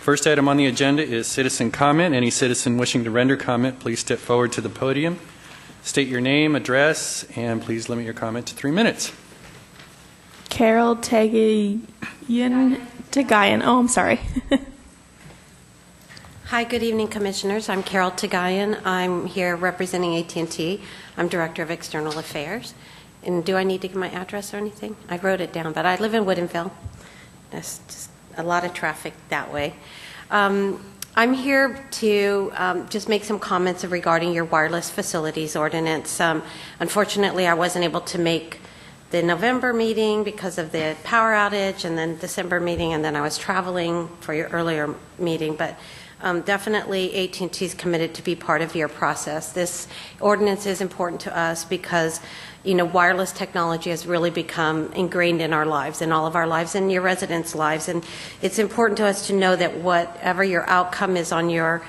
First item on the agenda is citizen comment. Any citizen wishing to render comment, please step forward to the podium. State your name, address, and please limit your comment to 3 minutes. Carol Tagayan. Oh, I'm sorry. Hi, good evening, Commissioners. I'm Carol Tagayan. I'm here representing AT&T. I'm Director of External Affairs. And do I need to give my address or anything? I wrote it down, but I live in Woodinville. There's just a lot of traffic that way. I'm here to just make some comments regarding your wireless facilities ordinance. Unfortunately, I wasn't able to make the November meeting because of the power outage, and then December meeting, and then I was traveling for your earlier meeting. But definitely AT&T is committed to be part of your process. This ordinance is important to us because, you know, wireless technology has really become ingrained in our lives, in all of our lives, and your residents' lives. And it's important to us to know that whatever your outcome is on your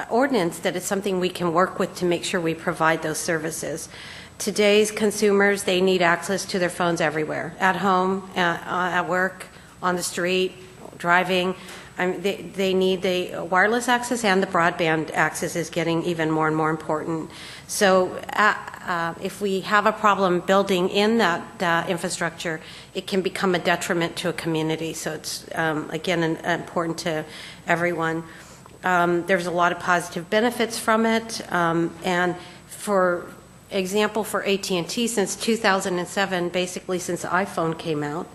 ordinance, that it's something we can work with to make sure we provide those services. Today's consumers, they need access to their phones everywhere, at home, at work, on the street, driving. They need the wireless access, and the broadband access is getting even more and more important. So if we have a problem building in that infrastructure, it can become a detriment to a community. So it's, again, important to everyone. There's a lot of positive benefits from it. And for example, for AT&T, since 2007, basically since the iPhone came out,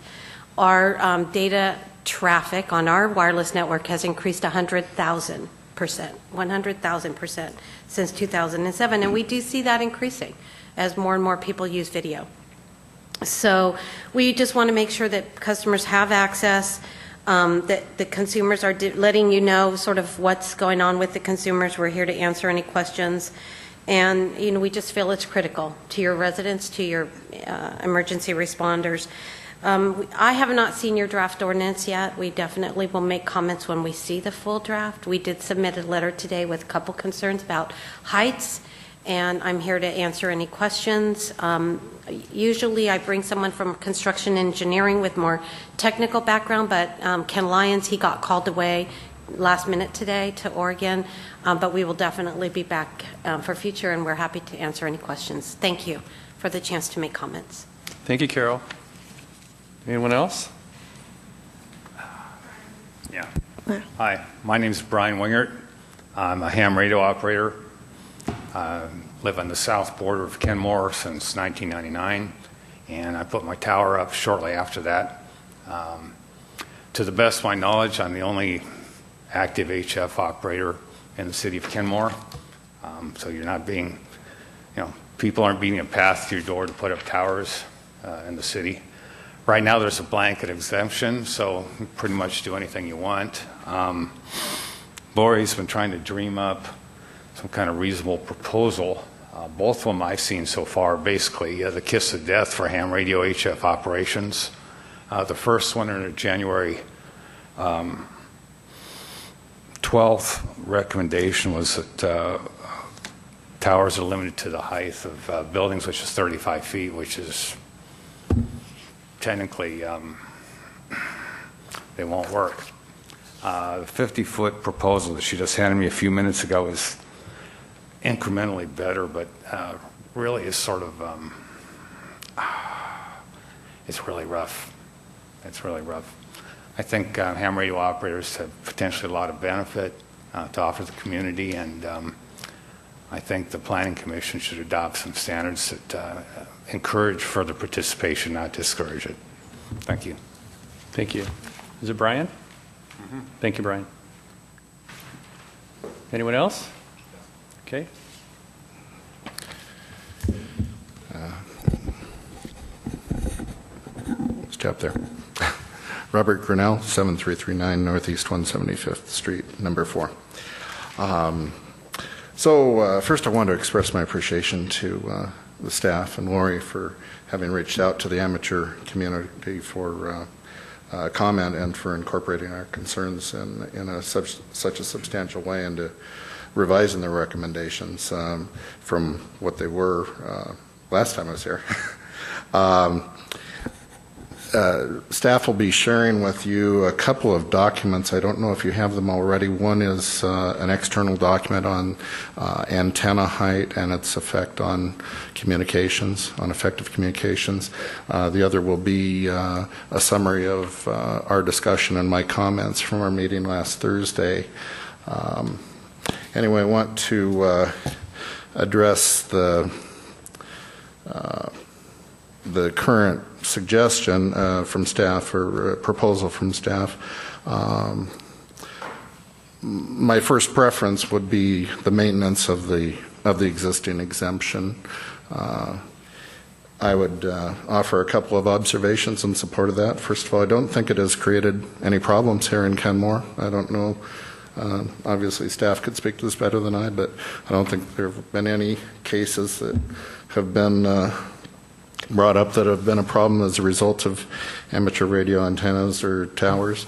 our data traffic on our wireless network has increased 100,000%, 100,000% since 2007, and we do see that increasing as more and more people use video. So we just want to make sure that customers have access, that the consumers are letting you know sort of what's going on with the consumers. We're here to answer any questions. And, you know, we just feel it's critical to your residents, to your emergency responders. I have not seen your draft ordinance yet. We definitely will make comments when we see the full draft. We did submit a letter today with a couple concerns about heights, and I'm here to answer any questions. Usually I bring someone from construction engineering with more technical background, but Ken Lyons, he got called away last minute today to Oregon, but we will definitely be back for future, and we're happy to answer any questions. Thank you for the chance to make comments. Thank you, Carol. Anyone else? Yeah. Hi, my name is Brian Wingert. I'm a ham radio operator. Live on the south border of Kenmore since 1999, and I put my tower up shortly after that. To the best of my knowledge, I'm the only active HF operator in the city of Kenmore. So you're not being, you know, people aren't beating a path to your door to put up towers in the city. Right now there's a blanket exemption, so you pretty much do anything you want. Lori's been trying to dream up some kind of reasonable proposal. Both of them I've seen so far, basically the kiss of death for ham radio HF operations. The first one in a January 12th recommendation was that towers are limited to the height of buildings, which is 35 feet, which is technically they won't work. The 50-foot proposal that she just handed me a few minutes ago is incrementally better, but really is sort of it's really rough. It's really rough. I think ham radio operators have potentially a lot of benefit to offer the community, and I think the Planning Commission should adopt some standards that encourage further participation, not discourage it. Thank you. Thank you. Is it Brian? Mm-hmm. Thank you, Brian. Anyone else? Okay. Step there. Robert Grinnell, 7339 Northeast 175th Street, number 4. First I want to express my appreciation to the staff and Lori for having reached out to the amateur community for comment and for incorporating our concerns in such a substantial way into revising the recommendations from what they were last time I was here. Staff will be sharing with you a couple of documents. I don't know if you have them already. One is an external document on antenna height and its effect on communications, on effective communications. The other will be a summary of our discussion and my comments from our meeting last Thursday. Anyway, I want to address the current suggestion from staff or proposal from staff. My first preference would be the maintenance of the existing exemption. I would offer a couple of observations in support of that. First of all, I don't think it has created any problems here in Kenmore. I don't know. Obviously, staff could speak to this better than I, but I don't think there have been any cases that have been brought up that have been a problem as a result of amateur radio antennas or towers.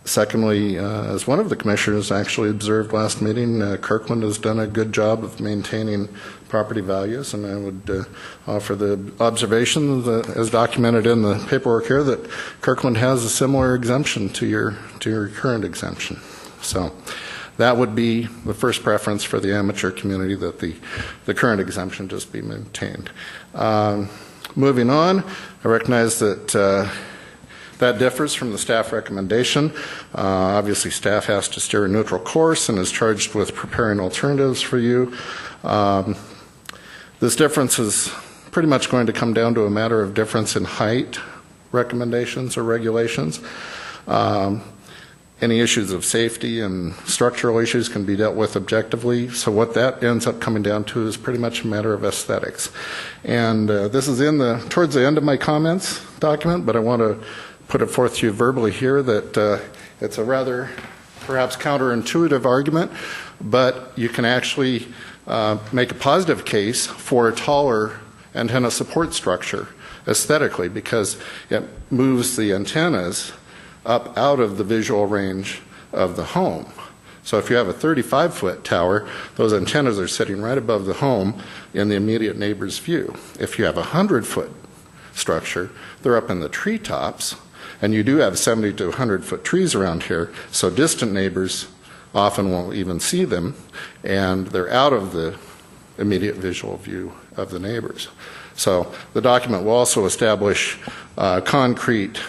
Secondly, as one of the commissioners actually observed last meeting, Kirkland has done a good job of maintaining property values, and I would offer the observation that, as documented in the paperwork here, that Kirkland has a similar exemption to your current exemption. So that would be the first preference for the amateur community, that the current exemption just be maintained. Moving on, I recognize that that differs from the staff recommendation. Obviously, staff has to steer a neutral course and is charged with preparing alternatives for you. This difference is pretty much going to come down to a matter of difference in height recommendations or regulations. Any issues of safety and structural issues can be dealt with objectively. So what that ends up coming down to is pretty much a matter of aesthetics. And this is towards the end of my comments document, but I want to put it forth to you verbally here that it's a rather perhaps counterintuitive argument, but you can actually make a positive case for a taller antenna support structure aesthetically, because it moves the antennas up out of the visual range of the home. So if you have a 35-foot tower, those antennas are sitting right above the home in the immediate neighbor's view. If you have a 100-foot structure, they're up in the treetops, and you do have 70 to 100-foot trees around here, so distant neighbors often won't even see them, and they're out of the immediate visual view of the neighbors. So the document will also establish concrete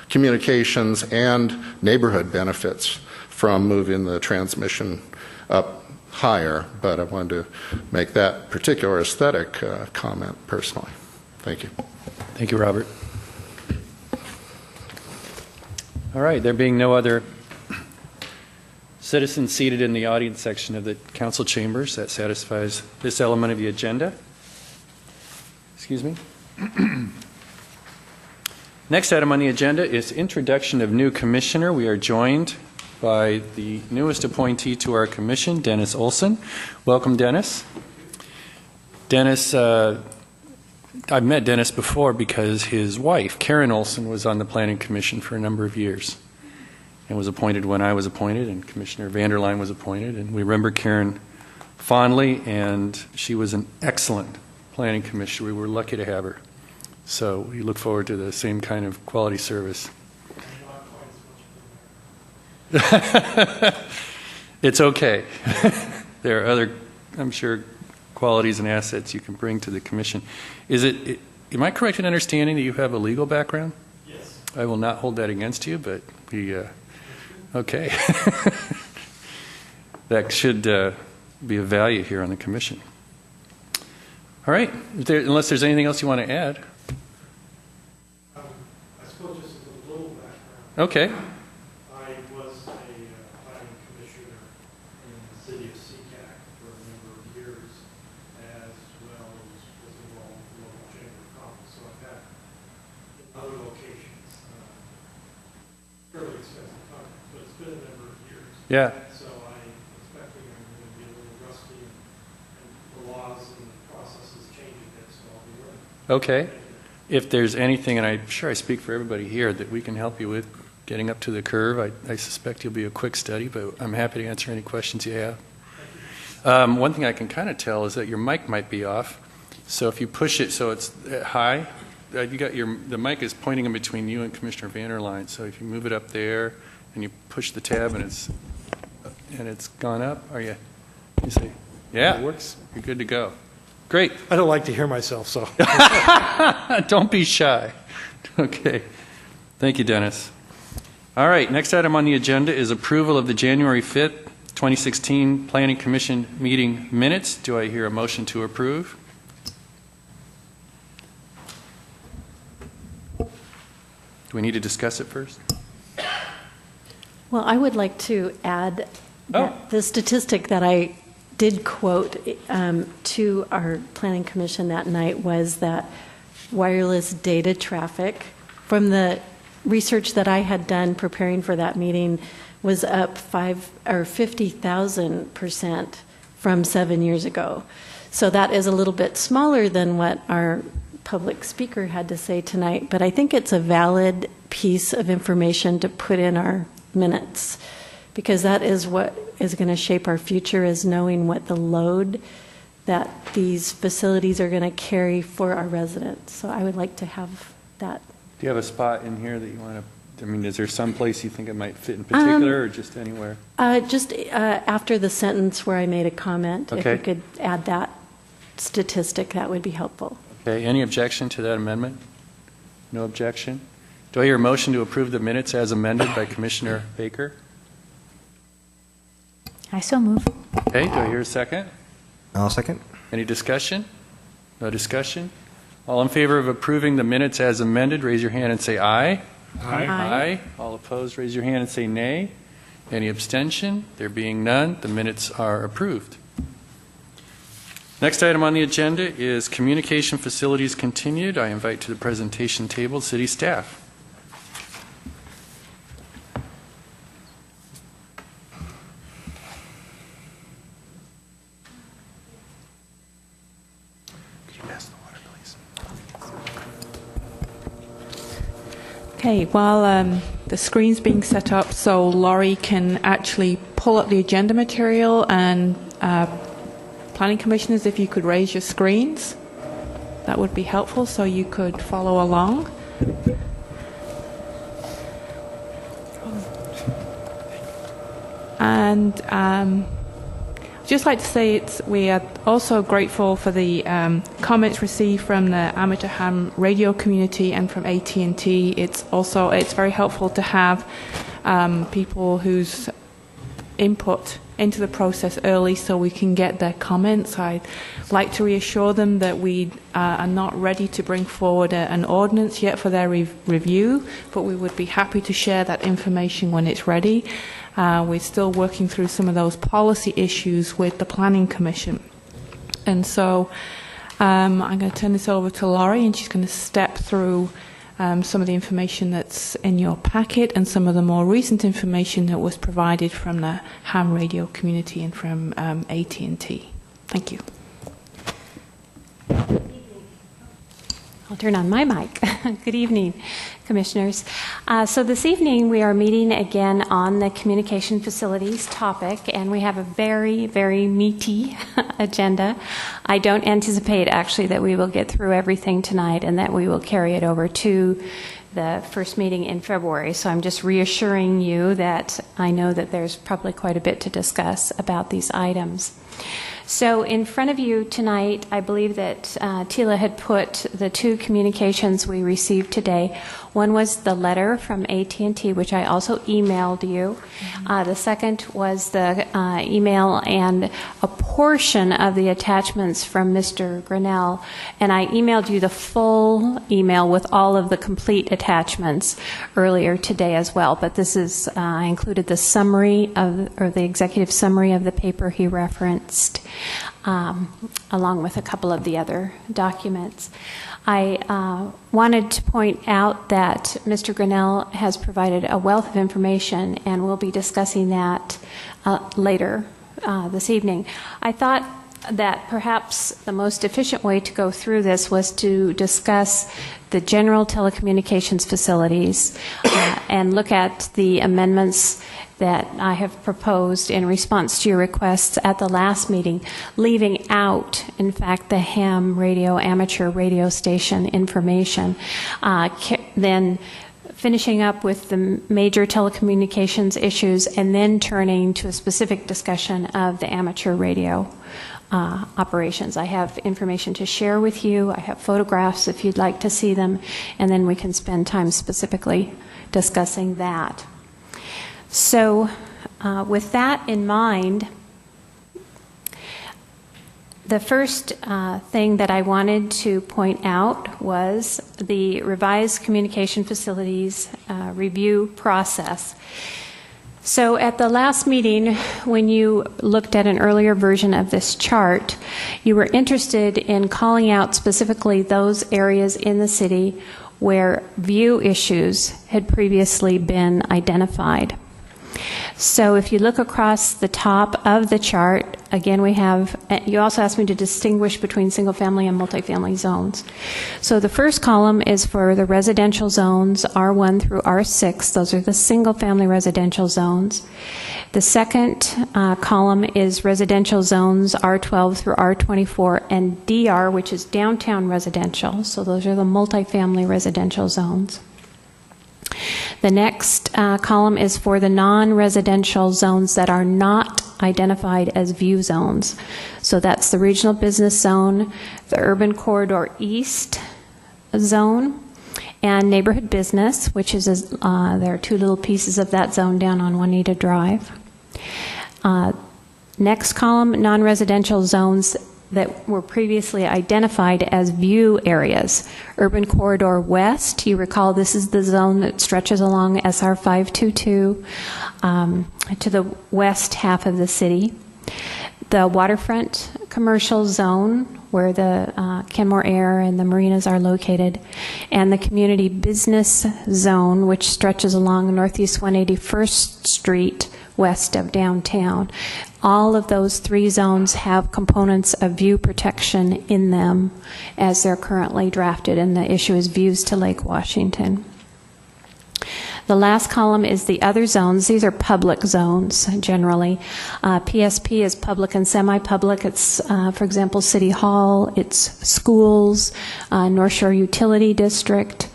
communications and neighborhood benefits from moving the transmission up higher, but I wanted to make that particular aesthetic comment personally. Thank you. Thank you, Robert. All right, there being no other citizens seated in the audience section of the council chambers, that satisfies this element of the agenda. Excuse me. Next item on the agenda is introduction of new commissioner. We are joined by the newest appointee to our commission, Dennis Olson. Welcome, Dennis. Dennis, I've met Dennis before because his wife, Karen Olson, was on the Planning Commission for a number of years and was appointed when I was appointed and Commissioner Vanderline was appointed. And we remember Karen fondly, and she was an excellent planning commissioner. We were lucky to have her. So we look forward to the same kind of quality service. It's okay. There are other, I'm sure, qualities and assets you can bring to the commission. Am I correct in understanding that you have a legal background? Yes. I will not hold that against you, but okay. That should be of value here on the commission. All right. Unless there's anything else you want to add. I suppose just a little background. Okay. I was a planning commissioner in the city of Seacac for a number of years, as well as was involved in the local chamber of commerce. So I've had in other locations fairly expensive time, but it's been a number of years. Yeah. So I'm expecting I'm going to be a little rusty, and the laws and the processes change a bit, so I'll be learning. Okay. If there's anything, and I'm sure I speak for everybody here, that we can help you with getting up to the curve, I suspect you'll be a quick study, but I'm happy to answer any questions you have. One thing I can kind of tell is that your mic might be off. So if you push it so it's high, you got the mic is pointing in between you and Commissioner Vanderline. So if you move it up there and you push the tab and it's gone up, you say, yeah, it works. You're good to go. Great. I don't like to hear myself, so. Don't be shy. Okay. Thank you, Dennis. All right, next item on the agenda is approval of the January 5th, 2016 Planning Commission meeting minutes. Do I hear a motion to approve? Do we need to discuss it first? Well, I would like to add that the statistic that I did quote to our Planning Commission that night was that wireless data traffic from the research that I had done preparing for that meeting was up 50,000% from 7 years ago. So that is a little bit smaller than what our public speaker had to say tonight, but I think it's a valid piece of information to put in our minutes, because that is what is going to shape our future, is knowing what the load that these facilities are going to carry for our residents. So I would like to have that. Do you have a spot in here that you want to, is there some place you think it might fit in particular, or just anywhere? Just after the sentence where I made a comment, Okay. if you could add that statistic, that would be helpful. Okay, any objection to that amendment? No objection? Do I hear a motion to approve the minutes as amended by Commissioner Baker? I so move. Okay, do I hear a second? I'll second. Any discussion? No discussion? All in favor of approving the minutes as amended, raise your hand and say aye. Aye. Aye. All opposed, raise your hand and say nay. Any abstention? There being none, the minutes are approved. Next item on the agenda is communication facilities continued. I invite to the presentation table city staff. Okay, while the screen's being set up so Laurie can actually pull up the agenda material, and planning commissioners, if you could raise your screens, that would be helpful so you could follow along. And I'd just like to say we are also grateful for the comments received from the amateur ham radio community and from AT&T. It's very helpful to have people whose input into the process early so we can get their comments. I'd like to reassure them that we are not ready to bring forward an ordinance yet for their review, but we would be happy to share that information when it's ready. We're still working through some of those policy issues with the Planning Commission. And so I'm going to turn this over to Laurie, and she's going to step through some of the information that's in your packet and some of the more recent information that was provided from the ham radio community and from AT&T. Thank you. I'll turn on my mic. Good evening, Commissioners. So this evening we are meeting again on the communication facilities topic, and we have a very, very meaty agenda. I don't anticipate actually that we will get through everything tonight and that we will carry it over to the first meeting in February. So I'm just reassuring you that I know that there's probably quite a bit to discuss about these items. So in front of you tonight, I believe that Tila had put the two communications we received today. One was the letter from AT&T, which I also emailed you. The second was the email and a portion of the attachments from Mr. Grinnell. And I emailed you the full email with all of the complete attachments earlier today as well. But this is, I included the summary or the executive summary of the paper he referenced, along with a couple of the other documents. I wanted to point out that Mr. Grinnell has provided a wealth of information, and we'll be discussing that later this evening. I thought that perhaps the most efficient way to go through this was to discuss the general telecommunications facilities and look at the amendments that I have proposed in response to your requests at the last meeting, leaving out, in fact, the ham radio, amateur radio station information. Then finishing up with the major telecommunications issues, and then turning to a specific discussion of the amateur radio operations. I have information to share with you. I have photographs if you'd like to see them, and then we can spend time specifically discussing that. So with that in mind, the first thing that I wanted to point out was the revised communication facilities review process. So at the last meeting, when you looked at an earlier version of this chart, you were interested in calling out specifically those areas in the city where view issues had previously been identified. So if you look across the top of the chart, again, we have, you also asked me to distinguish between single-family and multifamily zones. So the first column is for the residential zones, R1 through R6. Those are the single-family residential zones. The second column is residential zones, R12 through R24, and DR, which is downtown residential. So those are the multifamily residential zones. The next column is for the non-residential zones that are not identified as view zones. So that's the regional business zone, the urban corridor east zone, and neighborhood business, which is, there are two little pieces of that zone down on Juanita Drive. Next column, non-residential zones that were previously identified as view areas. Urban Corridor West, you recall this is the zone that stretches along SR 522 to the west half of the city. The waterfront commercial zone, where the Kenmore Air and the marinas are located, and the community business zone, which stretches along Northeast 181st Street west of downtown. All of those three zones have components of view protection in them as they're currently drafted, and the issue is views to Lake Washington. The last column is the other zones. These are public zones generally. PSP is public and semi-public. It's, for example, City Hall, it's schools, North Shore Utility District.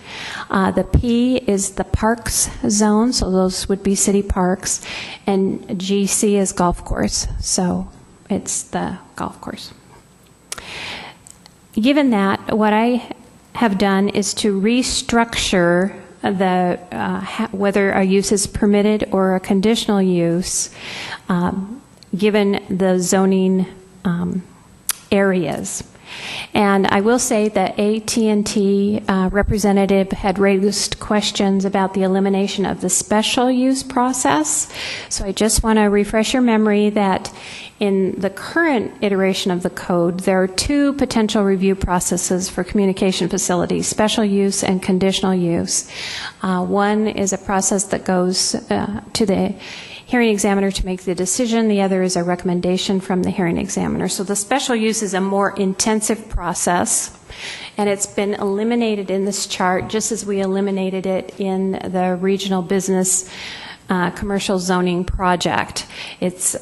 The P is the parks zone, so those would be city parks, and GC is golf course, so it's the golf course. Given that, what I have done is to restructure the whether a use is permitted or a conditional use, given the zoning areas. And I will say that AT&T representative had raised questions about the elimination of the special use process. So I just want to refresh your memory that in the current iteration of the code, there are two potential review processes for communication facilities, special use and conditional use. One is a process that goes to the hearing examiner to make the decision. The other is a recommendation from the hearing examiner. So the special use is a more intensive process, and it's been eliminated in this chart just as we eliminated it in the regional business commercial zoning project. It's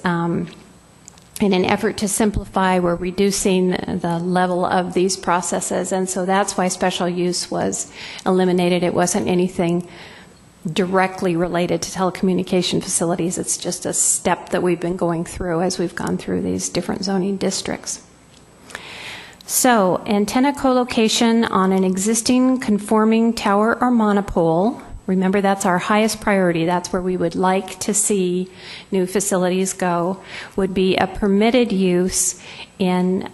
in an effort to simplify, we're reducing the level of these processes, and so that's why special use was eliminated. It wasn't anything directly related to telecommunication facilities. It's just a step that we've been going through as we've gone through these different zoning districts. So, antenna co-location on an existing conforming tower or monopole. Remember, that's our highest priority. That's where we would like to see new facilities go, would be a permitted use in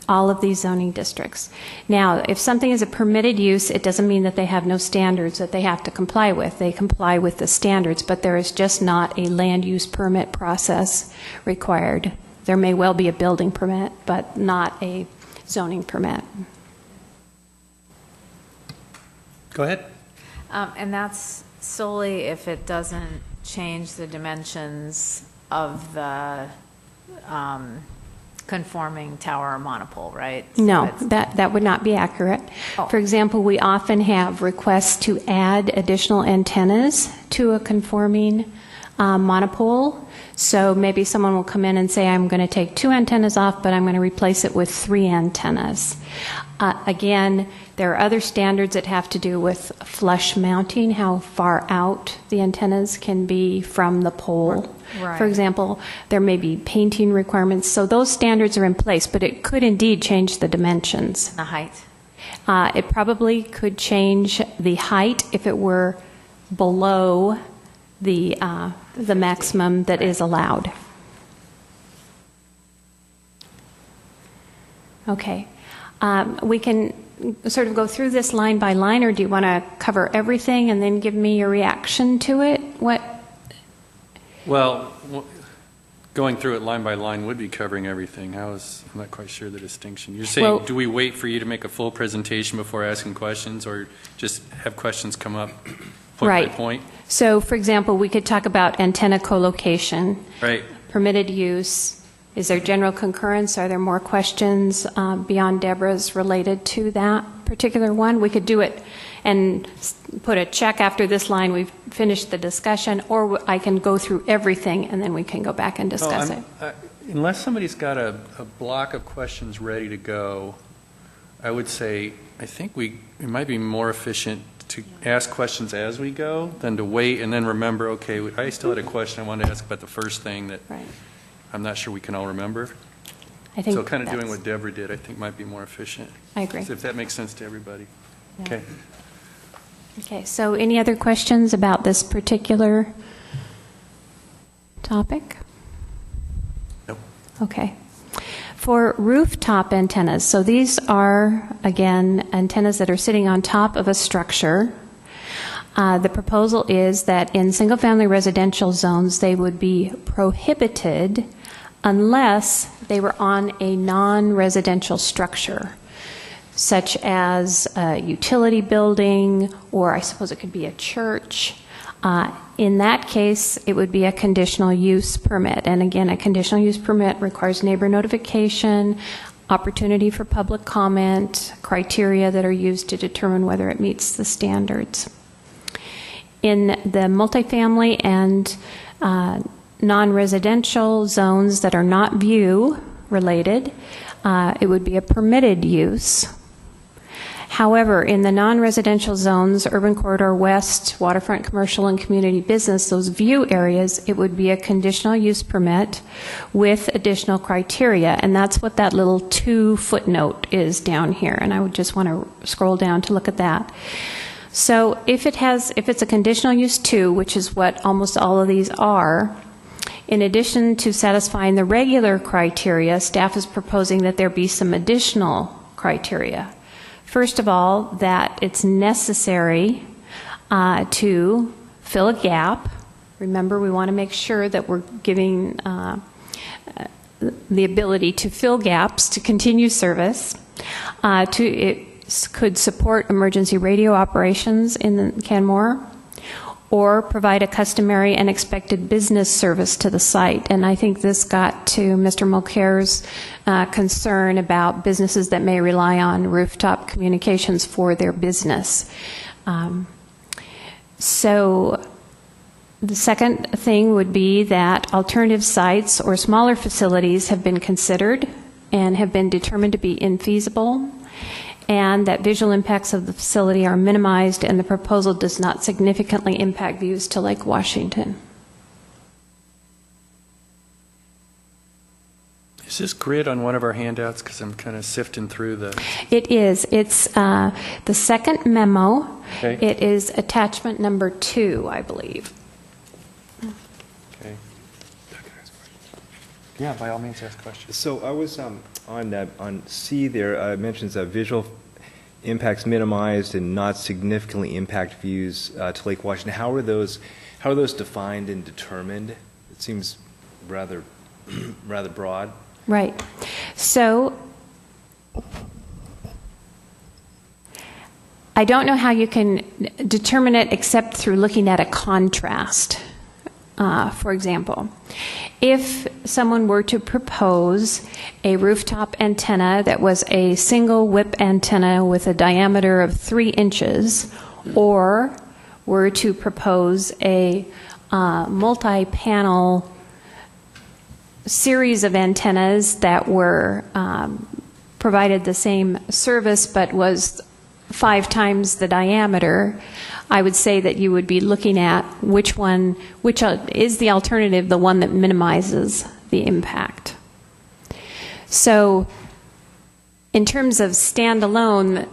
all of these zoning districts. Now, if something is a permitted use, it doesn't mean that they have no standards that they have to comply with. They comply with the standards, but there is just not a land use permit process required. There may well be a building permit, but not a zoning permit. Go ahead. And that's solely if it doesn't change the dimensions of the conforming tower or monopole, right? No, So that would not be accurate. Oh. For example, we often have requests to add additional antennas to a conforming monopole. So maybe someone will come in and say, I'm going to take 2 antennas off, but I'm going to replace it with 3 antennas. Again, there are other standards that have to do with flush mounting, how far out the antennas can be from the pole. Right. For example, there may be painting requirements. So those standards are in place, but it could indeed change the dimensions. the height. It probably could change the height if it were below the maximum that is allowed. Okay. We can sort of go through this line by line, or do you want to cover everything and then give me your reaction to it? Well, going through it line by line would be covering everything. I'm not quite sure the distinction. You're saying, Well, do we wait for you to make a full presentation before asking questions, or just have questions come up point Right. by point? So, for example, we could talk about antenna co-location, Right. permitted use. Is there general concurrence? Are there more questions beyond Deborah's related to that particular one? We could do it and put a check after this line, we've finished the discussion, or I can go through everything and then we can go back and discuss it. Unless somebody's got a block of questions ready to go, I would say, I think it might be more efficient to ask questions as we go than to wait and then remember, okay, I still had a question I wanted to ask about the first thing that Right. I'm not sure we can all remember. I think So kind of doing that's- what Deborah did, I think might be more efficient. I agree. If that makes sense to everybody. Yeah. Okay. Okay, so any other questions about this particular topic? Nope. Okay. For rooftop antennas, so these are, again, antennas that are sitting on top of a structure. The proposal is that in single-family residential zones, they would be prohibited unless they were on a non-residential structure, such as a utility building, or I suppose it could be a church. In that case, it would be a conditional use permit. And again, a conditional use permit requires neighbor notification, opportunity for public comment, criteria that are used to determine whether it meets the standards. In the multifamily and non-residential zones that are not view related, it would be a permitted use. However, in the non-residential zones, Urban Corridor West, waterfront commercial and community business, those view areas, it would be a conditional use permit with additional criteria, and that's what that little 2 footnote is down here, and I would just want to scroll down to look at that. So if it's a conditional use 2, which is what almost all of these are, in addition to satisfying the regular criteria, staff is proposing that there be some additional criteria. First of all, that it's necessary to fill a gap. Remember, we want to make sure that we're giving the ability to fill gaps, to continue service. It could support emergency radio operations in Kenmore, or provide a customary and expected business service to the site. And I think this got to Mr. Mulcair's concern about businesses that may rely on rooftop communications for their business. So the second thing would be that alternative sites or smaller facilities have been considered and have been determined to be infeasible, and that visual impacts of the facility are minimized and the proposal does not significantly impact views to Lake Washington. Is this grid on one of our handouts? Because I'm kind of sifting through the... It is. It's the second memo. Okay. It is attachment number 2, I believe. Okay. Yeah, by all means, ask questions. So I was on C there, it mentions visual impacts minimized and not significantly impact views to Lake Washington. How are those defined and determined? It seems rather broad. Right. So I don't know how you can determine it except through looking at a contrast. For example, if someone were to propose a rooftop antenna that was a single whip antenna with a diameter of 3 inches, or were to propose a multi-panel series of antennas that were provided the same service but was 5 times the diameter, I would say that you would be looking at which is the alternative, the one that minimizes the impact. So in terms of standalone,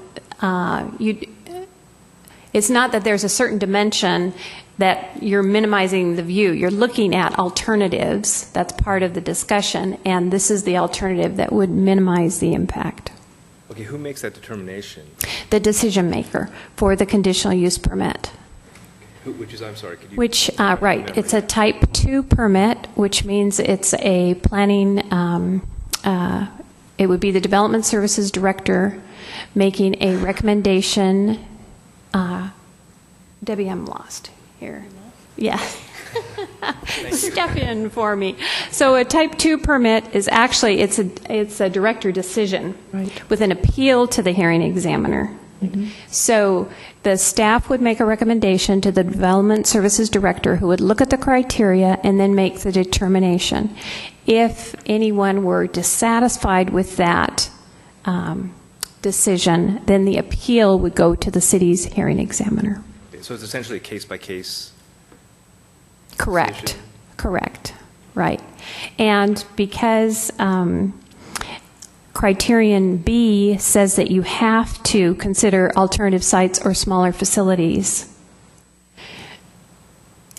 it's not that there's a certain dimension that you're minimizing the view. You're looking at alternatives. That's part of the discussion, and this is the alternative that would minimize the impact. Okay, who makes that determination? The decision maker for the conditional use permit. Which is, I'm sorry, could you? Right, it's a type 2 permit, which means it's a planning, it would be the Development Services Director making a recommendation. Debbie, I'm lost here. Yeah. Step in for me. So a type 2 permit is actually, it's a director decision with an appeal to the hearing examiner. Mm-hmm. So the staff would make a recommendation to the Development Services Director, who would look at the criteria and then make the determination. If anyone were dissatisfied with that decision, then the appeal would go to the city's hearing examiner. So it's essentially a case-by-case Correct. decision? Correct. Right. And because criterion B says that you have to consider alternative sites or smaller facilities,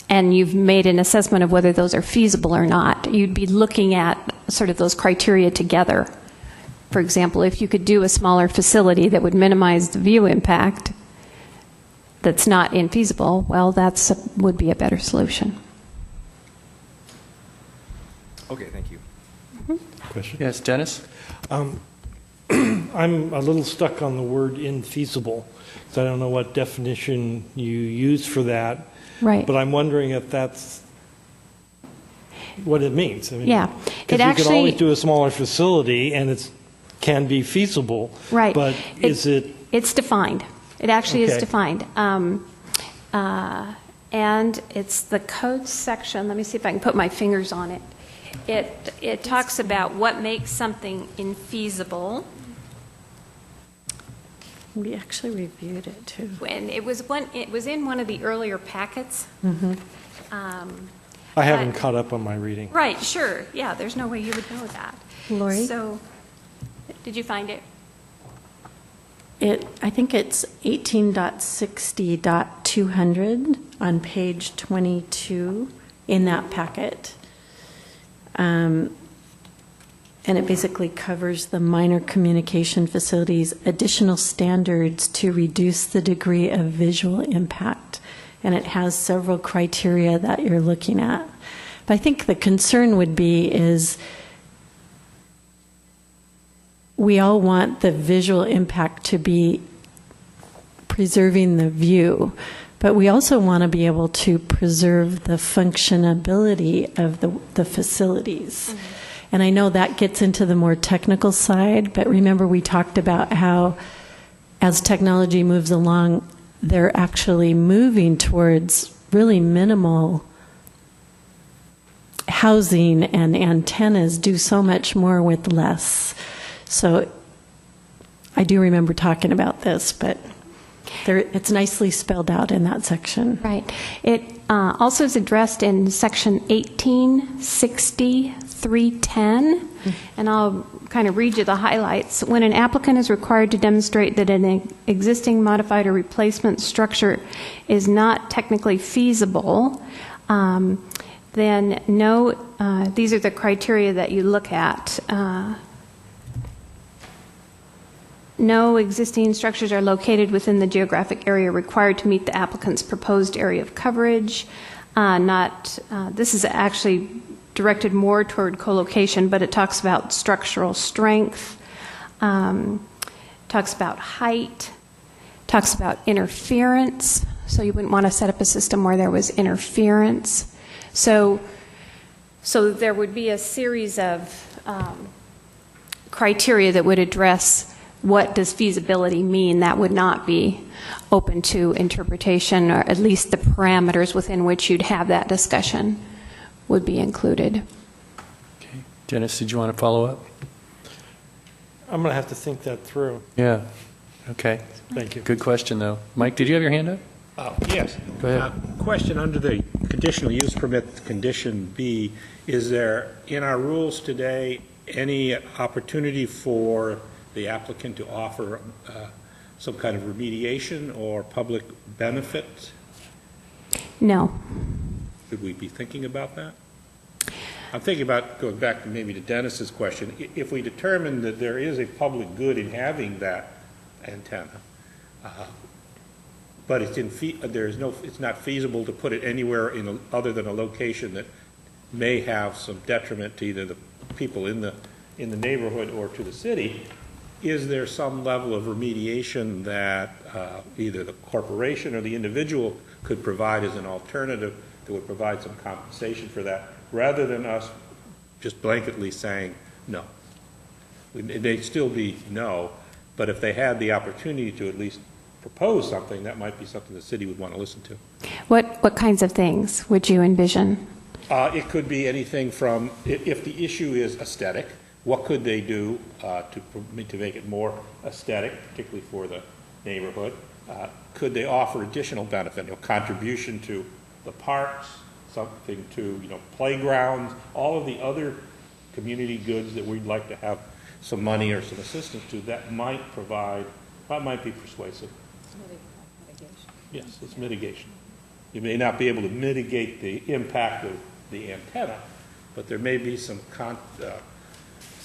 and you've made an assessment of whether those are feasible or not, you'd be looking at sort of those criteria together. For example, if you could do a smaller facility that would minimize the view impact that's not infeasible, well, would be a better solution. Okay, thank you. Question? Yes, Dennis? I'm a little stuck on the word infeasible, because I don't know what definition you use for that. Right. But I'm wondering if that's what it means. I mean, Yeah. Because you can always do a smaller facility, and it can be feasible. Right. But is it? It's defined. It actually is Okay. defined. And it's the code section. Let me see if I can put my fingers on it. It talks about what makes something infeasible. We actually reviewed it too. And it was in one of the earlier packets. Mm-hmm. I haven't caught up on my reading. Right, sure. Yeah, there's no way you would know that. Lori? So, did you find it? I think it's 18.60.200 on page 22 in that packet. And it basically covers the minor communication facilities, additional standards to reduce the degree of visual impact. And it has several criteria that you're looking at. But I think the concern would be is we all want the visual impact to be preserving the view, but we also want to be able to preserve the functionability of the facilities. Mm-hmm. And I know that gets into the more technical side, but remember we talked about how as technology moves along, they're actually moving towards really minimal housing, and antennas do so much more with less. So I do remember talking about this, but it's nicely spelled out in that section. Right. It also is addressed in section 1860.310, and I'll kind of read you the highlights. When an applicant is required to demonstrate that an existing modified or replacement structure is not technically feasible, then these are the criteria that you look at. No existing structures are located within the geographic area required to meet the applicant's proposed area of coverage. This is actually directed more toward co-location, but it talks about structural strength, talks about height, talks about interference. So you wouldn't want to set up a system where there was interference. So there would be a series of criteria that would address what does feasibility mean. That would not be open to interpretation, or at least the parameters within which you'd have that discussion would be included. Okay. Dennis, did you want to follow up? I'm going to have to think that through. Yeah. Okay. Thank you. Good question, though. Mike, did you have your hand up? Yes. Go ahead. Question under the conditional use permit, condition B, is there in our rules today any opportunity for the applicant to offer some kind of remediation or public benefit? No. Should we be thinking about that? I'm thinking about going back maybe to Dennis's question. If we determine that there is a public good in having that antenna, but it's not feasible to put it anywhere other than a location that may have some detriment to either the people in the neighborhood or to the city, is there some level of remediation that either the corporation or the individual could provide as an alternative that would provide some compensation for that, rather than us just blanketly saying no? They'd still be no, but if they had the opportunity to at least propose something, that might be something the city would want to listen to. What kinds of things would you envision? It could be anything from, if the issue is aesthetic, what could they do to make it more aesthetic, particularly for the neighborhood? Could they offer additional benefit, contribution to the parks, something to playgrounds, all of the other community goods that we'd like to have some money or some assistance to, that might be persuasive. Mitigation. Yes, it's mitigation. You may not be able to mitigate the impact of the antenna, but there may be some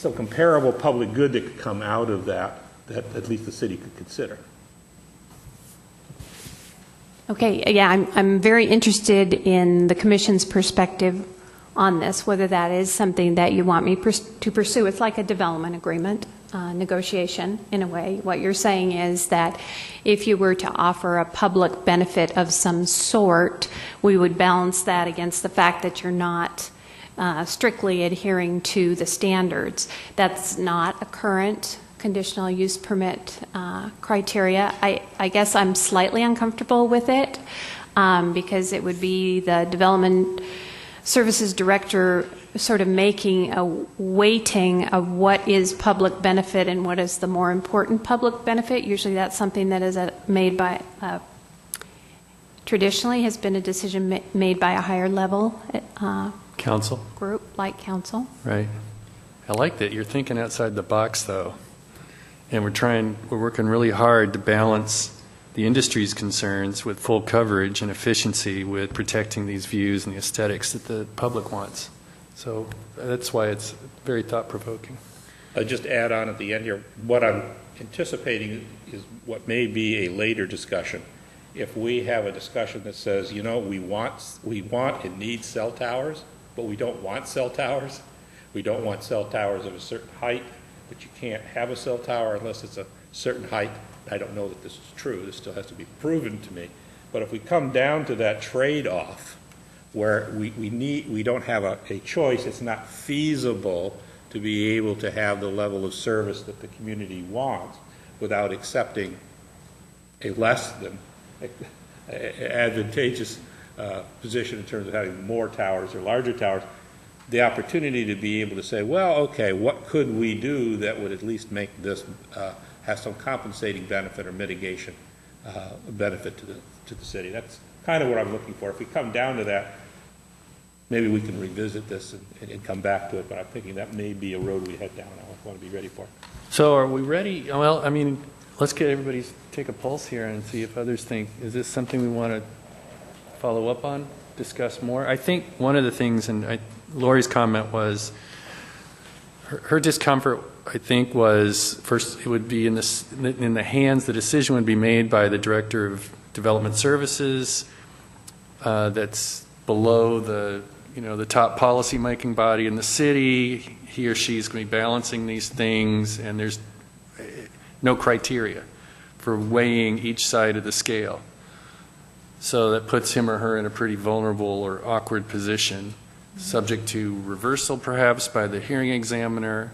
comparable public good that could come out of that at least the city could consider. Okay, yeah, I'm very interested in the Commission's perspective on this, whether that is something that you want me to pursue. It's like a development agreement, negotiation in a way. What you're saying is that if you were to offer a public benefit of some sort, we would balance that against the fact that you're not strictly adhering to the standards. That's not a current conditional use permit criteria. I guess I'm slightly uncomfortable with it because it would be the development services director sort of making a weighting of what is public benefit and what is the more important public benefit. Usually that's something that is made by, traditionally has been a decision made by a higher level Council. group like council. Right. I like that. You're thinking outside the box, though. And we're working really hard to balance the industry's concerns with full coverage and efficiency with protecting these views and the aesthetics that the public wants. So that's why it's very thought-provoking. I'll just add on at the end here, what I'm anticipating is what may be a later discussion. If we have a discussion that says, we want and need cell towers, but we don't want cell towers. We don't want cell towers of a certain height, but you can't have a cell tower unless it's a certain height. I don't know that this is true. This still has to be proven to me. But if we come down to that trade-off where we don't have a choice, it's not feasible to be able to have the level of service that the community wants without accepting a less than advantageous position in terms of having more towers or larger towers, the opportunity to be able to say, well, okay, what could we do that would at least make this have some compensating benefit or mitigation benefit to the city. That's kind of what I'm looking for. If we come down to that, maybe we can revisit this and come back to it, but I'm thinking that may be a road we head down. I want to be ready for it. So are we ready? Well, I mean, let's get everybody take a pulse here and see if others think, is this something we want to follow up on, discuss more? I think one of the things, and Lori's comment was, her discomfort, I think, was first it would be in the hands, the decision would be made by the Director of Development Services that's below the top policy making body in the city. He or she is going to be balancing these things, and there's no criteria for weighing each side of the scale. So that puts him or her in a pretty vulnerable or awkward position, subject to reversal perhaps by the hearing examiner,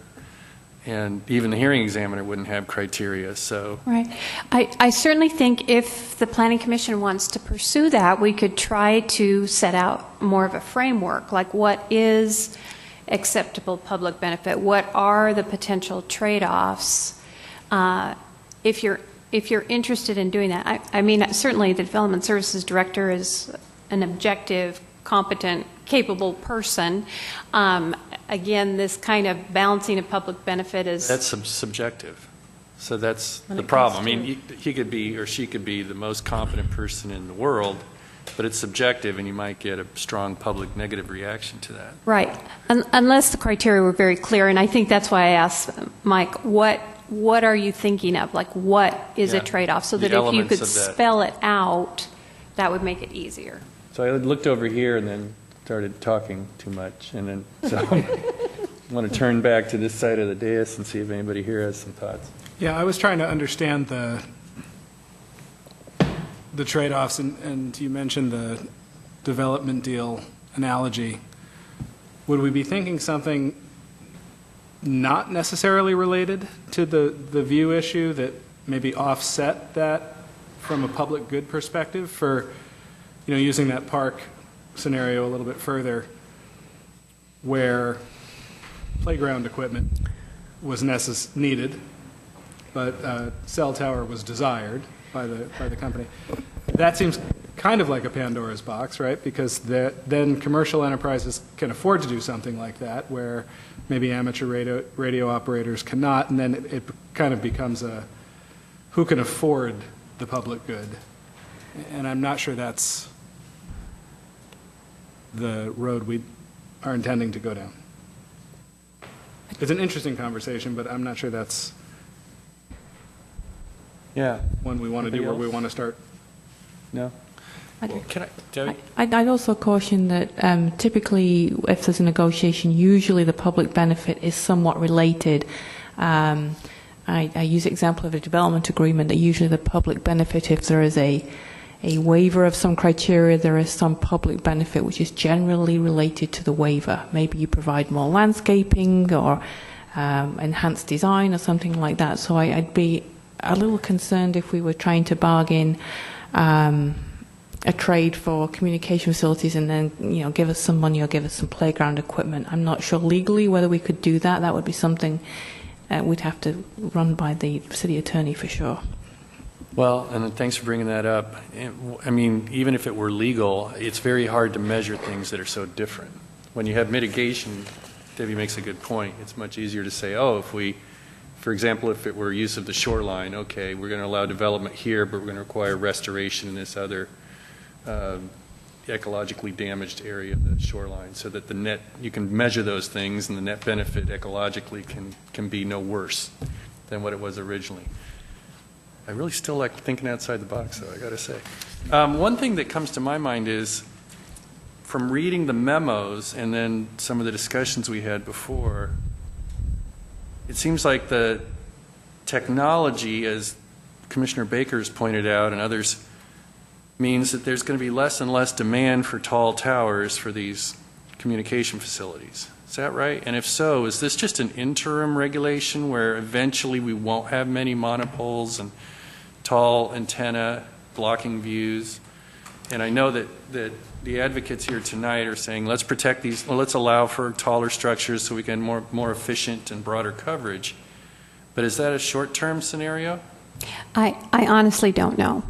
and even the hearing examiner wouldn't have criteria. So Right. I certainly think if the Planning Commission wants to pursue that, we could try to set out more of a framework, like what is acceptable public benefit, what are the potential trade-offs. If you're interested in doing that, I mean, certainly the Development Services Director is an objective, competent, capable person. Again, this kind of balancing of public benefit is... that's subjective. So that's the problem. I mean, he could be or she could be the most competent person in the world, but it's subjective, and you might get a strong public negative reaction to that. Right. Unless the criteria were very clear, and I think that's why I asked Mike, what are you thinking of? Like, what is a trade-off? So The that if you elements could of that. spell it out, that would make it easier. So I looked over here and then started talking too much, and then so I want to turn back to this side of the dais and see if anybody here has some thoughts. Yeah, I was trying to understand the trade-offs, and you mentioned the development deal analogy. Would we be thinking something not necessarily related to the view issue that maybe offset that from a public good perspective? For, using that park scenario a little bit further, where playground equipment was needed, but cell tower was desired by the company. That seems kind of like a Pandora's box, right? Because then commercial enterprises can afford to do something like that, where maybe amateur radio operators cannot, and then it kind of becomes who can afford the public good. And I'm not sure that's the road we are intending to go down. It's an interesting conversation, but I'm not sure that's one we want to do, or we want to start. No? Can I, Debbie? I'd also caution that typically, if there's a negotiation, usually the public benefit is somewhat related. I use the example of a development agreement that usually the public benefit, if there is a waiver of some criteria, there is some public benefit which is generally related to the waiver. Maybe you provide more landscaping or enhanced design or something like that. So I'd be a little concerned if we were trying to bargain a trade for communication facilities and then, give us some money or give us some playground equipment. I'm not sure legally whether we could do that. That would be something we'd have to run by the city attorney for sure. Well, and thanks for bringing that up. I mean, even if it were legal, it's very hard to measure things that are so different. When you have mitigation, Debbie makes a good point. It's much easier to say, for example, if it were use of the shoreline, okay, we're going to allow development here, but we're going to require restoration in this other ecologically damaged area of the shoreline, so that you can measure those things, and the net benefit ecologically can be no worse than what it was originally. I really still like thinking outside the box, though, I got to say. One thing that comes to my mind is, from reading the memos and then some of the discussions we had before, it seems like the technology, as Commissioner Baker's pointed out and others, means that there's going to be less and less demand for tall towers for these communication facilities. Is that right? And if so, is this just an interim regulation where eventually we won't have many monopoles and tall antenna blocking views? And I know that the advocates here tonight are saying, let's protect these, let's allow for taller structures so we can more efficient and broader coverage. But is that a short-term scenario? I honestly don't know.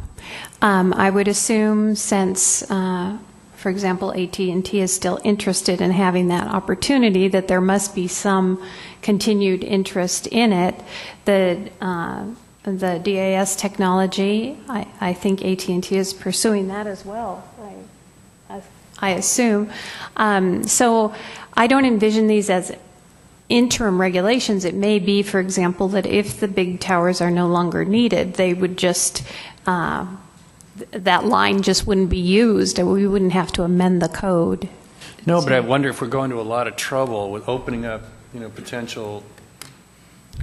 I would assume, since, for example, AT&T is still interested in having that opportunity, that there must be some continued interest in it. The DAS technology, I think AT&T is pursuing that as well, I assume. So I don't envision these as interim regulations. It may be, for example, that if the big towers are no longer needed, they would just, that line just wouldn't be used, and we wouldn't have to amend the code. No, but I wonder if we're going to a lot of trouble with opening up, potential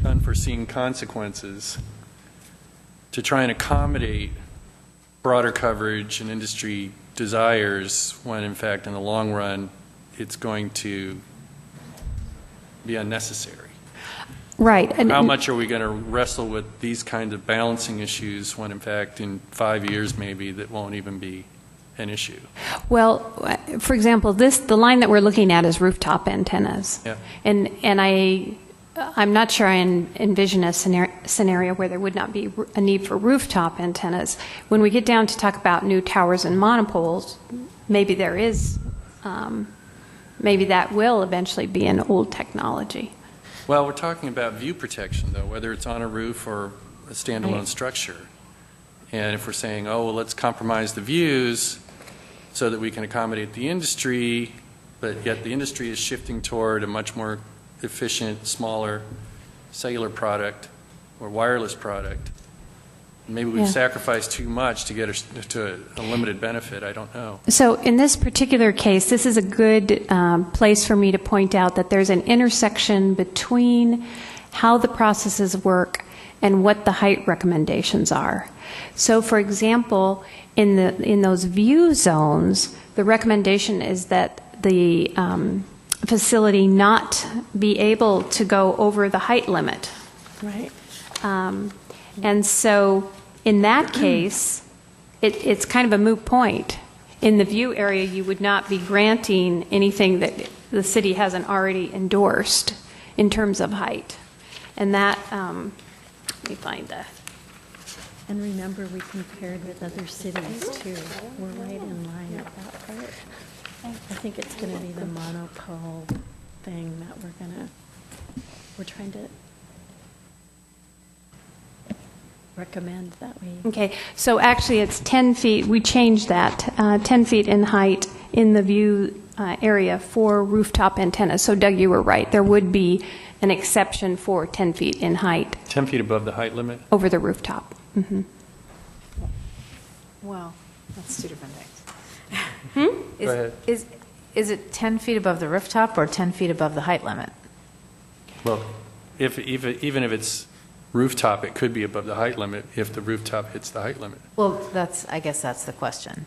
unforeseen consequences to try and accommodate broader coverage and industry desires, when in fact in the long run it's going to be unnecessary. Right. And how much are we going to wrestle with these kind of balancing issues when in fact in 5 years maybe that won't even be an issue? Well, for example, the line that we're looking at is rooftop antennas. Yeah. And I'm not sure I envision a scenario where there would not be a need for rooftop antennas. When we get down to talk about new towers and monopoles, maybe there is, maybe that will eventually be an old technology. Well, we're talking about view protection, though, whether it's on a roof or a standalone Right. structure. And if we're saying, oh, well, let's compromise the views so that we can accommodate the industry, but yet the industry is shifting toward a much more efficient, smaller cellular product or wireless product, maybe we've Yeah. sacrificed too much to get to a limited benefit. I don't know. So in this particular case, this is a good place for me to point out that there's an intersection between how the processes work and what the height recommendations are. So for example, in those view zones, the recommendation is that the facility not be able to go over the height limit. Right. And so in that case, it's kind of a moot point. In the view area, you would not be granting anything that the city hasn't already endorsed in terms of height. And that, let me find that. And remember, we compared with other cities too. We're right in line at that part. I think it's going to be the monopole thing that we're trying to recommend that we. Okay, so actually it's 10 feet. We changed that, 10 feet in height in the view area for rooftop antennas. So Doug, you were right. There would be an exception for 10 feet in height 10 feet above the height limit? over the rooftop. Mm-hmm. Well, that's two different things. Go ahead. Is it 10 feet above the rooftop or 10 feet above the height limit? Well, even if it's rooftop, it could be above the height limit if the rooftop hits the height limit. Well, I guess that's the question.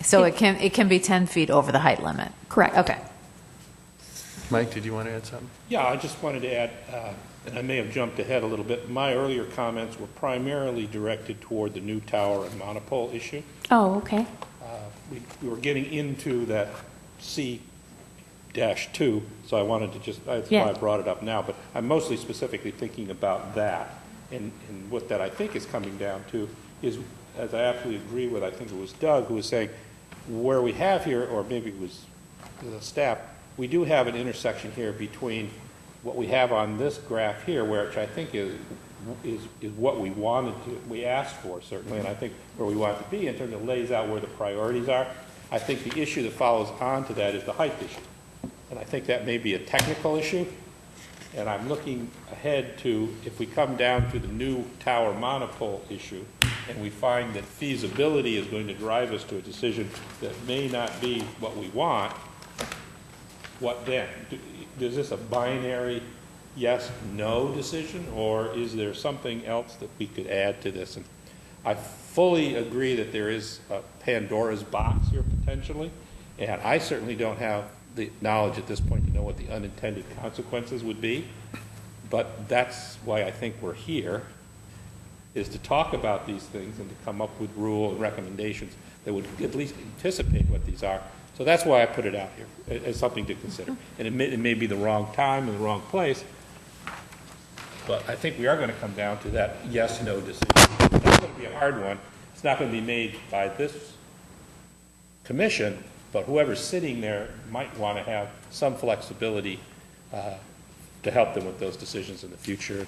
So it can be 10 feet over the height limit? Correct. Okay. Mike, did you want to add something? Yeah, I just wanted to add, and I may have jumped ahead a little bit. My earlier comments were primarily directed toward the new tower and monopole issue. Oh, okay. We were getting into that C-2, so I wanted to that's why I brought it up now, but I'm mostly specifically thinking about that. And what that I think is coming down to is, as I absolutely agree with, I think it was Doug who was saying, where we have here, or maybe it was the staff, we do have an intersection here between what we have on this graph here, which I think is what we asked for, certainly, and I think where we want it to be in terms of lays out where the priorities are. I think the issue that follows on to that is the height issue. And I think that may be a technical issue, and I'm looking ahead to, if we come down to the new tower monopole issue, and we find that feasibility is going to drive us to a decision that may not be what we want, what then? Is this a binary yes, no decision, or is there something else that we could add to this? And I fully agree that there is a Pandora's box here potentially, and I certainly don't have the knowledge at this point to know what the unintended consequences would be, but that's why I think we're here, is to talk about these things and to come up with rule and recommendations that would at least anticipate what these are. So that's why I put it out here as something to consider. And it may be the wrong time and the wrong place, but I think we are going to come down to that yes-no decision. That's going to be a hard one. It's not going to be made by this commission, but whoever's sitting there might want to have some flexibility to help them with those decisions in the future.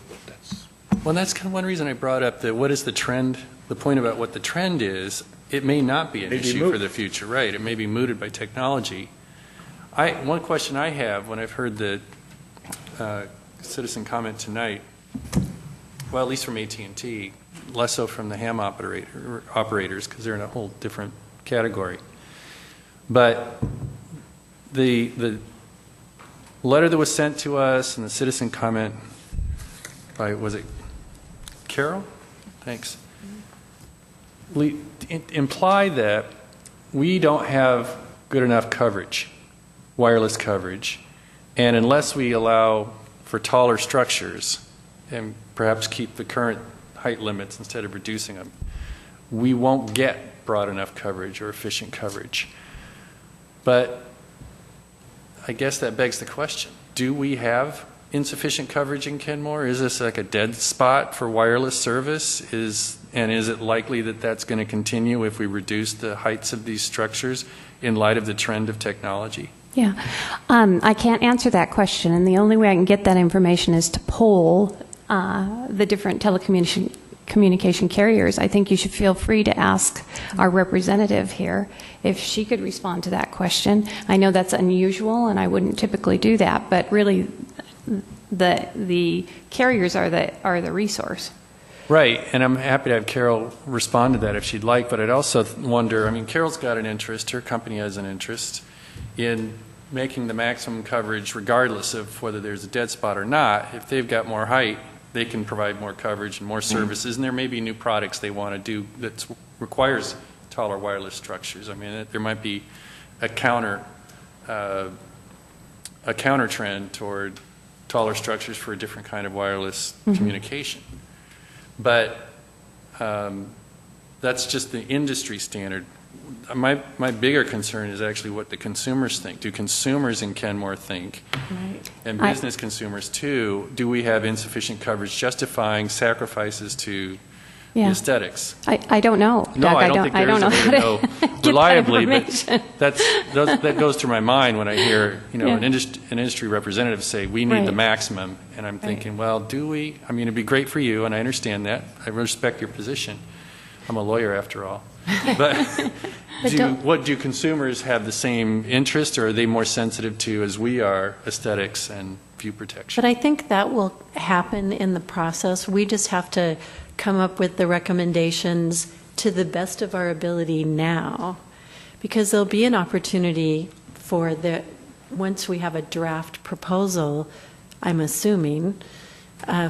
Well, that's kind of one reason I brought up the what is the trend, the point about what the trend is. It may not be an issue for the future, right? It may be mooted by technology. One question I have when I've heard the citizen comment tonight, well, at least from AT&T, less so from the ham operators because they're in a whole different category. But the letter that was sent to us and the citizen comment by, was it Carol? Thanks. imply that we don't have good enough coverage, wireless coverage, and unless we allow for taller structures and perhaps keep the current height limits instead of reducing them, we won't get broad enough coverage or efficient coverage. But I guess that begs the question, do we have insufficient coverage in Kenmore? Is this like a dead spot for wireless service? And is it likely that that's going to continue if we reduce the heights of these structures in light of the trend of technology? Yeah, I can't answer that question, and the only way I can get that information is to poll the different telecommunication carriers. I think you should feel free to ask our representative here if she could respond to that question. I know that's unusual, and I wouldn't typically do that, but really, the carriers are the resource. Right, and I'm happy to have Carol respond to that if she'd like, but I'd also wonder, I mean, Carol's got an interest, her company has an interest in making the maximum coverage regardless of whether there's a dead spot or not. If they've got more height, they can provide more coverage and more services, and there may be new products they want to do that requires taller wireless structures. I mean, there might be a counter trend toward taller structures for a different kind of wireless communication. But that's just the industry standard. My bigger concern is actually what the consumers think. Do consumers in Kenmore think, and business consumers too, do we have insufficient coverage justifying sacrifices to the aesthetics? I don't know. No, Doug, I don't think there's a way to know reliably, but that goes through my mind when I hear an industry representative say we need the maximum, and I'm thinking, well, do we? I mean, it'd be great for you, and I understand that. I respect your position. I'm a lawyer after all. But do consumers have the same interest, or are they more sensitive to, as we are, aesthetics and view protection? But I think that will happen in the process. We just have to come up with the recommendations to the best of our ability now, because there'll be an opportunity for once we have a draft proposal, I'm assuming,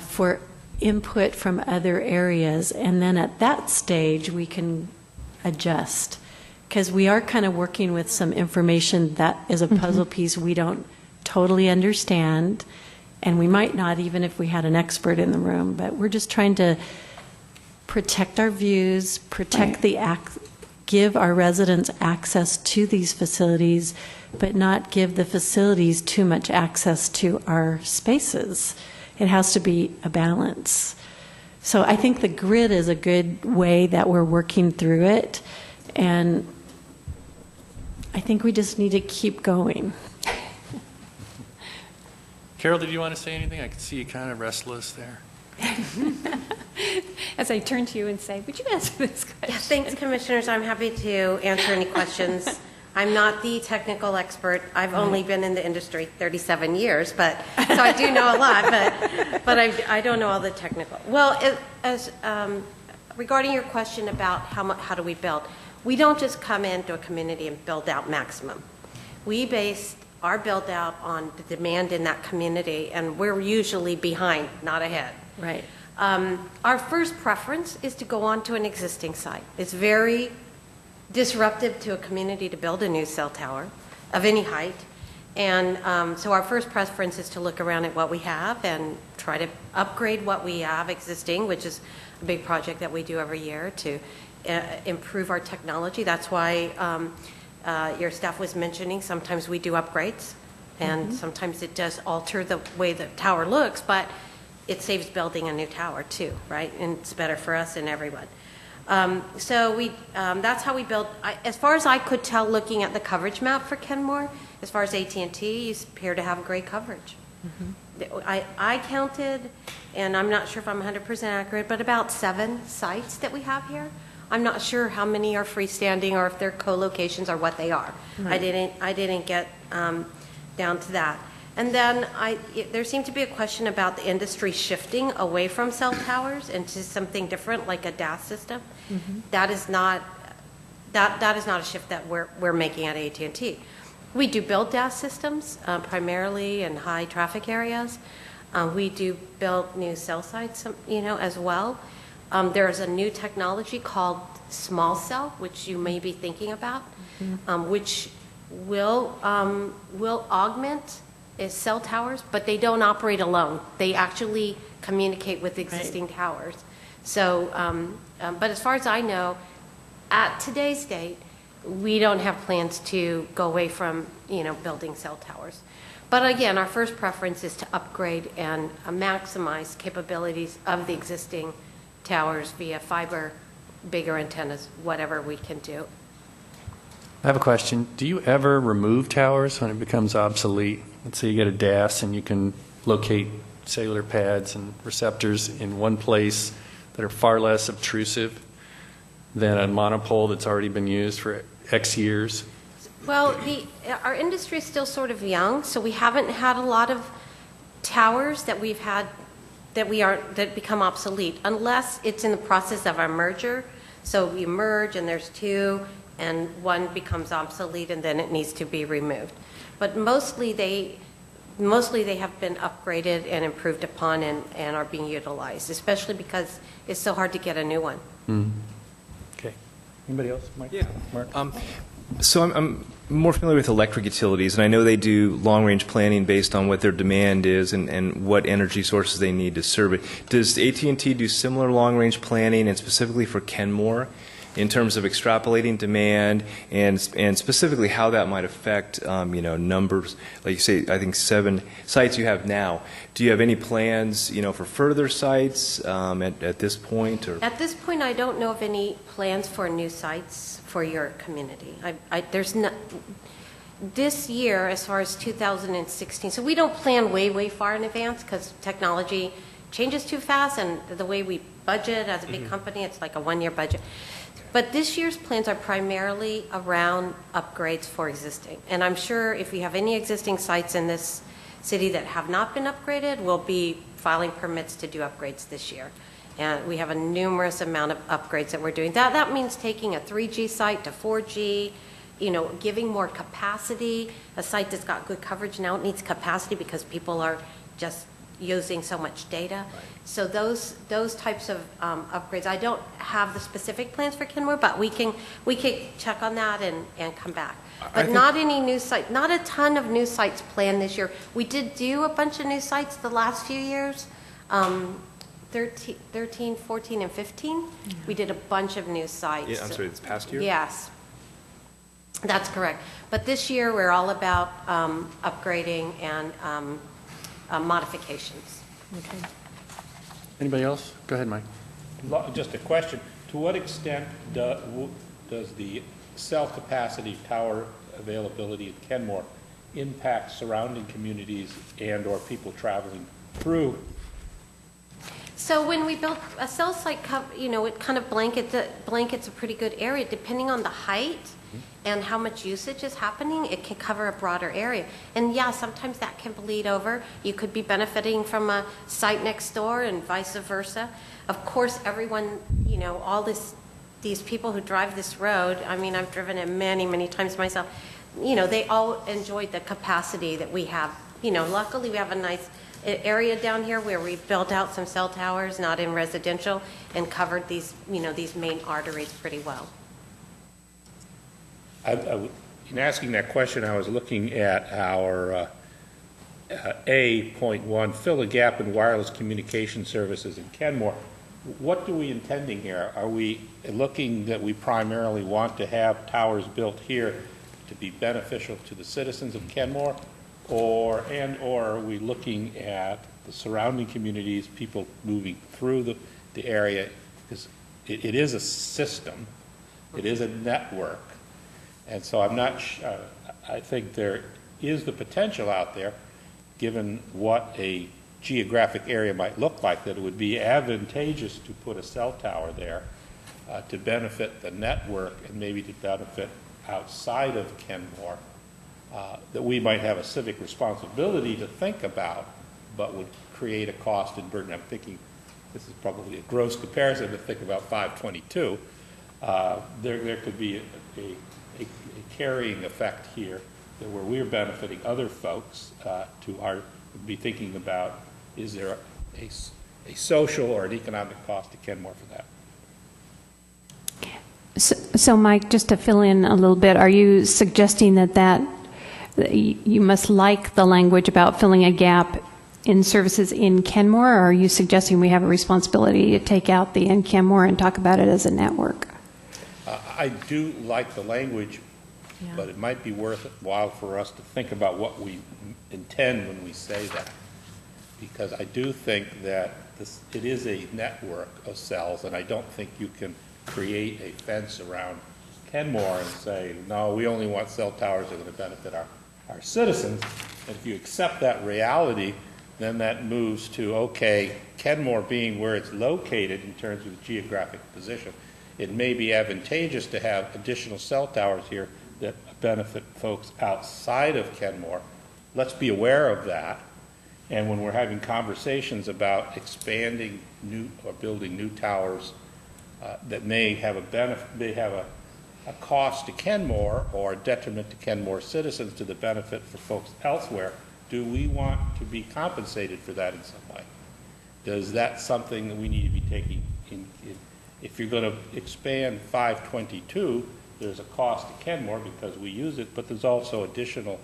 for input from other areas, and then at that stage we can adjust, because we are kind of working with some information that is a puzzle piece we don't totally understand, and we might not even if we had an expert in the room, but we're just trying to protect our views, give our residents access to these facilities, but not give the facilities too much access to our spaces. It has to be a balance. So I think the grid is a good way that we're working through it, and I think we just need to keep going. Carol, did you want to say anything? I could see you kind of restless there. As I turn to you and say, would you answer this question? Yeah, thanks, Commissioners. I'm happy to answer any questions. I'm not the technical expert. I've only been in the industry 37 years, so I do know a lot, but I don't know all the technical. Well, regarding your question about how do we build, we don't just come into a community and build out maximum. We base our build out on the demand in that community, and we're usually behind, not ahead. Right. Our first preference is to go on to an existing site. It's very disruptive to a community to build a new cell tower of any height. And so our first preference is to look around at what we have and try to upgrade what we have existing, which is a big project that we do every year to improve our technology. That's why your staff was mentioning sometimes we do upgrades, and sometimes it does alter the way the tower looks, but it saves building a new tower too, right? And it's better for us and everyone. So that's how we build. As far as I could tell, looking at the coverage map for Kenmore, as far as AT&T, you appear to have great coverage. I counted, and I'm not sure if I'm 100% accurate, but about 7 sites that we have here. I'm not sure how many are freestanding or if they're co-locations or what they are. Right. I didn't get down to that. And then there seemed to be a question about the industry shifting away from cell towers into something different, like a DAS system. That is not a shift that we're making at AT&T. We do build DAS systems primarily in high traffic areas. We do build new cell sites, as well. There's a new technology called small cell, which you may be thinking about, which will augment cell towers, but they don't operate alone. They actually communicate with existing towers. So, but as far as I know, at today's date, we don't have plans to go away from, building cell towers. But again, our first preference is to upgrade and maximize capabilities of the existing towers via fiber, bigger antennas, whatever we can do. I have a question. Do you ever remove towers when it becomes obsolete? Let's say you get a DAS and you can locate cellular pads and receptors in one place that are far less obtrusive than a monopole that's already been used for X years. Well, our industry is still sort of young, so we haven't had a lot of towers that we've had that become obsolete, unless it's in the process of a merger. So we merge and there's two, and one becomes obsolete, and then it needs to be removed. But mostly they have been upgraded and improved upon and are being utilized, especially because it's so hard to get a new one. Okay. Anybody else? Mike? Yeah. Mark? So I'm more familiar with electric utilities, and I know they do long-range planning based on what their demand is and what energy sources they need to serve it. Does AT&T do similar long-range planning, and specifically for Kenmore, in terms of extrapolating demand and specifically how that might affect numbers? Like you say, I think 7 sites you have now. Do you have any plans for further sites at this point? Or? At this point, I don't know of any plans for new sites for your community. There's not this year, as far as 2016. So we don't plan way far in advance because technology changes too fast, and the way we budget as a big company, it's like a 1-year budget. But this year's plans are primarily around upgrades for existing. And I'm sure if we have any existing sites in this city that have not been upgraded, we'll be filing permits to do upgrades this year. And we have a numerous amount of upgrades that we're doing. That means taking a 3G site to 4G, giving more capacity. A site that's got good coverage now needs capacity because people are just using so much data. Right. So those types of upgrades, I don't have the specific plans for Kenmore, but we can check on that and come back. But not any new site, not a ton of new sites planned this year. We did do a bunch of new sites the last few years, 13, 14, and 15. Yeah. We did a bunch of new sites. Yeah, I'm sorry, this past year? Yes. That's correct. But this year we're all about upgrading and modifications. Okay. Anybody else? Go ahead, Mike. Just a question. To what extent does the cell capacity tower availability at Kenmore impact surrounding communities and or people traveling through? So when we built a cell site, it kind of blankets a pretty good area. Depending on the height and how much usage is happening, it can cover a broader area. And yeah, sometimes that can bleed over. You could be benefiting from a site next door and vice versa. Of course, everyone, all these people who drive this road, I mean, I've driven it many times myself, they all enjoy the capacity that we have. Luckily we have a nice area down here where we built out some cell towers, not in residential, and covered these main arteries pretty well. In asking that question, I was looking at our A.1, fill a gap in wireless communication services in Kenmore. What are we intending here? Are we looking that we primarily want to have towers built here to be beneficial to the citizens of Kenmore, or are we looking at the surrounding communities, people moving through the area? Because it is a system, it is a network, and so I'm not I think there is the potential out there, given what a geographic area might look like, that it would be advantageous to put a cell tower there to benefit the network and maybe to benefit outside of Kenmore, that we might have a civic responsibility to think about, but would create a cost and burden. I'm thinking, this is probably a gross comparison to think about 522. There could be a carrying effect here where we're benefiting other folks to be thinking about, is there a social or an economic cost to Kenmore for that. So, Mike, just to fill in a little bit, are you suggesting that you must like the language about filling a gap in services in Kenmore, or are you suggesting we have a responsibility to take out the in Kenmore and talk about it as a network? I do like the language, but it might be worthwhile for us to think about what we intend when we say that. Because I do think that it is a network of cells, and I don't think you can create a fence around Kenmore and say, no, we only want cell towers that are going to benefit our citizens. And if you accept that reality, then that moves to, okay, Kenmore being where it's located in terms of geographic position, it may be advantageous to have additional cell towers here that benefit folks outside of Kenmore. Let's be aware of that. And when we're having conversations about expanding new or building new towers that may have a cost to Kenmore or a detriment to Kenmore citizens to the benefit for folks elsewhere, do we want to be compensated for that in some way? Is that something that we need to be taking in? If you're going to expand 522, there's a cost to Kenmore because we use it, but there's also additional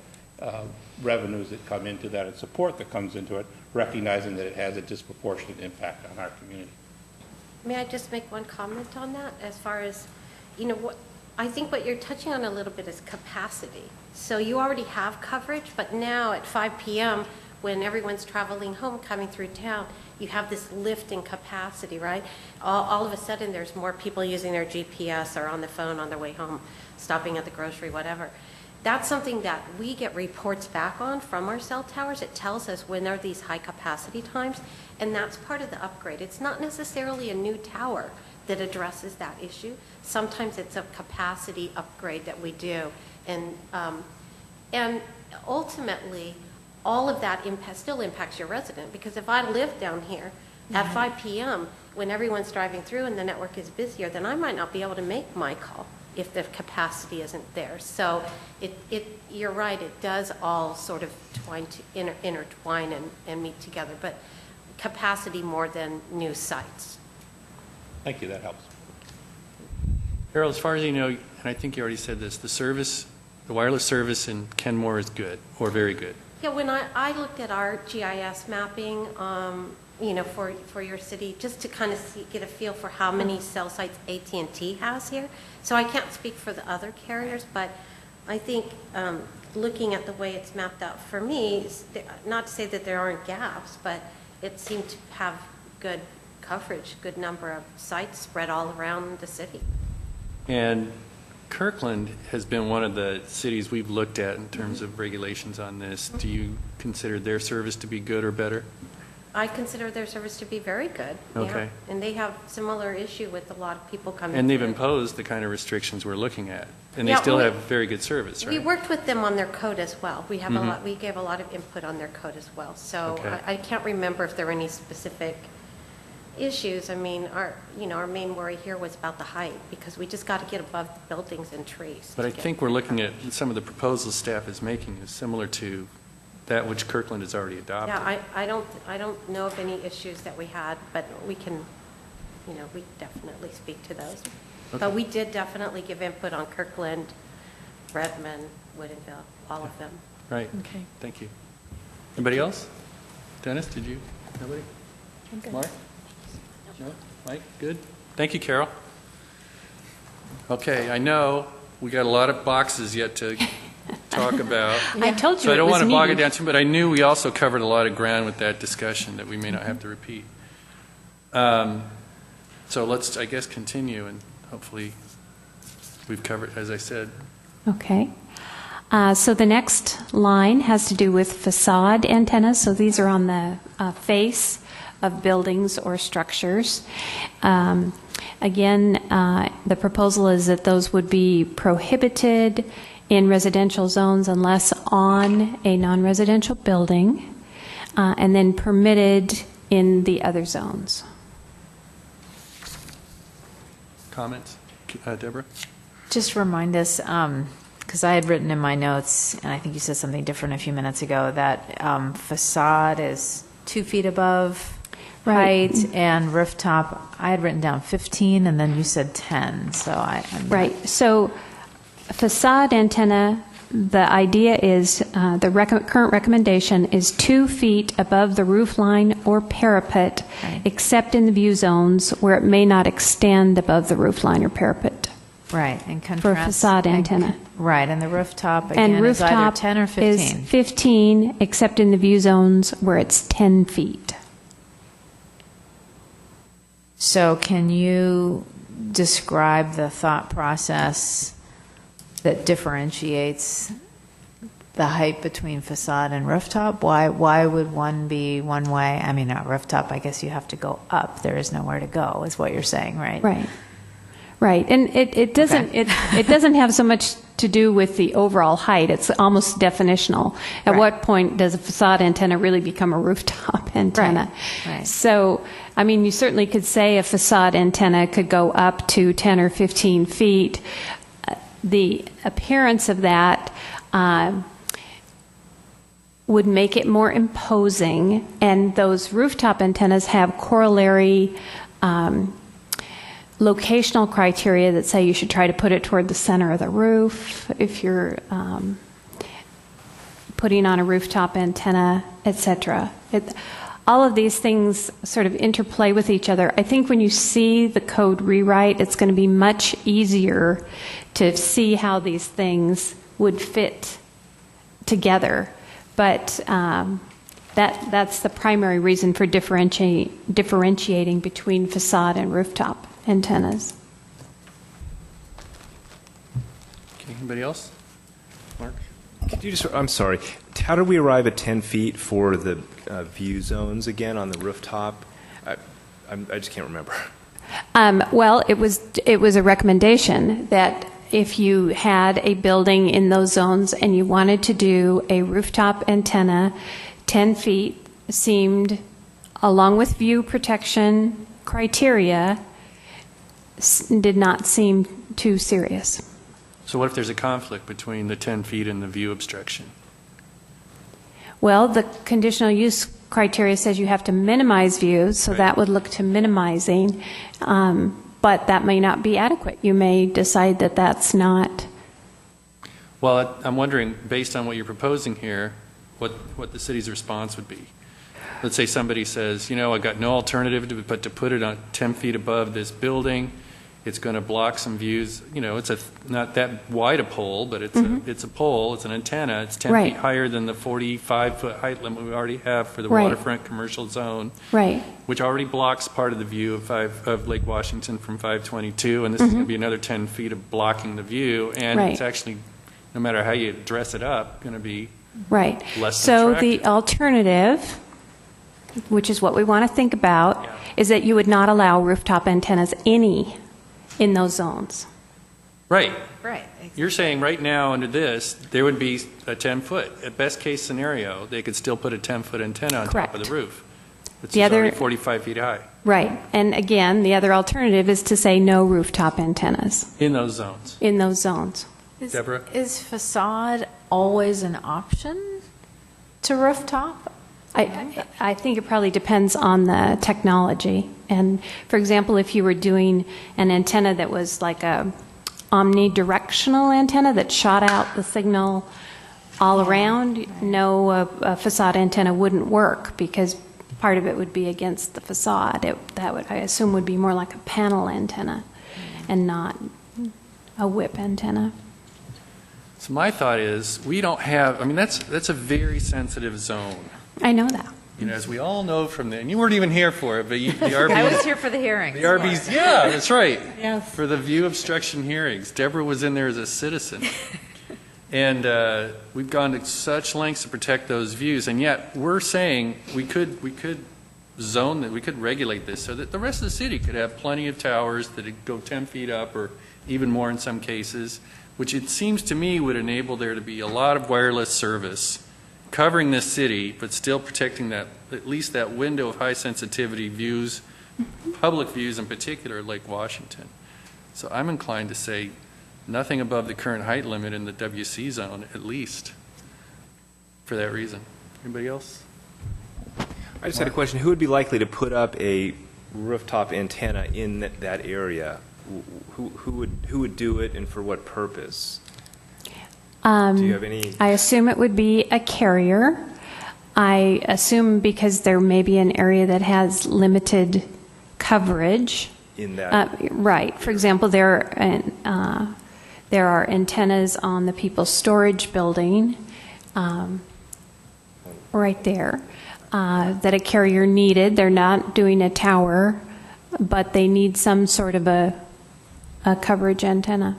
revenues that come into that and support that comes into it, recognizing that it has a disproportionate impact on our community. May I just make one comment on that? As far as, I think what you're touching on a little bit is capacity. So you already have coverage, but now at 5 p.m., when everyone's traveling home, coming through town, you have this lift in capacity, right? All of a sudden, there's more people using their GPS or on the phone on their way home, stopping at the grocery, whatever. That's something that we get reports back on from our cell towers. It tells us when are these high capacity times, and that's part of the upgrade. It's not necessarily a new tower that addresses that issue. Sometimes it's a capacity upgrade that we do. And ultimately, all of that still impacts your resident, because if I live down here at 5 p.m. when everyone's driving through and the network is busier, then I might not be able to make my call if the capacity isn't there. So you're right, it does all sort of intertwine and meet together, but capacity more than new sites. Thank you, that helps. Harold, as far as you know, and I think you already said this, the wireless service in Kenmore is good or very good. Yeah, when I looked at our GIS mapping, for your city, just to kind of get a feel for how many cell sites AT&T has here. So I can't speak for the other carriers, but I think looking at the way it's mapped out for me, not to say that there aren't gaps, but it seemed to have good coverage, good number of sites spread all around the city. And Kirkland has been one of the cities we've looked at in terms of regulations on this. Do you consider their service to be good or better? I consider their service to be very good. Okay. Yeah. And they have similar issue with a lot of people coming And they've through. imposed the kind of restrictions we're looking at. And Yeah, they still have very good service, right? We worked with them on their code as well. We have we gave a lot of input on their code as well. So Okay. I can't remember if there were any specific issues. I mean, our main worry here was about the height, because we just got to get above the buildings and trees. But I think we're looking at some of the proposals staff is making is similar to that which Kirkland has already adopted. Yeah, I don't know of any issues that we had, but we can, we definitely speak to those. Okay. But we did definitely give input on Kirkland, Redmond, Woodinville, all of them. Right. Okay. Thank you. Anybody else? Dennis, did you? Nobody? I'm good. Mark? No? Mike? Good? Thank you, Carol. Okay, I know we got a lot of boxes yet to talk about. I told you So I it don't was want to bog it meaty. down too, but I knew we also covered a lot of ground with that discussion that we may not have to repeat. So let's, I guess, continue, and hopefully we've covered, as I said. Okay. So the next line has to do with facade antennas. So these are on the face of buildings or structures. Again, the proposal is that those would be prohibited in residential zones unless on a non-residential building, and then permitted in the other zones. Comments? Deborah? Just remind us, because I had written in my notes, and I think you said something different a few minutes ago, that facade is 2 feet above. Right. height and rooftop, I had written down 15, and then you said 10, so I'm Right. So facade antenna, the idea is, the current recommendation is 2 feet above the roof line or parapet, Right. except in the view zones where it may not extend above the roof line or parapet. Right, and contrast. For facade antenna. Right, and the rooftop, And again, is either rooftop 10 or is 15. 15, except in the view zones where it's 10 feet. So can you describe the thought process that differentiates the height between facade and rooftop? Why would one be one way? I mean, rooftop, I guess you have to go up. There is nowhere to go, is what you're saying, right? Right. Right. And it doesn't it doesn't have so much to do with the overall height. It's almost definitional. At Right. what point does a facade antenna really become a rooftop antenna? Right. So, I mean, you certainly could say a facade antenna could go up to 10 or 15 feet. The appearance of that would make it more imposing, and those rooftop antennas have corollary locational criteria that say you should try to put it toward the center of the roof if you're putting on a rooftop antenna, etc. All of these things sort of interplay with each other. I think when you see the code rewrite, it's going to be much easier to see how these things would fit together. But that's the primary reason for differentiating between facade and rooftop antennas. Okay, anybody else? Mark? Could you just, I'm sorry, how did we arrive at 10 feet for the view zones again on the rooftop? I just can't remember. Well, it was a recommendation that if you had a building in those zones and you wanted to do a rooftop antenna, 10 feet seemed, along with view protection criteria, did not seem too serious. So what if there's a conflict between the 10 feet and the view obstruction? Well, the conditional use criteria says you have to minimize views, so that would look to minimizing, but that may not be adequate. You may decide that that's not. Well, I'm wondering, based on what you're proposing here, what the city's response would be. Let's say somebody says, you know, I've got no alternative but to put it on 10 feet above this building. It's going to block some views. You know, it's not that wide a pole, but it's a pole. It's an antenna. It's 10 feet higher than the 45-foot height limit we already have for the waterfront commercial zone, which already blocks part of the view of Lake Washington from 522. And this is going to be another 10 feet of blocking the view. And it's actually, no matter how you dress it up, going to be less So attractive. the alternative, which is what we want to think about, is that you would not allow rooftop antennas in those zones. Right. Right. You're saying right now under this, there would be a 10-foot. At best case scenario, they could still put a 10-foot antenna on top of the roof. It's already 45 feet high. Right. And again, the other alternative is to say no rooftop antennas In those zones. in those zones. Deborah? Is facade always an option to rooftop? I think it probably depends on the technology. And for example, if you were doing an antenna that was like a omnidirectional antenna that shot out the signal all around, no, a facade antenna wouldn't work because part of it would be against the facade. That would, I assume, would be more like a panel antenna and not a whip antenna. So my thought is, we don't have, I mean, that's a very sensitive zone. I know that. You know, as we all know from and you weren't even here for it, but the RBs. I was here for the hearings. The RBs, yeah, that's right. Yes. For the view obstruction hearings. Deborah was in there as a citizen. And we've gone to such lengths to protect those views, and yet we're saying we could zone that, we could regulate this so that the rest of the city could have plenty of towers that go 10 feet up or even more in some cases, which it seems to me would enable there to be a lot of wireless service covering this city, but still protecting that, at least that window of high sensitivity views, public views in particular, Lake Washington. So I'm inclined to say nothing above the current height limit in the WC zone, at least, for that reason. Anybody else? I just had a question. Who would be likely to put up a rooftop antenna in that area? Who would do it, and for what purpose? Do you have any? I assume it would be a carrier. I assume because there may be an area that has limited coverage. In that? Right. For example, there are antennas on the People's Storage Building, right there, that a carrier needed. They're not doing a tower, but they need some sort of a coverage antenna.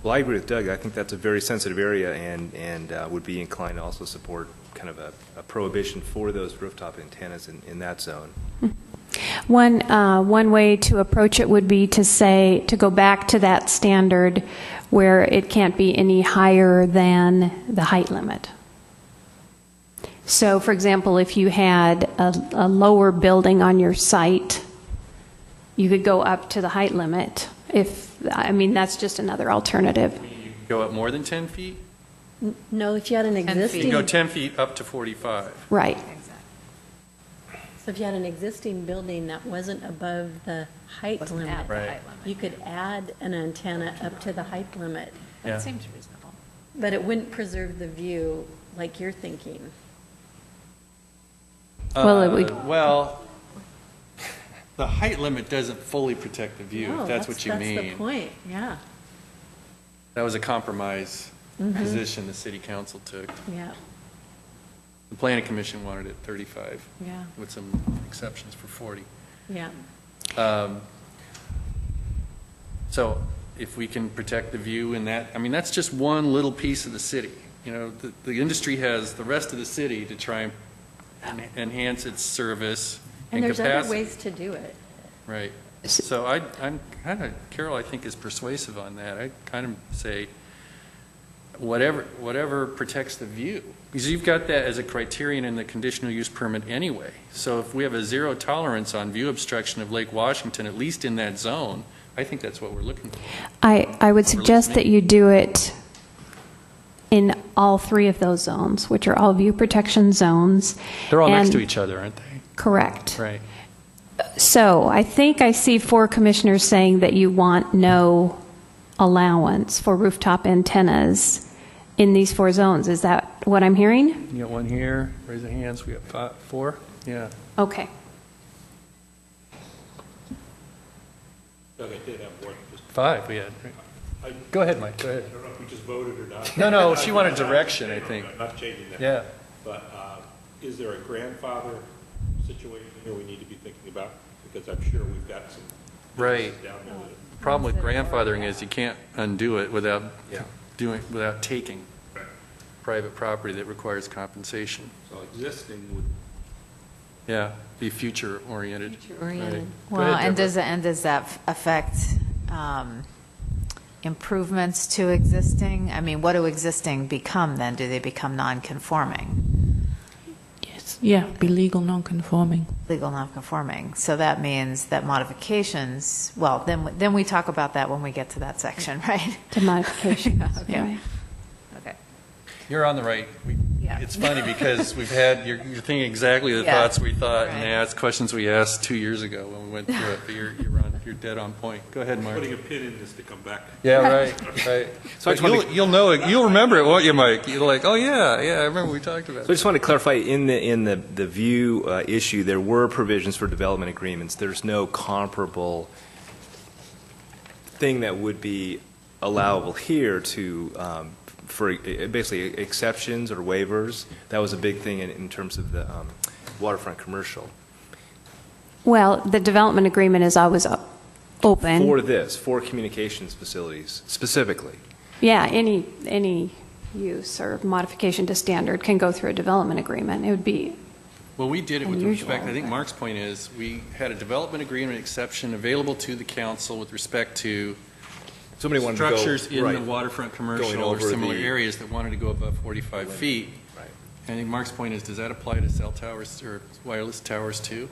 Well, I agree with Doug. I think that's a very sensitive area, and would be inclined to also support kind of a prohibition for those rooftop antennas in that zone. One way to approach it would be to go back to that standard where it can't be any higher than the height limit. So, for example, if you had a lower building on your site, you could go up to the height limit. That's just another alternative. You could go up more than 10 feet? No, if you had an You existing. can go 10 feet up to 45. Right. So if you had an existing building that wasn't above the height limit, Right. you could add an antenna up to the height limit, Yeah. That seems reasonable. but it wouldn't preserve the view like you're thinking. Well, it would- Well, the height limit doesn't fully protect the view, No, if that's what you mean. That's the point, yeah, That was a compromise position the city council took. yeah, The planning commission wanted it 35, yeah, with some exceptions for 40. yeah. So if we can protect the view in that, that's just one little piece of the city. The industry has the rest of the city to try and enhance its service And there's capacity. other ways to do it. Right. So I'm kind of, Carol, I think, is persuasive on that. I kind of say, whatever protects the view. Because you've got that as a criterion in the conditional use permit anyway. So if we have a zero tolerance on view obstruction of Lake Washington, at least in that zone, I think that's what we're looking for. I would suggest that you do it in all three of those zones, which are all view protection zones. They're all next And- to each other, aren't they? Correct. Right. So I think I see 4 commissioners saying that you want no allowance for rooftop antennas in these 4 zones. Is that what I'm hearing? You got one here. Raise the hands. We got 4. Yeah. Okay. Doug, I did have one. 5 we had. Go ahead, Mike. Go ahead. I don't know if we just voted or not. No, she wanted direction, I think. I'm not changing that. Yeah. But is there a grandfather situation here we need to be thinking about? Because I'm sure we've got some Right. down there that Problem with grandfathering is you can't undo it without taking private property that requires compensation. so existing would Yeah, be future oriented. Oriented. Well, and does that affect improvements to existing? What do existing become then? Do they become non-conforming? Yes, yeah, be legal non-conforming. Legal non-conforming. So that means that modifications, well, then we talk about that when we get to that section, right? To modifications. Okay. Right. Okay. You're on the right. Yeah. It's funny because you're thinking exactly the Yeah. thoughts we thought and Right. asked questions we asked 2 years ago when we went through it, but you're dead on point. Go ahead, Mark. putting a pin in this to come back. Yeah, right. So I But just wanted to- you'll know it. You'll remember it, won't you, Mike? You're like, oh yeah, I remember we talked about So I it. just want to clarify, in the view issue, there were provisions for development agreements. There's no comparable thing that would be allowable here for basically exceptions or waivers. That was a big thing in terms of the waterfront commercial. Well, the development agreement is always open. For communications facilities specifically. Yeah, any use or modification to standard can go through a development agreement. It would be Well, we did it with unusual, respect, I think but- Mark's point is, we had a development agreement exception available to the council with respect to Somebody wanted to go structures in the right. waterfront commercial Going or over similar the- areas that wanted to go above 45 feet. Right. I think Mark's point is, does that apply to cell towers or wireless towers too?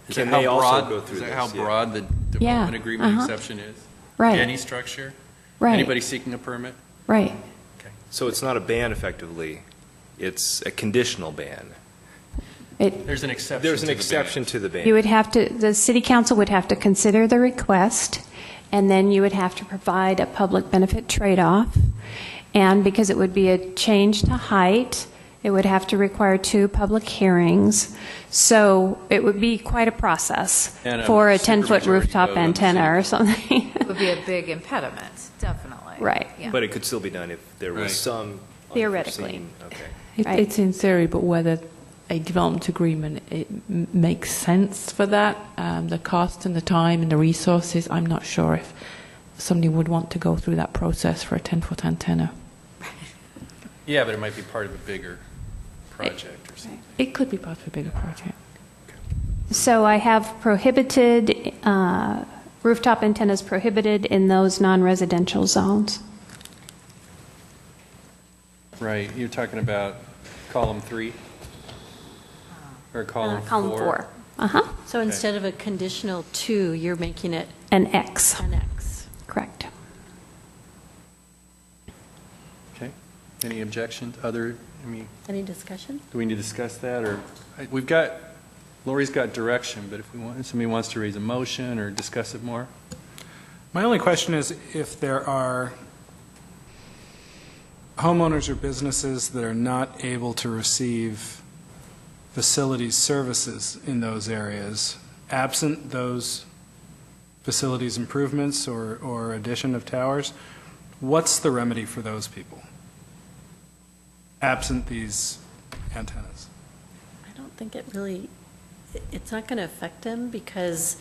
Is Can that how they also broad- go through Is that this? how Yeah. broad the development agreement uh-huh. exception is? Right. Any structure? right. Anybody seeking a permit? Right. So it's not a ban effectively. it's a conditional ban. There's an exception. There's an to the exception ban. to the ban. You would have to, the city council would have to consider the request, and then you would have to provide a public benefit trade-off. And because it would be a change to height, it would have to require 2 public hearings. So it would be quite a process And a for a 10-foot supermajority rooftop vote on the antenna or something. It would be a big impediment, definitely. Right. Yeah. But it could still be done if there was Right. some Theoretically. unforeseen- Okay. Right. It's in theory, but whether a development agreement makes sense for that, the cost and the time and the resources, I'm not sure if somebody would want to go through that process for a 10-foot antenna. Yeah, but it might be part of a bigger project or something. It could be part of a bigger project. So I have prohibited, rooftop antennas prohibited in those non-residential zones. Right, you're talking about column 3? Or column 4? Column 4. Uh-huh. So instead of a conditional 2, you're making it An X. an X. Correct. Okay. Any objections? Any discussion? Do we need to discuss that, or, we've got, Lori's got direction, but if somebody wants to raise a motion or discuss it more? My only question is if there are homeowners or businesses that are not able to receive facilities services in those areas, absent those facilities improvements or addition of towers, what's the remedy for those people, absent these antennas? I don't think it really, it's not going to affect them because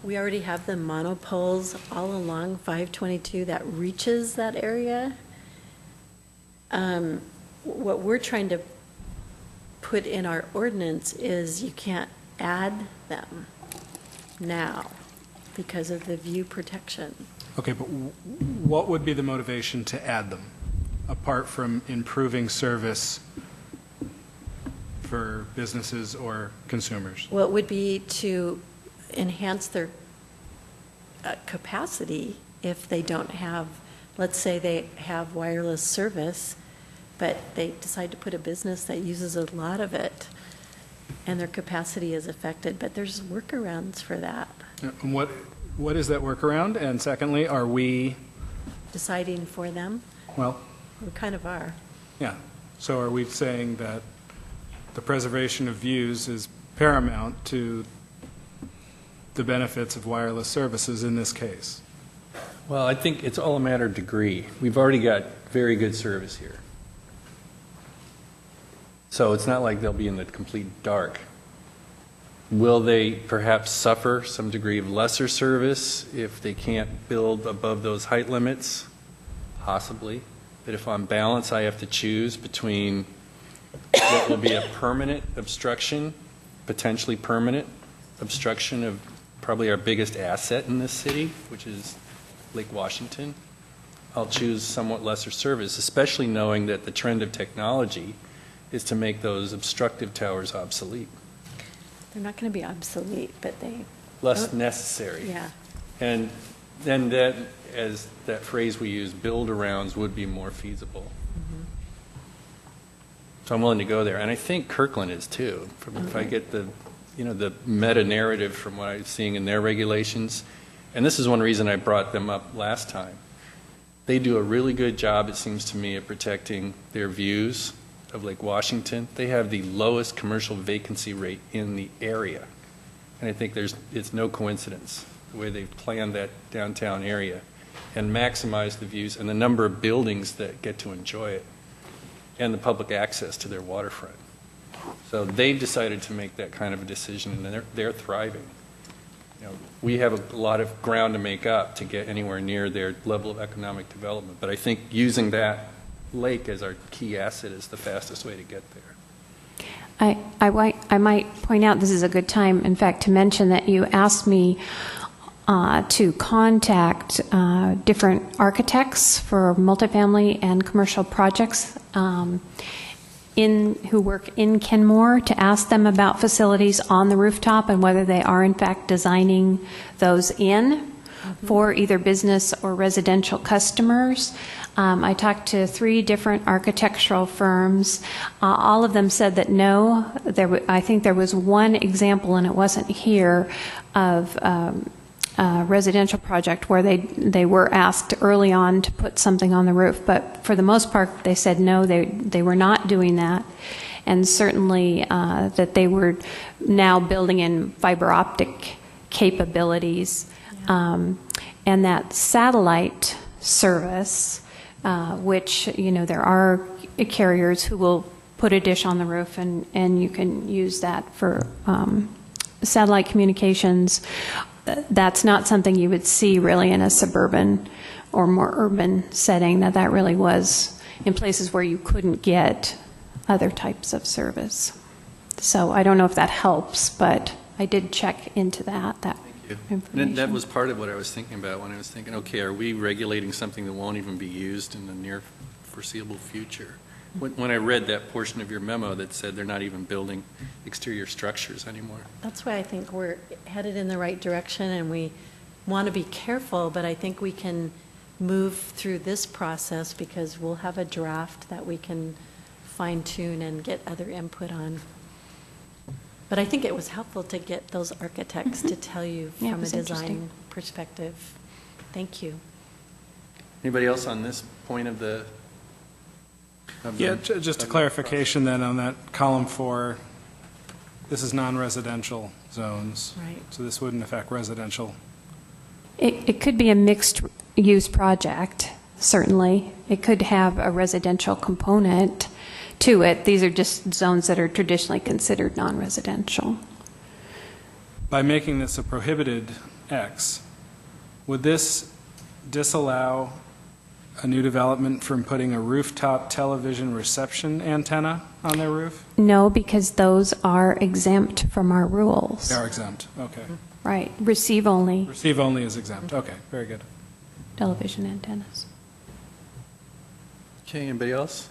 we already have the monopoles all along 522 that reaches that area. What we're trying to put in our ordinance is you can't add them now because of the view protection. Okay, but what would be the motivation to add them, apart from improving service for businesses or consumers? Well, it would be to enhance their capacity if they don't have, let's say they have wireless service, but they decide to put a business that uses a lot of it, and their capacity is affected, but there's workarounds for that. And what is that workaround? And secondly, are we, Deciding for them, well, we kind of are. yeah, so are we saying that the preservation of views is paramount to the benefits of wireless services in this case? Well, I think it's all a matter of degree. We've already got very good service here. So it's not like they'll be in the complete dark. Will they perhaps suffer some degree of lesser service if they can't build above those height limits? Possibly. But if on balance I have to choose between what will be a permanent obstruction, potentially permanent obstruction of probably our biggest asset in this city, which is Lake Washington, I'll choose somewhat lesser service, especially knowing that the trend of technology is to make those obstructive towers obsolete. They're not going to be obsolete, but they, Less necessary. yeah. And then that, as that phrase we use, build-arounds would be more feasible. So I'm willing to go there. And I think Kirkland is too. If I get the meta-narrative from what I'm seeing in their regulations, and this is one reason I brought them up last time. They do a really good job, it seems to me, of protecting their views of Lake Washington. They have the lowest commercial vacancy rate in the area. And I think it's no coincidence the way they've planned that downtown area and maximize the views and the number of buildings that get to enjoy it and the public access to their waterfront. So they've decided to make that kind of a decision, and they're thriving. We have a lot of ground to make up to get anywhere near their level of economic development, but I think using that lake as our key asset is the fastest way to get there. I might point out, this is a good time, in fact, to mention that you asked me to contact different architects for multifamily and commercial projects who work in Kenmore to ask them about facilities on the rooftop and whether they are in fact designing those in for either business or residential customers. I talked to 3 different architectural firms. All of them said that no. I think there was one example, and it wasn't here, of a residential project where they were asked early on to put something on the roof. But for the most part, they said no, they were not doing that. And certainly that they were now building in fiber optic capabilities. And that satellite service, which, there are carriers who will put a dish on the roof, and you can use that for satellite communications. That's not something you would see really in a suburban or more urban setting. That really was in places where you couldn't get other types of service. So I don't know if that helps, but I did check into that. Thank you. And that was part of what I was thinking about when I was thinking, okay, are we regulating something that won't even be used in the near foreseeable future? When I read that portion of your memo that said they're not even building exterior structures anymore. That's why I think we're headed in the right direction, and we want to be careful, but I think we can move through this process because we'll have a draft that we can fine-tune and get other input on. But I think it was helpful to get those architects to tell you from a design perspective. Thank you. Anybody else on this point of the... Yeah, just a clarification then on that column 4, this is non-residential zones. Right. So this wouldn't affect residential. It could be a mixed-use project, certainly. It could have a residential component to it. These are just zones that are traditionally considered non-residential. By making this a prohibited X, would this disallow a new development from putting a rooftop television reception antenna on their roof? No, because those are exempt from our rules. They are exempt, okay. Right. Receive only Receive only is exempt, okay, very good. television antennas. Okay, anybody else?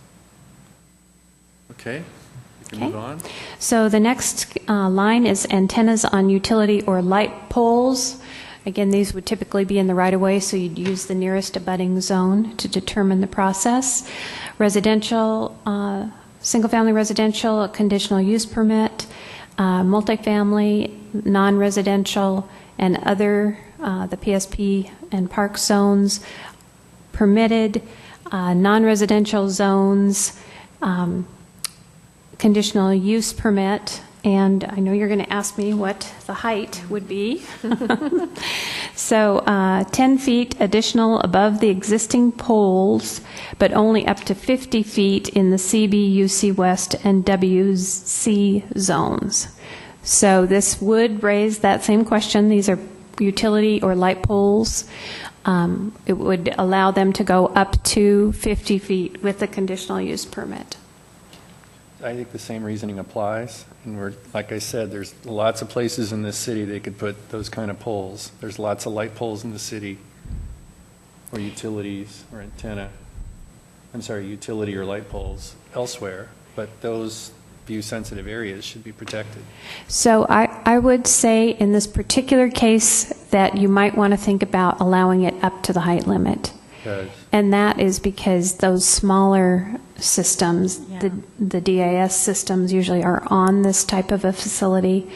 Okay, you can move on. So the next line is antennas on utility or light poles. Again, these would typically be in the right-of-way, so you'd use the nearest abutting zone to determine the process. Residential, single-family residential, a conditional use permit, multifamily, non-residential, and other, the PSP and park zones permitted, non-residential zones, conditional use permit, and I know you're going to ask me what the height would be. So 10 feet additional above the existing poles, but only up to 50 feet in the CB, UC West, and WC zones. So this would raise that same question. These are utility or light poles. It would allow them to go up to 50 feet with a conditional use permit. I think the same reasoning applies. And we're, like I said, there's lots of places in this city they could put those kind of poles. There's lots of light poles in the city, or utilities, or utility or light poles elsewhere. But those view-sensitive areas should be protected. So I would say in this particular case that you might want to think about allowing it up to the height limit. And that is because those smaller systems, the DAS systems usually are on this type of a facility.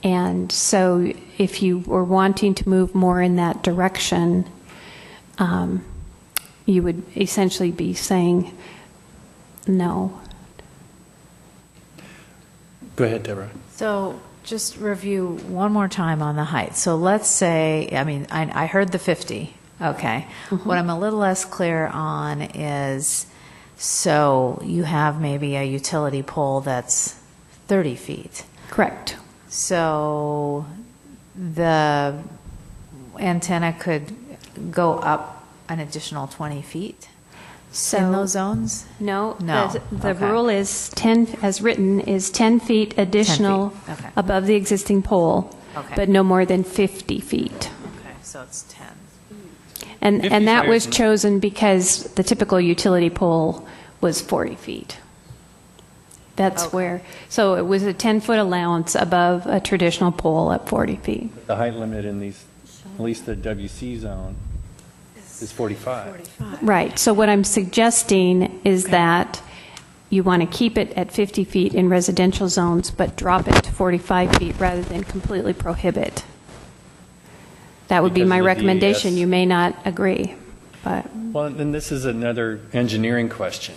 And so if you were wanting to move more in that direction, you would essentially be saying no. Go ahead, Deborah. So just review one more time on the height. So let's say, I heard the 50. Okay. Mm-hmm. What I'm a little less clear on is, so you have maybe a utility pole that's 30 feet. Correct. So the antenna could go up an additional 20 feet in those zones? No. No. The Okay. rule is 10, as written, is 10 feet additional 10 feet. Okay. above the existing pole, Okay. but no more than 50 feet. Okay, so it's 10. And that was chosen because the typical utility pole was 40 feet. That's where, so it was a 10-foot allowance above a traditional pole at 40 feet. The height limit in these, at least the WC zone, is 45. Right. So what I'm suggesting is that you want to keep it at 50 feet in residential zones, but drop it to 45 feet rather than completely prohibit. That would be Because my of the recommendation. DES. You may not agree, but Well, then this is another engineering question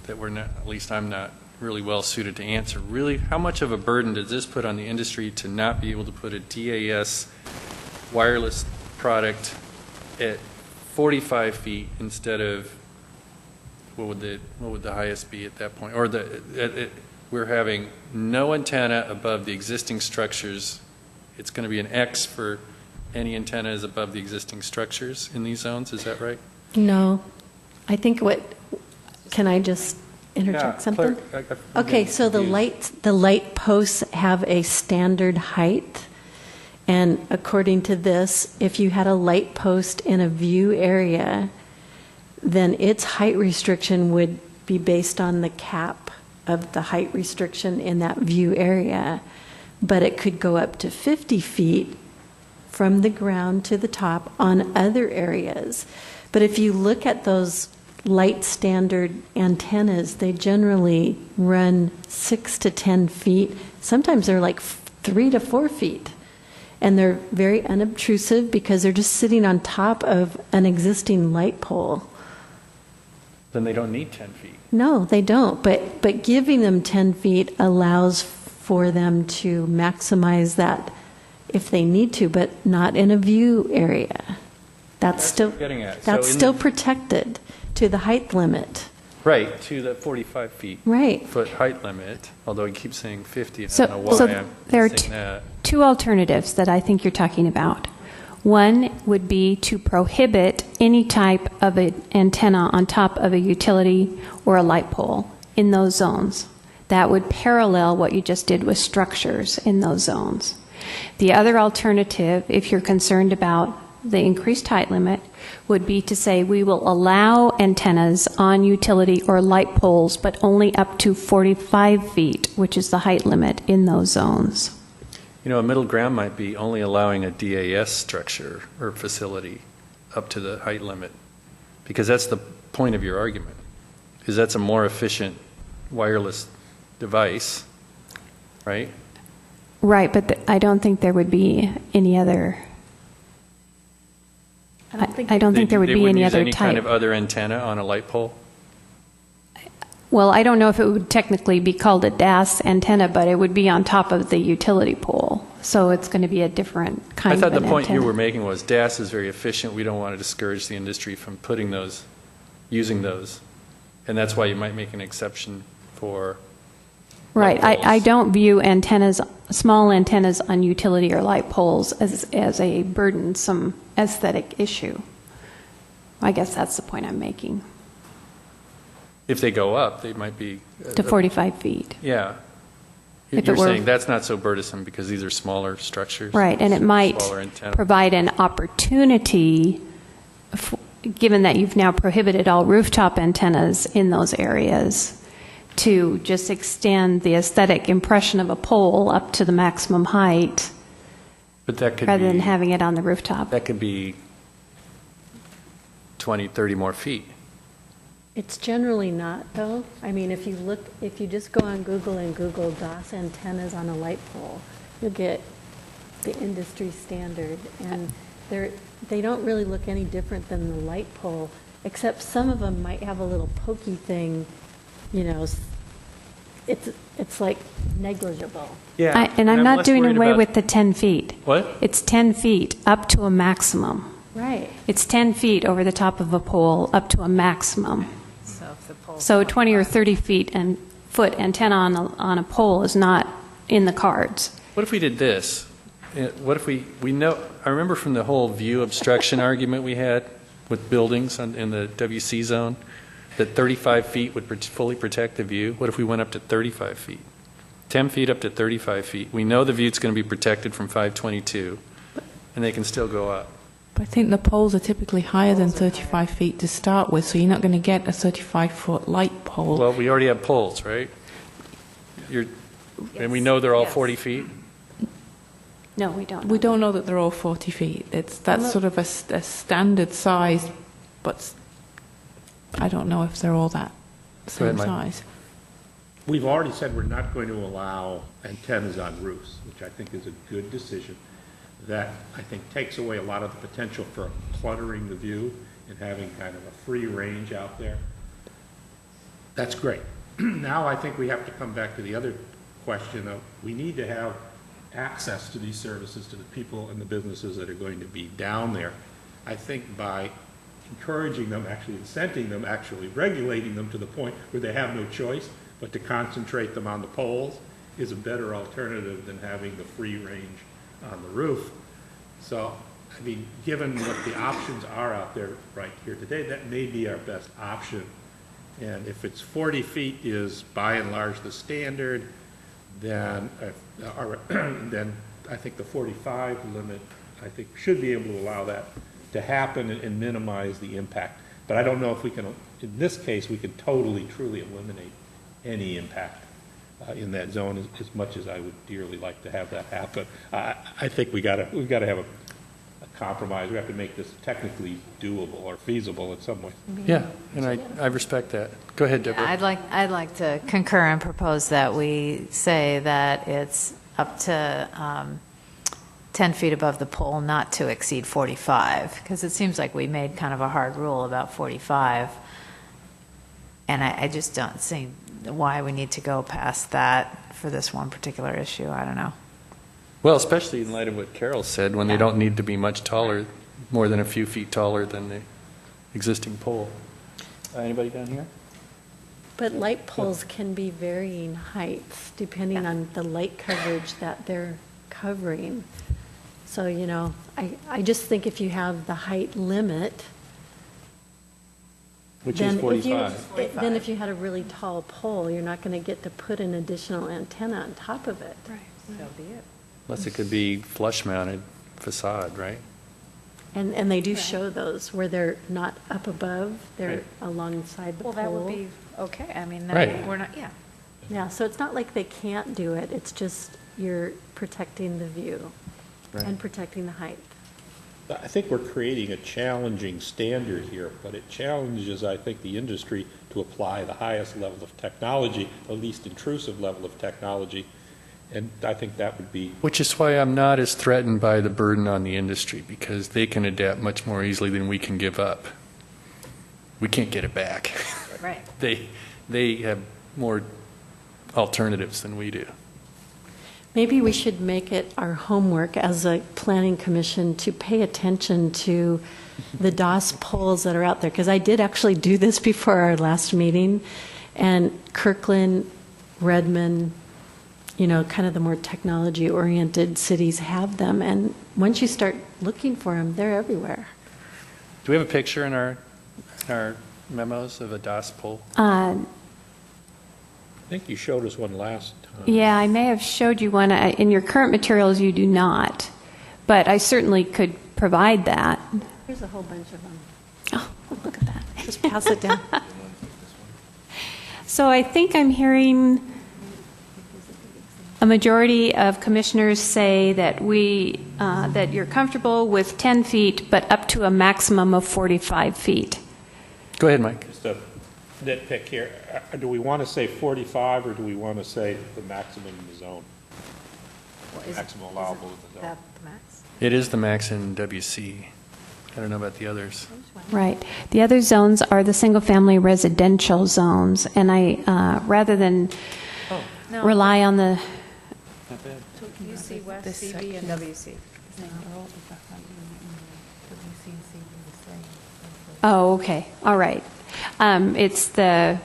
that we're not, at least I'm not really well suited to answer. Really, how much of a burden does this put on the industry to not be able to put a DAS wireless product at 45 feet instead of, what would the highest be at that point? Or we're having no antenna above the existing structures. It's going to be an X for any antennas above the existing structures in these zones. Is that right? No. I think can I just interject something? Okay, so the light posts have a standard height. And according to this, if you had a light post in a view area, then its height restriction would be based on the cap of the height restriction in that view area. But it could go up to 50 feet from the ground to the top on other areas. But if you look at those light standard antennas, they generally run 6 to 10 feet. Sometimes they're like 3 to 4 feet. And they're very unobtrusive because they're just sitting on top of an existing light pole. Then they don't need 10 feet. No, they don't. But giving them 10 feet allows for them to maximize that if they need to, but not in a view area. That's still getting at. that's So in still the- protected to the height limit. Right, to the 45 feet. Right. Foot height limit, although he keeps saying 50, and I So- don't know why so I'm there are saying that. two alternatives that I think you're talking about. One would be to prohibit any type of an antenna on top of a utility or a light pole in those zones. That would parallel what you just did with structures in those zones. The other alternative, if you're concerned about the increased height limit, would be to say we will allow antennas on utility or light poles, but only up to 45 feet, which is the height limit in those zones. You know, a middle ground might be only allowing a DAS structure or facility up to the height limit, because that's the point of your argument, is that's a more efficient wireless device, right? Right, but I don't think there would be any other. I don't think there would be any other They wouldn't use any kind type. of other antenna on a light pole? Well, I don't know if it would technically be called a DAS antenna, but it would be on top of the utility pole. So it's going to be a different kind I of thought an the point you antenna. were making was DAS is very efficient. We don't want to discourage the industry from putting those, using those. And that's why you might make an exception for Right. light poles. I don't view antennas, small antennas on utility or light poles as a burdensome aesthetic issue. I guess that's the point I'm making. If they go up, they might be. To 45 feet. Yeah. If You're it were- saying that's not so burdensome because these are smaller structures. Right, and it might Smaller antenna. provide an opportunity, given that you've now prohibited all rooftop antennas in those areas, to just extend the aesthetic impression of a pole up to the maximum height But that could rather be, than having it on the rooftop. that could be 20, 30 more feet. It's generally not, though. I mean, if you just go on Google and Google DAS antennas on a light pole, you'll get the industry standard. And they don't really look any different than the light pole, except some of them might have a little pokey thing, you know. It's like negligible. Yeah. And I'm not less doing worried away about- with the 10 feet. What? It's 10 feet up to a maximum. Right. It's 10 feet over the top of a pole up to a maximum. So if the pole. So 20 or 30 feet and foot antenna on a pole is not in the cards. What if we did this? What if we know, I remember from the whole view obstruction argument we had with buildings in the WC zone, that 35 feet would fully protect the view. What if we went up to 35 feet? 10 feet up to 35 feet. We know the view's going to be protected from 522, and they can still go up. But I think the poles are typically higher than 35 feet to start with, so you're not going to get a 35-foot light pole. Well, we already have poles, right? And we know they're all 40 feet? No, we don't. We don't know that they're all 40 feet. That's sort of a standard size but I don't know if they're all that Go ahead, same Mike. size. We've already said we're not going to allow antennas on roofs, which I think is a good decision. That, I think, takes away a lot of the potential for cluttering the view and having kind of a free range out there. That's great. Now I think we have to come back to the other question of, we need to have access to these services to the people and the businesses that are going to be down there. I think by encouraging them, actually incenting them, actually regulating them to the point where they have no choice but to concentrate them on the poles is a better alternative than having the free range on the roof. So, I mean, given what the options are out there right here today, that may be our best option. And if it's 40 feet is by and large the standard, then then I think the 45 limit, I think, should be able to allow that to happen and minimize the impact. But I don't know if we can, in this case, we can totally, truly eliminate any impact in that zone as much as I would dearly like to have that happen. I think we've got to have a compromise. We have to make this technically doable or feasible in some way. Yeah, and I respect that. Go ahead, Deborah. I'd like to concur and propose that we say that it's up to 10 feet above the pole, not to exceed 45, because it seems like we made kind of a hard rule about 45, and I just don't see why we need to go past that for this one particular issue. I don't know. Well, especially in light of what Carol said, when they don't need to be much taller, more than a few feet taller than the existing pole. Anybody down here? But light poles can be varying heights depending on the light coverage that they're covering. So, you know, I just think if you have the height limit, Which is 45. then if you had a really tall pole, you're not going to get to put an additional antenna on top of it. Right. So be it. Unless it could be flush-mounted facade, right? And they do show those where they're not up above, they're Right. alongside the pole. Well, that would be okay. I mean, Right. we're not, yeah. Yeah, so it's not like they can't do it, it's just you're protecting the view and protecting the height. I think we're creating a challenging standard here, but it challenges, I think, the industry to apply the highest level of technology, the least intrusive level of technology, and I think that would be... Which is why I'm not as threatened by the burden on the industry, because they can adapt much more easily than we can give up. We can't get it back. Right. They have more alternatives than we do. Maybe we should make it our homework as a planning commission to pay attention to the DOS poles that are out there, because I did actually do this before our last meeting, and Kirkland, Redmond, you know, kind of the more technology-oriented cities have them, and once you start looking for them, they're everywhere. Do we have a picture in our memos of a DOS pole? I think you showed us one last time. Yeah, I may have showed you one. In your current materials, you do not, but I certainly could provide that. Here's a whole bunch of them. Oh, look at that. Just pass it down. So I think I'm hearing a majority of commissioners say that that you're comfortable with 10 feet, but up to a maximum of 45 feet. Go ahead, Mike. Just a nitpick here. Do we want to say 45, or do we want to say the maximum in the zone? Maximum allowable in the zone. That the max? It is the max in WC. I don't know about the others. Right. The other zones are the single-family residential zones, and I, rather than rely on the... Not bad. UC West, CB, and WC. Oh, okay. All right. It's the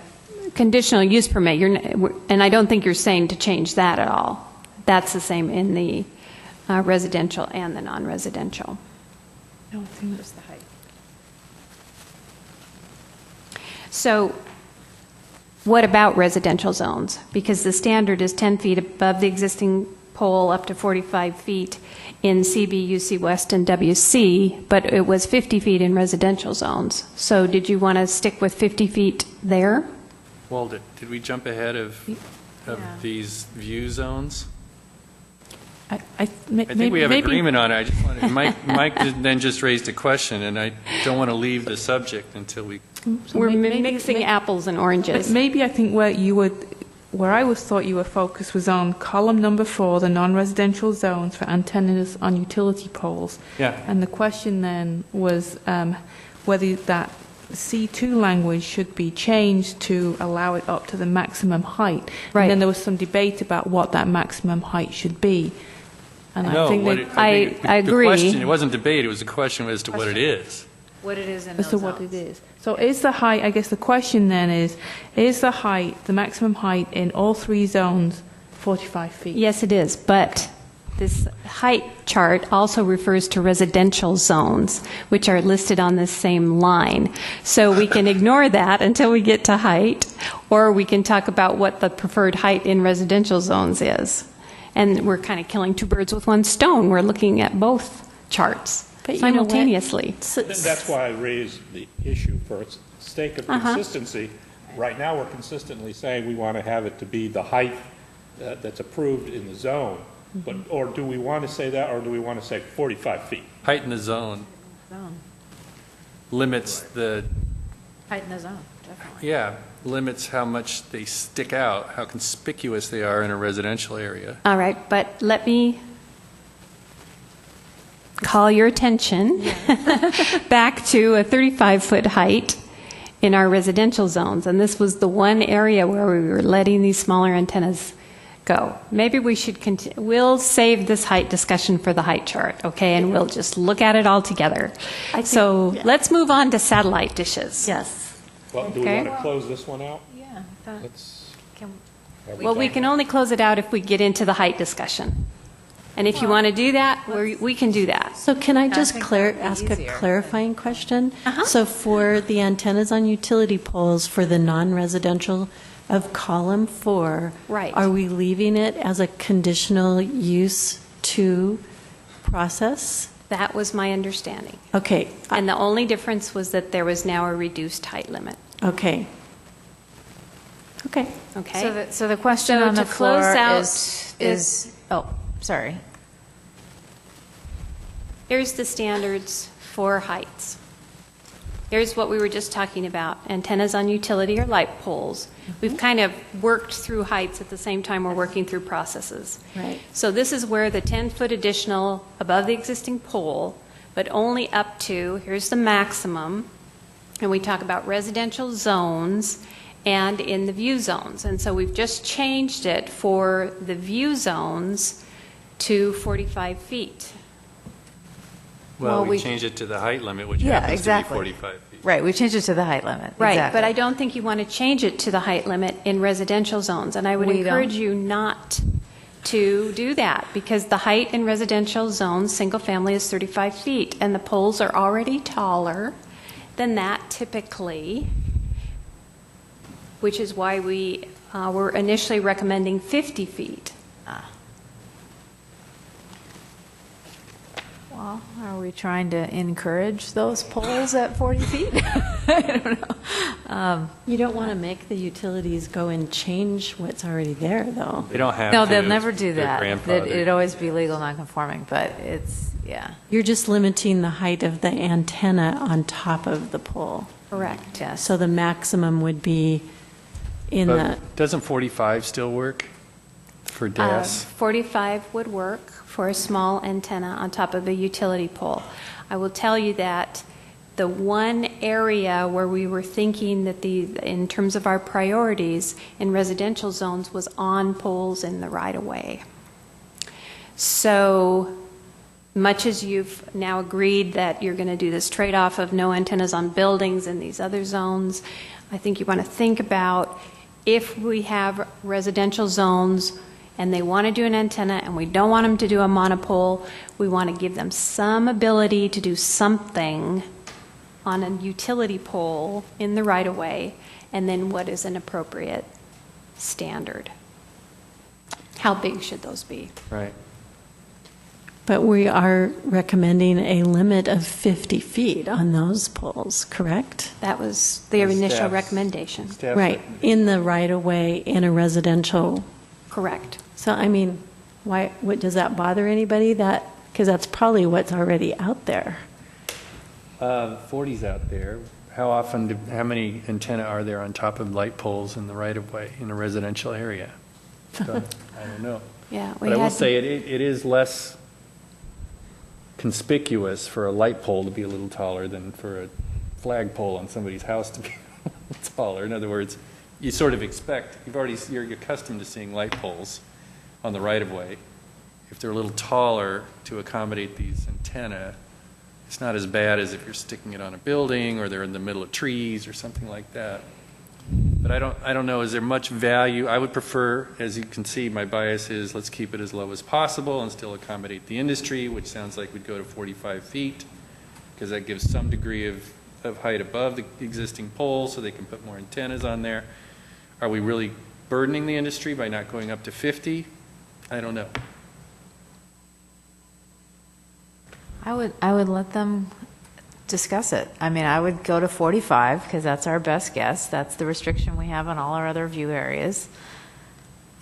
conditional use permit, and I don't think you're saying to change that at all. That's the same in the residential and the non-residential. No, I think it's the height. So what about residential zones? Because the standard is 10 feet above the existing pole, up to 45 feet in CB, UC West, and WC, but it was 50 feet in residential zones. So did you want to stick with 50 feet there? Well, did we jump ahead of Yeah. these view zones? I think we have agreement on it. I just wanted, Mike then just raised a question, and I don't want to leave the subject until we. We're mixing apples and oranges. But maybe I think where I thought you were focused was on column number 4, the non-residential zones for antennas on utility poles. Yeah. And the question then was whether that C2 language should be changed to allow it up to the maximum height. Right. And then there was some debate about what that maximum height should be. And No, I think I agree. The question, it wasn't debate, it was a question as to what it is. What it is in as those to what zones. it is. So is the height, I guess the question then is the height, the maximum height in all 3 zones 45 feet? Yes, it is, but this height chart also refers to residential zones, which are listed on this same line. So we can ignore that until we get to height, or we can talk about what the preferred height in residential zones is. And we're kind of killing 2 birds with 1 stone. We're looking at both charts But you know what? simultaneously. That's why I raised the issue for its sake of consistency. Right now, we're consistently saying we want to have it to be the height that's approved in the zone. But, or do we want to say that, or do we want to say 45 feet? Height in the zone limits the, Height in the zone, definitely. yeah, limits how much they stick out, how conspicuous they are in a residential area. All right, but let me call your attention back to a 35-foot height in our residential zones. And this was the one area where we were letting these smaller antennas go. Maybe we should we'll save this height discussion for the height chart, okay? And we'll just look at it all together. Let's move on to satellite dishes. Yes. Well, do we Okay. want to close this one out? Yeah. Let's. Well, we can only close it out if we get into the height discussion. And if you want to do that, we can do that. So can I just think that would be ask a easier. clarifying question? Uh-huh. So for the antennas on utility poles for the non-residential of column 4, Right. are we leaving it as a conditional use 2 process? That was my understanding. Okay, And the only difference was that there was now a reduced height limit. okay. Okay. Okay? So the question So on the to close floor out is, oh, sorry. Here's the standards for heights. Here's what we were just talking about, antennas on utility or light poles. We've kind of worked through heights at the same time we're working through processes. Right. So this is where the 10-foot additional above the existing pole, but only up to, here's the maximum, and we talk about residential zones and in the view zones. And so we've just changed it for the view zones to 45 feet. Well, Well, we changed it to the height limit, which Yeah, happens exactly. to be 45 feet. Right, we changed it to the height limit. Right, Exactly. but I don't think you want to change it to the height limit in residential zones. And I would We don't. encourage you not to do that, because the height in residential zones, single family, is 35 feet, and the poles are already taller than that typically, which is why we were initially recommending 50 feet. Well, are we trying to encourage those poles at 40 feet? I don't know. You don't want to make the utilities go and change what's already there, though. They don't have No, to. they'll never do They're that. grandfathered. It'd always be legal non-conforming, but it's, yeah. You're just limiting the height of the antenna on top of the pole. Correct. Yes. So the maximum would be in the, But doesn't 45 still work for DAS? 45 would work for a small antenna on top of a utility pole. I will tell you that the one area where we were thinking that in terms of our priorities in residential zones was on poles in the right-of-way. So much as you've now agreed that you're going to do this trade-off of no antennas on buildings in these other zones, I think you want to think about if we have residential zones and they want to do an antenna and we don't want them to do a monopole, we want to give them some ability to do something on a utility pole in the right-of-way, and then what is an appropriate standard? How big should those be? Right. but we are recommending a limit of 50 feet on those poles, correct? That was the initial staff's- recommendation. staff's Right, in the right-of-way in a residential. Correct. So, I mean, What does that bother anybody? Because that's probably what's already out there. 40's out there. How many antenna are there on top of light poles in the right-of-way in a residential area? So, I don't know. Yeah, But I will say it is less conspicuous for a light pole to be a little taller than for a flagpole on somebody's house to be a little taller. In other words, you sort of expect, you're accustomed to seeing light poles on the right-of-way. If they're a little taller to accommodate these antenna, it's not as bad as if you're sticking it on a building or they're in the middle of trees or something like that. But I don't know, is there much value? I would prefer, as you can see, my bias is let's keep it as low as possible and still accommodate the industry, which sounds like we'd go to 45 feet, because that gives some degree of height above the existing pole so they can put more antennas on there. Are we really burdening the industry by not going up to 50? I don't know. I would let them discuss it. I mean, I would go to 45 because that's our best guess. That's the restriction we have on all our other view areas.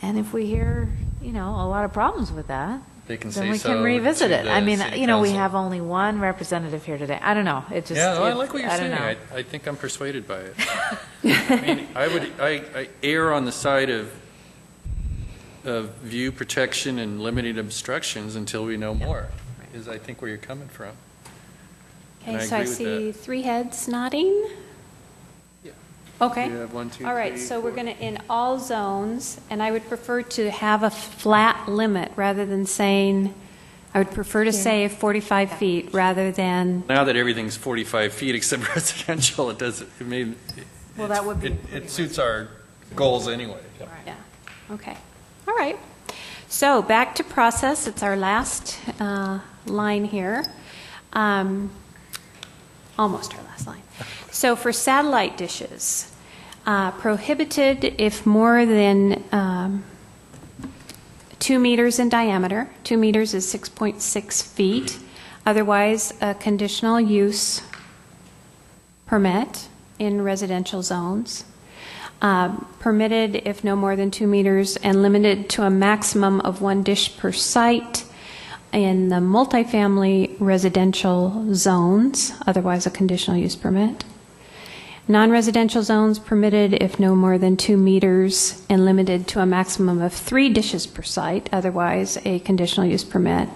And if we hear, a lot of problems with that, They can then say we so can revisit to it. the I mean, city we council. have only one representative here today. I don't know. It just Yeah, no, I like what you're I don't saying. know. I think I'm persuaded by it. I mean, I err on the side of view protection and limiting obstructions until we know more, is I think where you're coming from. And Okay, I so I agree with see that. 3 heads nodding. Yeah. Okay. You have 1, 2, All right, 3, so we're 4. going to, in all zones, and I would prefer to have a flat limit rather than saying, I would prefer to say 45 feet rather than, Now that everything's 45 feet except residential, Well, that would be it suits our goals anyway. yeah, okay. All right. So back to process, it's our last line here. Almost our last line. So for satellite dishes, prohibited if more than 2 meters in diameter. 2 meters is 6.6 feet. Otherwise, a conditional use permit in residential zones. Permitted if no more than 2 meters and limited to a maximum of 1 dish per site in the multifamily residential zones, otherwise a conditional use permit. Non-residential zones permitted if no more than 2 meters and limited to a maximum of 3 dishes per site, otherwise a conditional use permit.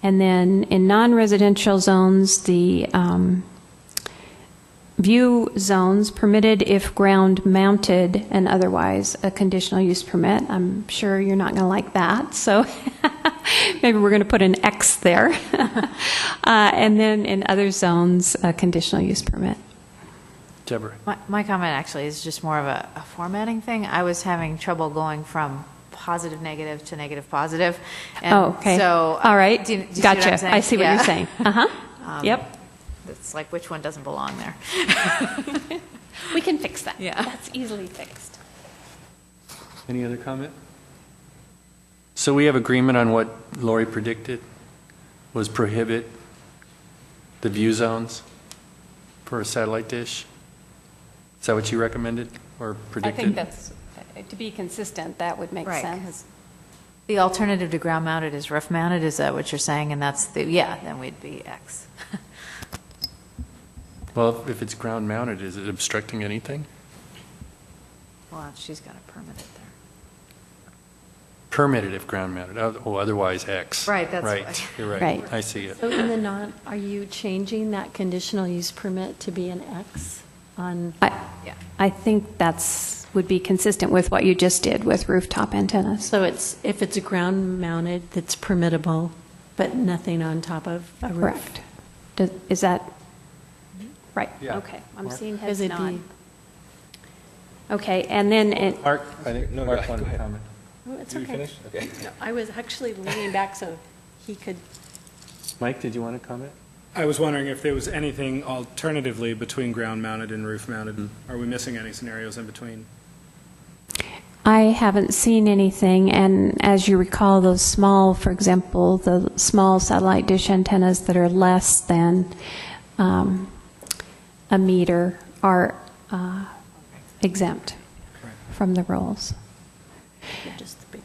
And then in non-residential zones, the view zones permitted if ground mounted and otherwise a conditional use permit. I'm sure you're not going to like that, so maybe we're going to put an X there. And then in other zones, a conditional use permit. Deborah. My comment actually is just more of a formatting thing. I was having trouble going from positive negative to negative positive. And okay. So, all right. Do you see gotcha. what I'm saying? I see what Yeah. you're saying. Uh-huh. Yep. It's like which one doesn't belong there. We can fix that. Yeah. That's easily fixed. Any other comment? So we have agreement on what Lori predicted was prohibit the view zones for a satellite dish? Is that what you recommended or I predicted? think that's, to be consistent, that would make Right, sense. The alternative to ground mounted is roof mounted. Is that what you're saying? And that's then we'd be X. Well, if it's ground mounted, is it obstructing anything? Well, she's got to permit it there. Permitted if ground mounted, otherwise X. Right, that's Right, what- you're right. Right. I see it. So in the are you changing that conditional use permit to be an X on? I think would be consistent with what you just did with rooftop antennas. So if it's a ground mounted, that's permittable, but nothing on top of a roof. Correct. Is that right? Yeah. Okay. I'm Mark? seeing heads Is it nod. Okay, and then Mark, I think No, Mark go wanted to ahead. comment. Oh, it's You okay. finished? Okay. No, I was actually leaning back so he could. Mike, did you want to comment? I was wondering if there was anything alternatively between ground-mounted and roof-mounted. Are we missing any scenarios in between? I haven't seen anything, and as you recall, those small, for example, the small satellite dish antennas that are less than a meter are exempt from the rules.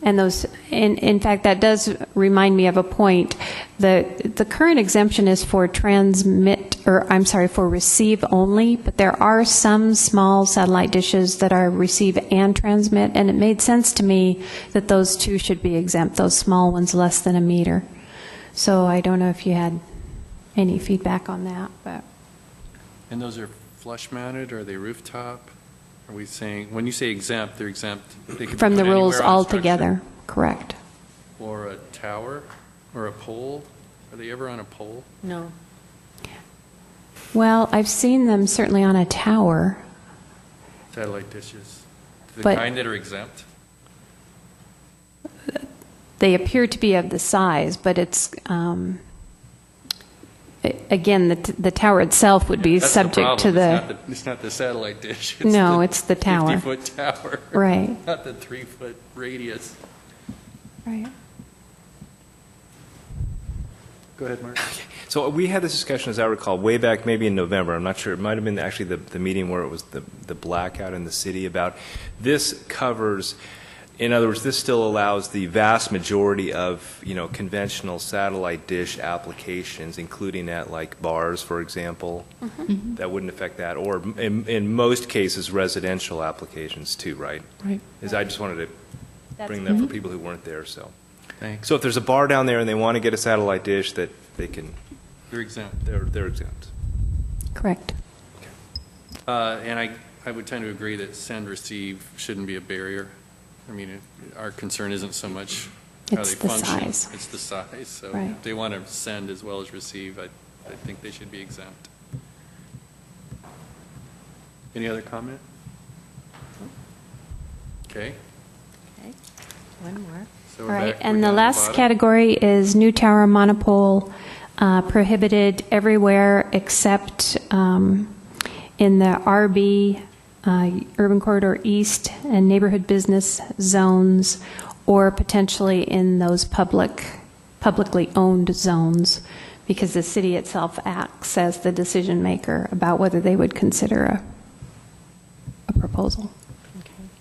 And those, in fact, that does remind me of a point. The current exemption is for for receive only, but there are some small satellite dishes that are receive and transmit, and it made sense to me that those two should be exempt, those small ones less than a meter. So I don't know if you had any feedback on that, but. And those are flush mounted, or are they rooftop? Are we saying, when you say exempt, they're exempt? They could be From the put rules anywhere on the altogether, structure? correct. Or a tower, or a pole? Are they ever on a pole? No. Well, I've seen them certainly on a tower. Satellite dishes? The But- kind that are exempt? They appear to be of the size, but it's, again, the tower itself would be That's subject to problem. It's not the satellite dish. No, it's the tower. 50-foot tower. Right. Not the 3-foot radius. Right. Go ahead, Mark. So we had this discussion, as I recall, way back maybe in November. I'm not sure. It might have been actually the meeting where it was the blackout in the city about this covers. In other words, this still allows the vast majority of, conventional satellite dish applications, including at like bars, for example. Mm-hmm. That wouldn't affect that. Or in most cases, residential applications too, right? Right. I just wanted to bring that for people who weren't there. Thanks. So if there's a bar down there and they want to get a satellite dish, that they can. They're exempt. They're exempt. Correct. And I would tend to agree that send receive shouldn't be a barrier. I mean, our concern isn't so much how It's they the function. size. It's the size. So Right. if they want to send as well as receive, I think they should be exempt. Any other comment? Okay. Okay. One more. So All we're right, back- we're and the down to last bottom. category is new tower monopole, prohibited everywhere except in the RB, Urban Corridor East, and neighborhood business zones, or potentially in those publicly owned zones, because the city itself acts as the decision maker about whether they would consider a proposal,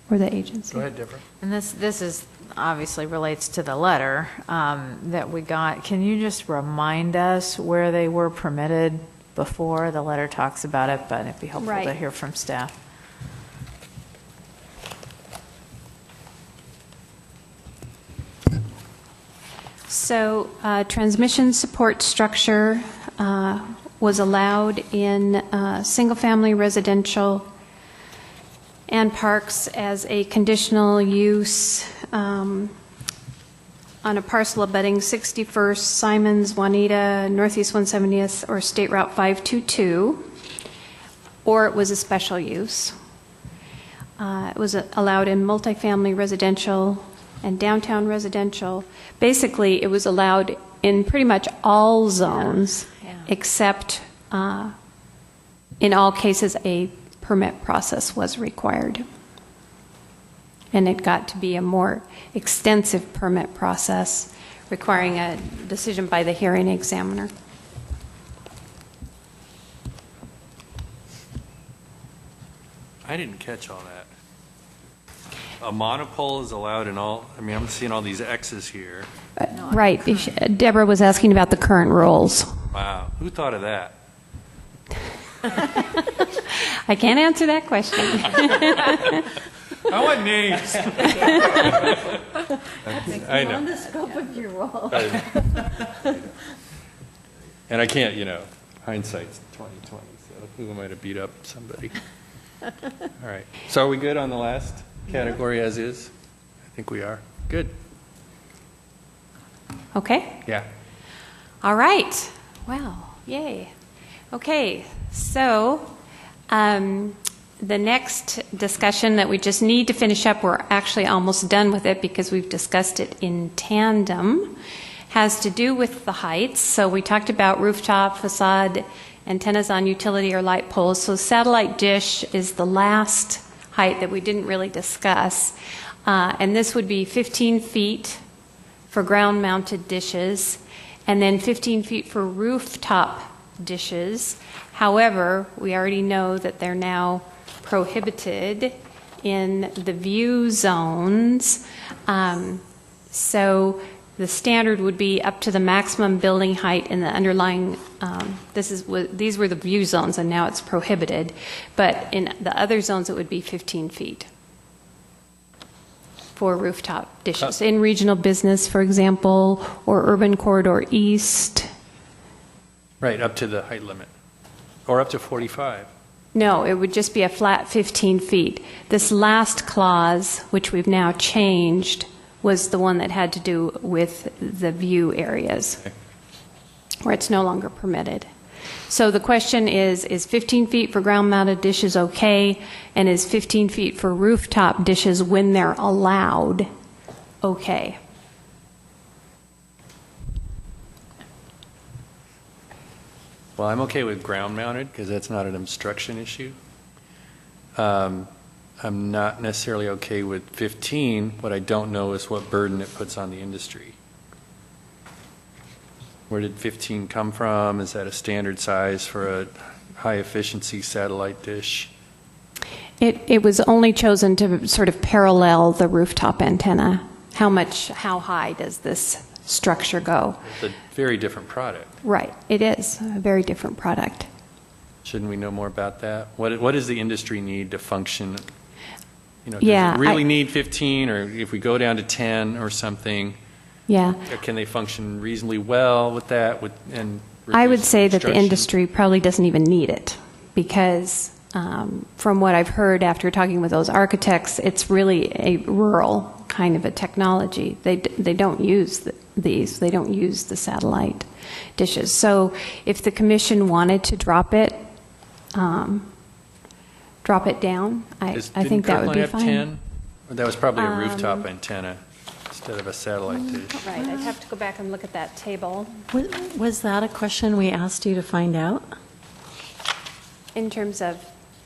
or the agency. Go ahead, Deborah. And this is obviously relates to the letter that we got. Can you just remind us where they were permitted before? The letter talks about it, but it'd be helpful to Right. hear from staff. So transmission support structure was allowed in single-family residential and parks as a conditional use on a parcel abutting 61st, Simons, Juanita, Northeast 170th, or State Route 522, or it was a special use. It was allowed in multifamily residential and downtown residential. Basically, it was allowed in pretty much all zones, except in all cases a permit process was required. And it got to be a more extensive permit process requiring a decision by the hearing examiner. I didn't catch all that. A monopole is allowed in all, I mean, I'm seeing all these X's here. Right. Deborah was asking about the current rules. Wow. Who thought of that? I can't answer that question. I want names. I know. the scope of your role. And I can't, hindsight's 20/20, so who might have beat up somebody? All right. So are we good on the last category as is? I think we are. Good. Okay. Yeah. All right. Well, yay. Okay. So the next discussion that we just need to finish up, we're actually almost done with it because we've discussed it in tandem, has to do with the heights. So we talked about rooftop, facade, antennas on utility or light poles. So satellite dish is the last height that we didn't really discuss. And this would be 15 feet for ground-mounted dishes, and then 15 feet for rooftop dishes. However, we already know that they're now prohibited in the view zones So the standard would be up to the maximum building height in the underlying, these were the view zones, and now it's prohibited. But in the other zones, it would be 15 feet for rooftop dishes. In regional business, for example, or urban corridor east. Right, up to the height limit, or up to 45. No, it would just be a flat 15 feet. This last clause, which we've now changed, was the one that had to do with the view areas, Okay. where it's no longer permitted. So the question is 15 feet for ground-mounted dishes okay, and is 15 feet for rooftop dishes when they're allowed okay? Well, I'm okay with ground-mounted because that's not an obstruction issue. I'm not necessarily okay with 15. What I don't know is what burden it puts on the industry. Where did 15 come from? Is that a standard size for a high-efficiency satellite dish? It was only chosen to sort of parallel the rooftop antenna. How high does this structure go? It's a very different product. Right, it is a very different product. Shouldn't we know more about that? What does the industry need to function? You know, Yeah, does it really need 15, or if we go down to 10 or something, Yeah. can they function reasonably well with that? I would say that the obstruction? industry probably doesn't even need it, because from what I've heard after talking with those architects, it's really a rural kind of a technology. They don't use these. They don't use the satellite dishes. So if the commission wanted to drop it down, I think that would be fine. Didn't Kirkland have 10? Or that was probably a rooftop antenna instead of a satellite dish. Right, I'd have to go back and look at that table. Was that a question we asked you to find out? In terms of,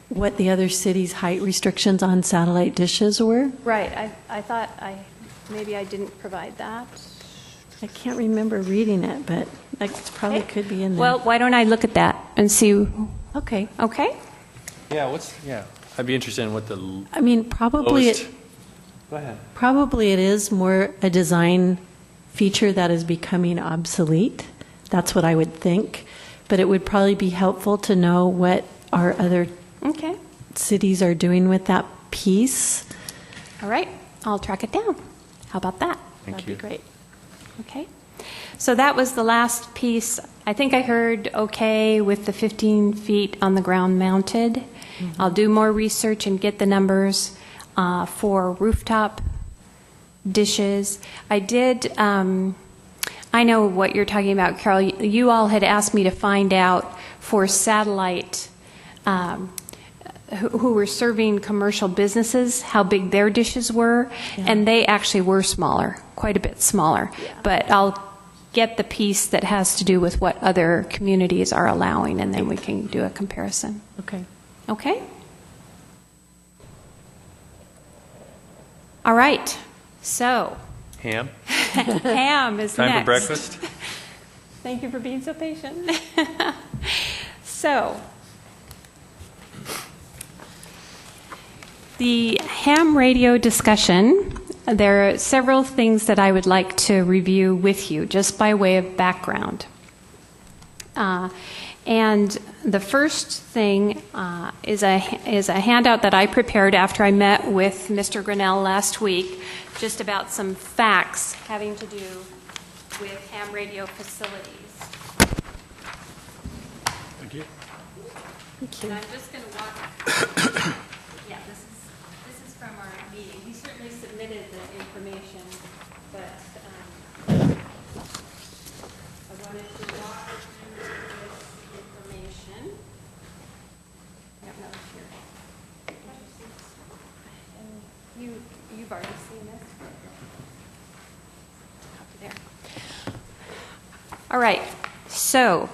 What the other cities' height restrictions on satellite dishes were? right, I thought maybe I didn't provide that. I can't remember reading it, but it probably could be in there. Well, why don't I look at that and see? Okay. Okay. Yeah, I'd be interested in what the I mean, probably lowest. it, Go ahead. probably it is more a design feature that is becoming obsolete. That's what I would think. But it would probably be helpful to know what our other Okay. cities are doing with that piece. All right. I'll track it down. How about that? Thank That'd you. be great. Okay. So that was the last piece. I think I heard okay with the 15 feet on the ground mounted. I'll do more research and get the numbers for rooftop dishes. I did, I know what you're talking about, Carol. You all had asked me to find out for satellite who were serving commercial businesses, how big their dishes were, and they actually were smaller, quite a bit smaller. But I'll get the piece that has to do with what other communities are allowing, and then we can do a comparison. Okay. Okay? All right. So, Ham? ham is Time next. for breakfast? Thank you for being so patient. So, the ham radio discussion, there are several things that I would like to review with you, just by way of background. And the first thing is a handout that I prepared after I met with Mr. Grinnell last week, just about some facts having to do with ham radio facilities. Thank you. And I'm just going to walk. Yeah, this is from our meeting. He certainly submitted the information, but I wanted to walk through this information. I don't know if you've already seen this. Copy there. All right. So,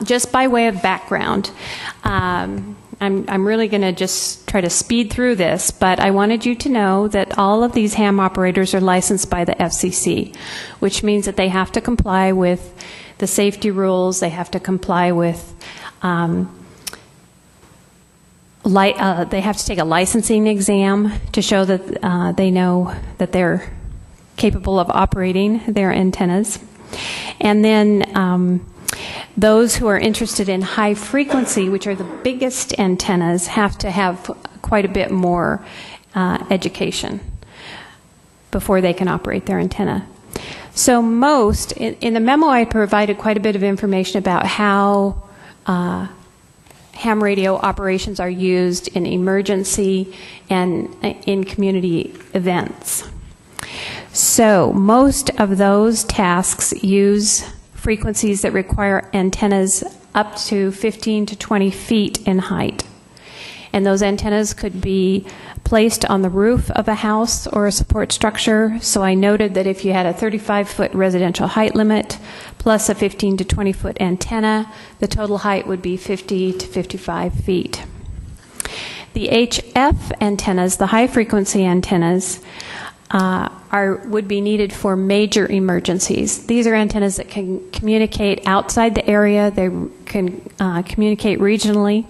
just by way of background, I'm really going to just try to speed through this, but I wanted you to know that all of these ham operators are licensed by the FCC, which means that they have to comply with the safety rules, they have to comply with they have to take a licensing exam to show that they know that they're capable of operating their antennas. And then those who are interested in high frequency, which are the biggest antennas, have to have quite a bit more education before they can operate their antenna. So in the memo I provided quite a bit of information about how ham radio operations are used in emergency and in community events. So most of those tasks use frequencies that require antennas up to 15 to 20 feet in height. And those antennas could be placed on the roof of a house or a support structure. So I noted that if you had a 35-foot residential height limit plus a 15 to 20-foot antenna, the total height would be 50 to 55 feet. The HF antennas, the high-frequency antennas, would be needed for major emergencies. These are antennas that can communicate outside the area. They can communicate regionally.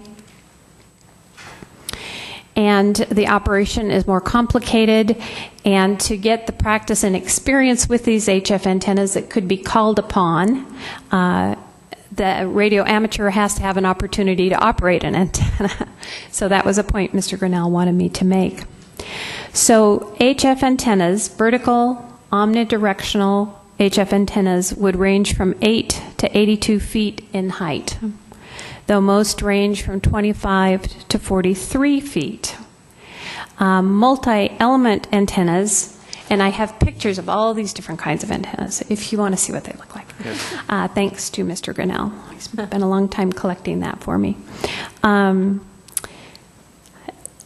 And the operation is more complicated, and to get the practice and experience with these HF antennas that could be called upon, the radio amateur has to have an opportunity to operate an antenna. So that was a point Mr. Grinnell wanted me to make. So HF antennas, vertical, omnidirectional HF antennas, would range from 8 to 82 feet in height, though most range from 25 to 43 feet. Multi-element antennas, and I have pictures of all these different kinds of antennas if you want to see what they look like. Yes. Thanks to Mr. Grinnell. He's been a long time collecting that for me.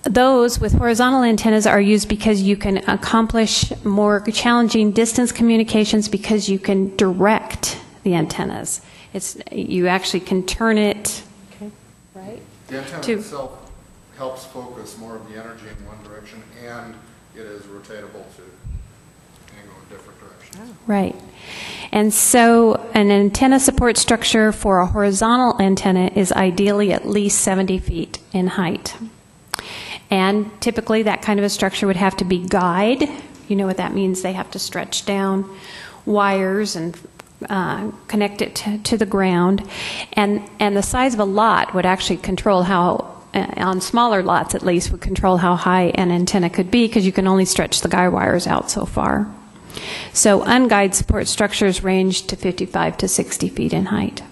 Those with horizontal antennas are used because you can accomplish more challenging distance communications because you can direct the antennas. You actually can turn it, right? The antenna itself helps focus more of the energy in one direction, and it is rotatable to angle in different directions. Right. And so an antenna support structure for a horizontal antenna is ideally at least 70 feet in height. And typically that kind of a structure would have to be guyed. You know what that means. They have to stretch down wires and connect it to the ground. And the size of a lot would actually control how, on smaller lots at least, would control how high an antenna could be because you can only stretch the guy wires out so far. So unguyed support structures range to 55 to 60 feet in height.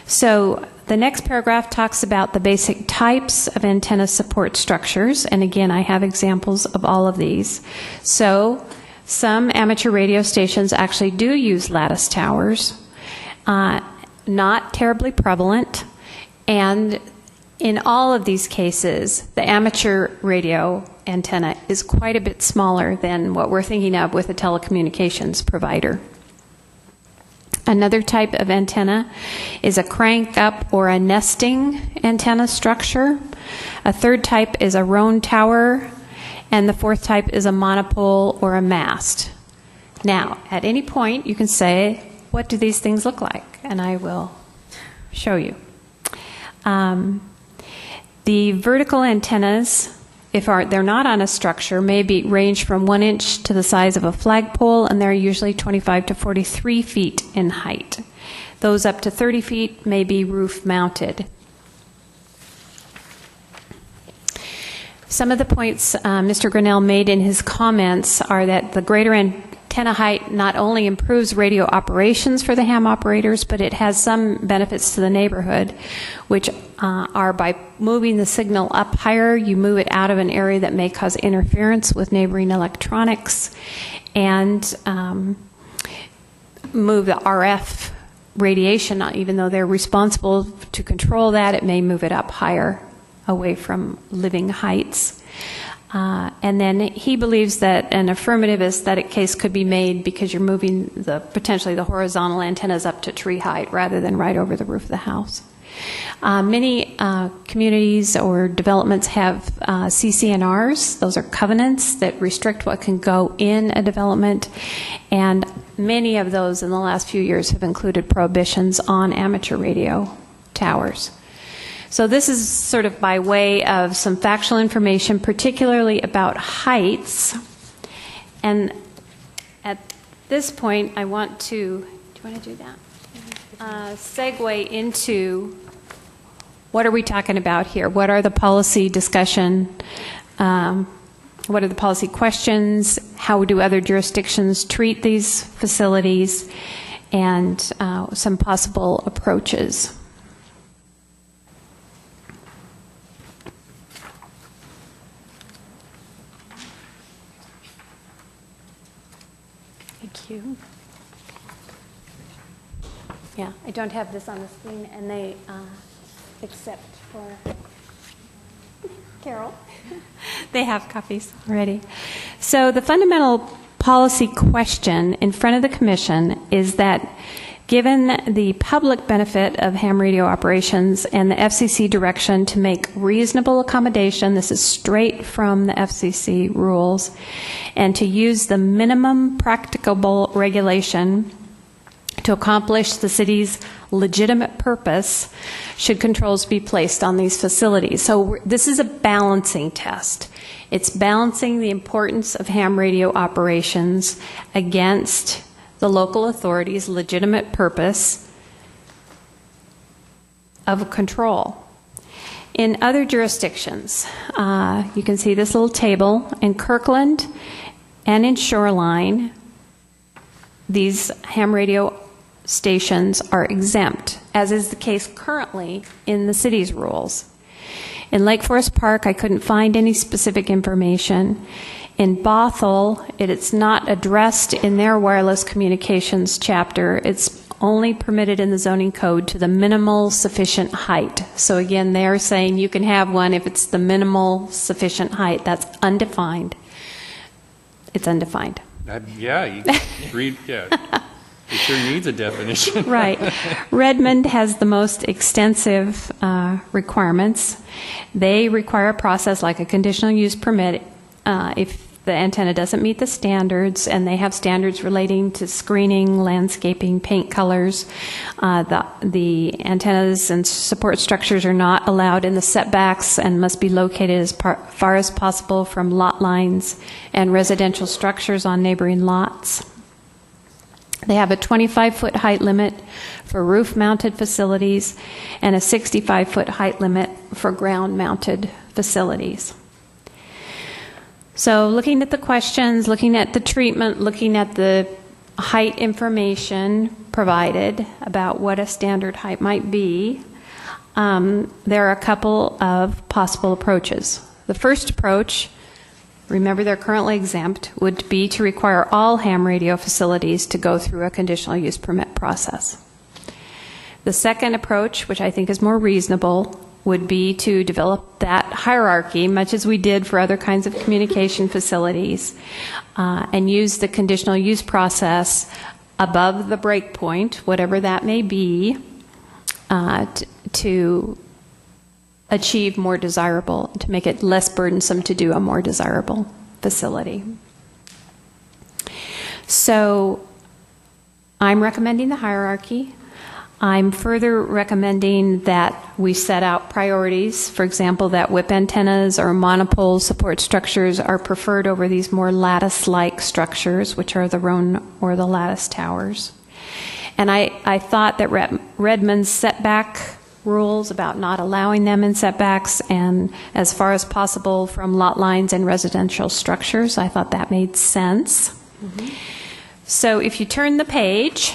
So the next paragraph talks about the basic types of antenna support structures, and again I have examples of all of these. So some amateur radio stations actually do use lattice towers, not terribly prevalent, and in all of these cases the amateur radio antenna is quite a bit smaller than what we're thinking of with a telecommunications provider. Another type of antenna is a crank-up or a nesting antenna structure. A third type is a roan tower, and the fourth type is a monopole or a mast. Now, at any point, you can say, what do these things look like? And I will show you. The vertical antennas, if they're not on a structure, may range from 1 inch to the size of a flagpole, and they're usually 25 to 43 feet in height. Those up to 30 feet may be roof mounted. Some of the points Mr. Grinnell made in his comments are that the greater antenna height not only improves radio operations for the ham operators, but it has some benefits to the neighborhood, which are by moving the signal up higher, you move it out of an area that may cause interference with neighboring electronics, and move the RF radiation, even though they're responsible to control that, it may move it up higher away from living heights. And then he believes that an affirmative aesthetic case could be made because you're moving potentially the horizontal antennas up to tree height rather than right over the roof of the house. Many communities or developments have CCNRs. Those are covenants that restrict what can go in a development, and many of those in the last few years have included prohibitions on amateur radio towers. So this is sort of by way of some factual information, particularly about heights. And at this point, I want to, do you want to do that? Segue into what are we talking about here? What are the policy discussion? What are the policy questions? How do other jurisdictions treat these facilities? And some possible approaches. Thank you. Yeah, I don't have this on the screen, and they, except for Carol, they have copies already. So the fundamental policy question in front of the Commission is that given the public benefit of ham radio operations and the FCC direction to make reasonable accommodation, this is straight from the FCC rules, and to use the minimum practicable regulation to accomplish the city's legitimate purpose, should controls be placed on these facilities. So this is a balancing test. It's balancing the importance of ham radio operations against the local authorities' legitimate purpose of control. In other jurisdictions, you can see this little table. In Kirkland and in Shoreline, these ham radio stations are exempt, as is the case currently in the city's rules. In Lake Forest Park, I couldn't find any specific information. In Bothell, it's not addressed in their wireless communications chapter. It's only permitted in the zoning code to the minimal sufficient height. So again, they're saying you can have one if it's the minimal sufficient height. That's undefined. It's undefined. Yeah, you read, yeah. It sure needs a definition. Right. Redmond has the most extensive requirements. They require a process like a conditional use permit if the antenna doesn't meet the standards, and they have standards relating to screening, landscaping, paint colors. The antennas and support structures are not allowed in the setbacks and must be located as far as possible from lot lines and residential structures on neighboring lots. They have a 25-foot height limit for roof-mounted facilities and a 65-foot height limit for ground-mounted facilities. So looking at the questions, looking at the treatment, looking at the height information provided about what a standard height might be, there are a couple of possible approaches. The first approach, remember they're currently exempt, would be to require all ham radio facilities to go through a conditional use permit process. The second approach, which I think is more reasonable, would be to develop that hierarchy, much as we did for other kinds of communication facilities, and use the conditional use process above the break point, whatever that may be, to achieve more desirable, to make it less burdensome to do a more desirable facility. So I'm recommending the hierarchy. I'm further recommending that we set out priorities. For example, that whip antennas or monopole support structures are preferred over these more lattice-like structures, which are the roan or the lattice towers. And I thought that Redmond's setback rules about not allowing them in setbacks and as far as possible from lot lines and residential structures, I thought that made sense. Mm-hmm. So if you turn the page,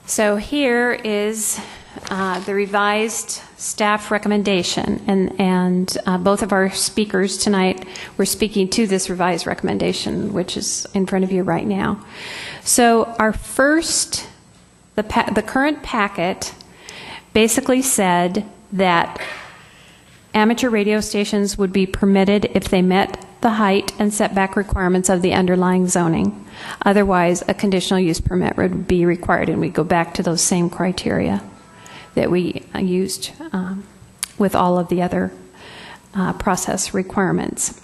so here is the revised staff recommendation, and both of our speakers tonight were speaking to this revised recommendation, which is in front of you right now. So our first, the current packet basically said that amateur radio stations would be permitted if they met the height and setback requirements of the underlying zoning. Otherwise, a conditional use permit would be required, and we go back to those same criteria that we used with all of the other process requirements.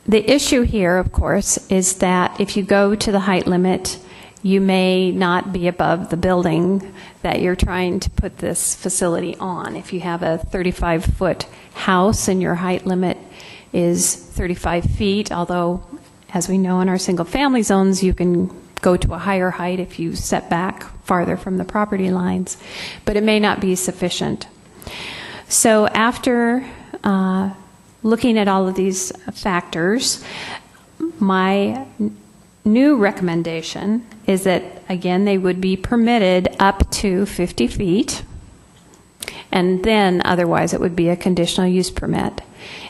The issue here, of course, is that if you go to the height limit, you may not be above the building that you're trying to put this facility on. If you have a 35-foot house and your height limit is 35 feet, although, as we know in our single-family zones, you can go to a higher height if you set back farther from the property lines, but it may not be sufficient. So after looking at all of these factors, my new recommendation is that, again, they would be permitted up to 50 feet, and then otherwise it would be a conditional use permit.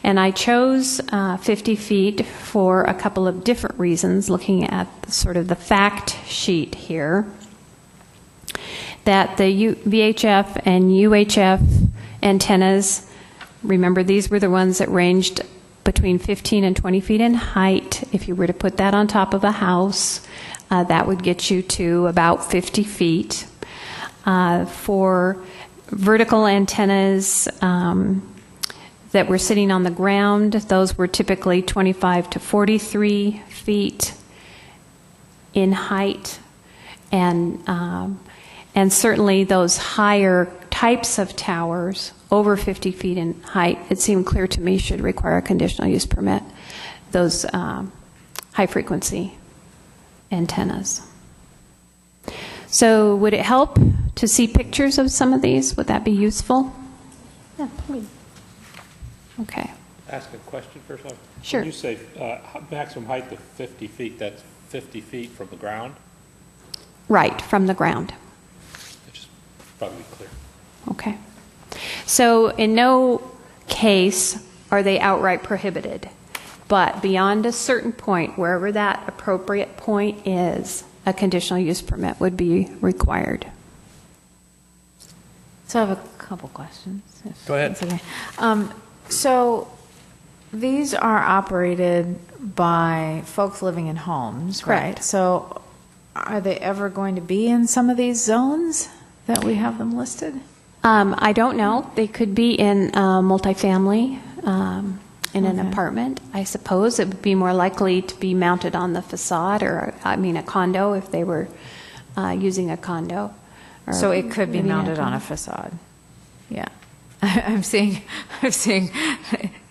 And I chose 50 feet for a couple of different reasons, looking at sort of the fact sheet here, that the VHF and UHF antennas, remember these were the ones that ranged between 15 and 20 feet in height. If you were to put that on top of a house, that would get you to about 50 feet. For vertical antennas that were sitting on the ground, those were typically 25 to 43 feet in height. And certainly those higher types of towers, over 50 feet in height, it seemed clear to me should require a conditional use permit, those high-frequency antennas. So would it help to see pictures of some of these? Would that be useful? Yeah, please. Okay. Ask a question first. Sure. When you say maximum height of 50 feet, that's 50 feet from the ground? Right, from the ground. That's just probably clear. Okay. So in no case are they outright prohibited, but beyond a certain point, wherever that appropriate point is, a conditional use permit would be required. So I have a couple questions. Go ahead. That's okay. So these are operated by folks living in homes, Correct. right? So are they ever going to be in some of these zones that we have them listed? I don't know. They could be in multifamily, in an apartment, I suppose. It would be more likely to be mounted on the facade, or, I mean, a condo if they were using a condo. So it could be maybe mounted not. on a facade. Yeah. I'm seeing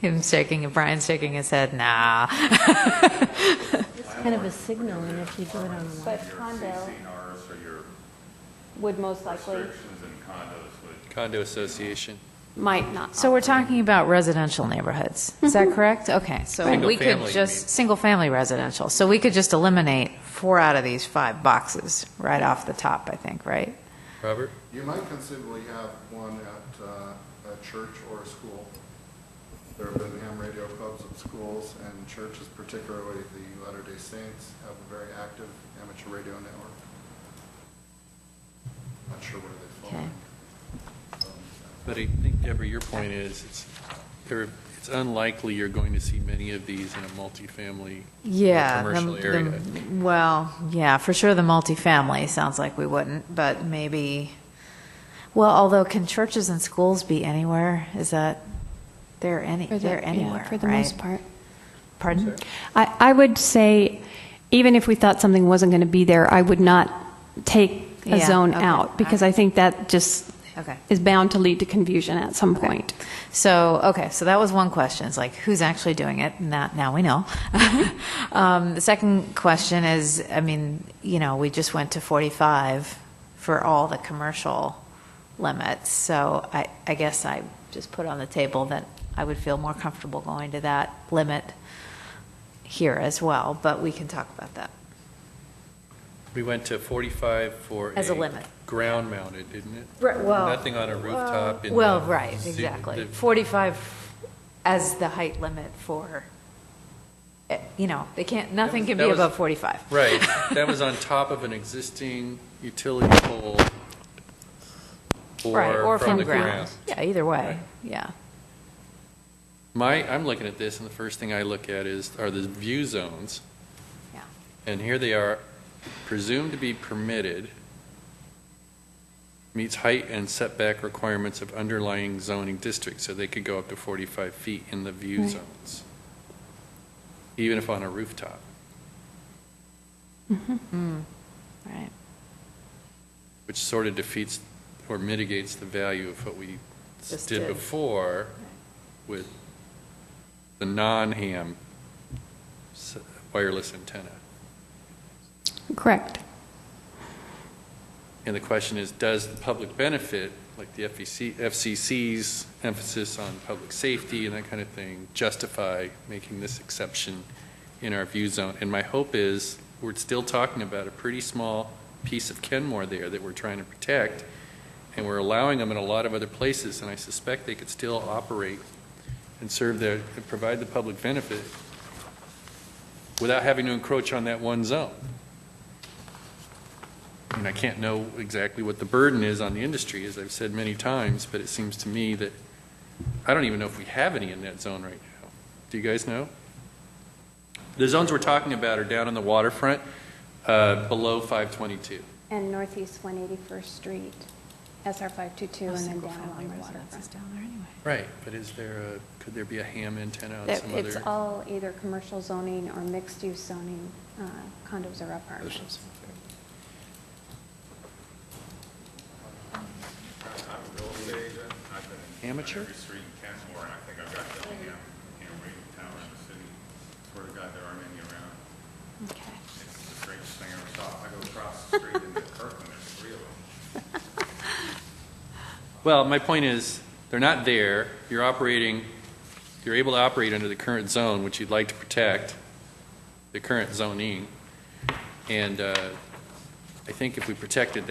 him shaking, and Brian's shaking his head, nah. It's kind of a signal, and if you do it on the But condo would most likely, Condo association. might not. So we're talking about residential neighborhoods. Is that correct? Okay. So Single we could family, you just, mean. single family residential. So we could just eliminate 4 out of these 5 boxes right off the top, I think, right? Robert? You might conceivably have one at a church or a school. There have been ham radio clubs at schools, and churches, particularly the Latter-day Saints, have a very active amateur radio network. Not sure where they fall. Okay. But I think, Deborah, your point is it's unlikely you're going to see many of these in a multifamily Yeah. commercial area. Well, yeah, for sure the multifamily sounds like we wouldn't, but maybe, well, although can churches and schools be anywhere? Is that, they're anywhere, Yeah, for the right? most part. Pardon? I would say, even if we thought something wasn't going to be there, I would not take a Yeah, zone okay. out, because I think that just Okay. is bound to lead to confusion at some point. So, okay, so that was one question. It's like, who's actually doing it? And that, now we know. The second question is, I mean, you know, we just went to 45 for all the commercial limits. So I guess I just put on the table that I would feel more comfortable going to that limit here as well, but we can talk about that. We went to 45 for As a limit. ground mounted, didn't it? Right, well, Nothing on a rooftop. in Well, the- right, exactly. 45 as the height limit for, you know, they can't, nothing can That be was- above 45. Right. That was on top of an existing utility pole Right, or from the ground. Yeah, either way, yeah. I'm looking at this, and the first thing I look at are the view zones. Yeah. And here they are, presumed to be permitted, meets height and setback requirements of underlying zoning districts, so they could go up to 45 feet in the view Right. zones. even if on a rooftop. Right. Which sort of defeats or mitigates the value of what we Just did did. before with the non-ham wireless antenna. Correct. And the question is, does the public benefit, like the FCC's emphasis on public safety and that kind of thing, justify making this exception in our view zone? And my hope is we're still talking about a pretty small piece of Kenmore there that we're trying to protect, and we're allowing them in a lot of other places, and I suspect they could still operate and serve and provide the public benefit without having to encroach on that one zone. And I can't know exactly what the burden is on the industry, as I've said many times, but it seems to me that I don't even know if we have any in that zone right now. Do you guys know? The zones we're talking about are down on the waterfront, below 522. And Northeast 181st Street, SR 522, and then down along the waterfront. Down there anyway. Right, but could there be a ham antenna on some It's other? all either commercial zoning or mixed-use zoning, condos or apartments. I'm a real estate agent. I've been in Amateur? every street in Kenmore, and I think I've got the only radio tower in the city. Swear to God, there aren't any around. Okay. It's the strangest thing I ever saw. I go across the street into Kirkland, there's 3 of them. Well, my point is, they're not there. You're able to operate under the current zone, which you'd like to protect, the current zoning. And I think if we protected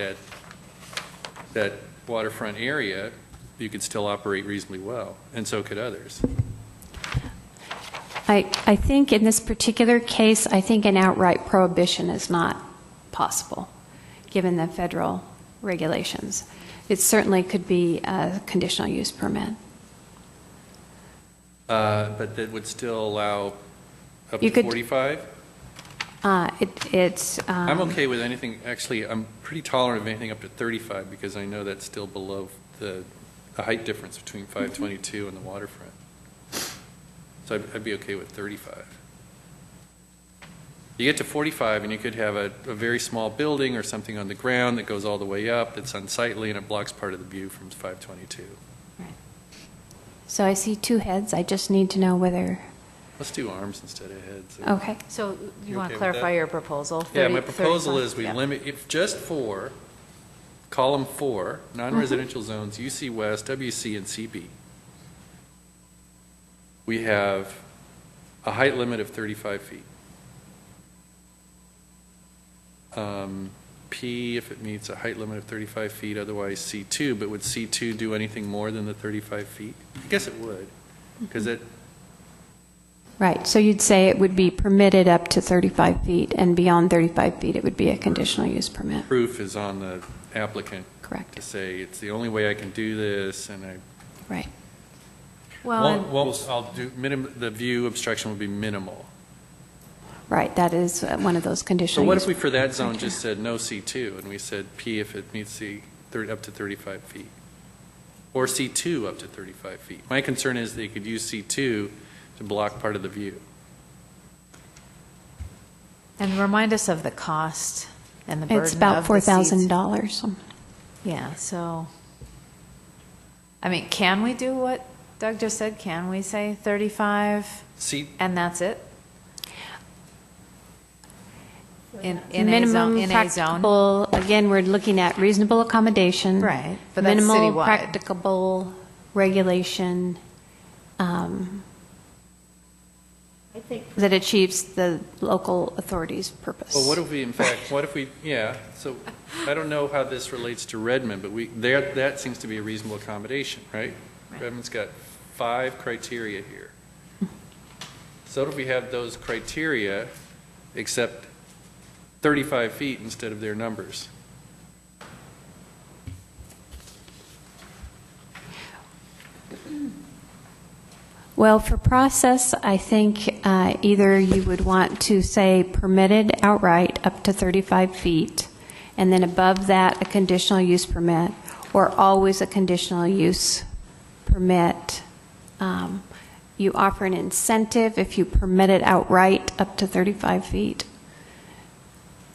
that waterfront area, you could still operate reasonably well, and so could others. I think in this particular case, I think an outright prohibition is not possible, given the federal regulations. It certainly could be a conditional use permit. But that would still allow up You to could- 45? I'm okay with anything. Actually, I'm pretty tolerant of anything up to 35 because I know that's still below the height difference between 522 and the waterfront. So I'd be okay with 35. You get to 45 and you could have a very small building or something on the ground that goes all the way up that's unsightly and it blocks part of the view from 522. Right. So I see 2 heads. I just need to know whether. Let's do arms instead of heads. Okay. So you You want okay to with clarify that? your proposal? Yeah, my 30 proposal 35? is we Yeah. limit, if just for column 4, non-residential zones, UC West, WC, and CB, we have a height limit of 35 feet. P, if it meets a height limit of 35 feet, otherwise C2, but would C2 do anything more than the 35 feet? I guess it would, because it, Right. So you'd say it would be permitted up to 35 feet, and beyond 35 feet, it would be a conditional use permit. proof is on the applicant Correct. to say, it's the only way I can do this, and I Right. I'll do, the view obstruction would be minimal. Right. That is one of those So conditional what use. if we, for that zone, just said no C2, and we said P if it meets the up to 35 feet? Or C2 up to 35 feet? My concern is they could use C2 to block part of the view. And remind us of the cost and the burden It's about of the seats. $4,000. Yeah, so, I mean, can we do what Doug just said? Can we say 35 See, and that's it? In Minimum a zone? practicable, again, we're looking at reasonable accommodation. Right, but that's Minimal citywide. practicable regulation that achieves the local authority's purpose. well, what if we, in fact, yeah, so I don't know how this relates to Redmond, but that seems to be a reasonable accommodation, right? Redmond's got 5 criteria here. So what if we have those criteria, except 35 feet instead of their numbers? Well, for process, I think either you would want to say permitted outright up to 35 feet, and then above that, a conditional use permit, or always a conditional use permit you offer an incentive if you permit it outright up to 35 feet.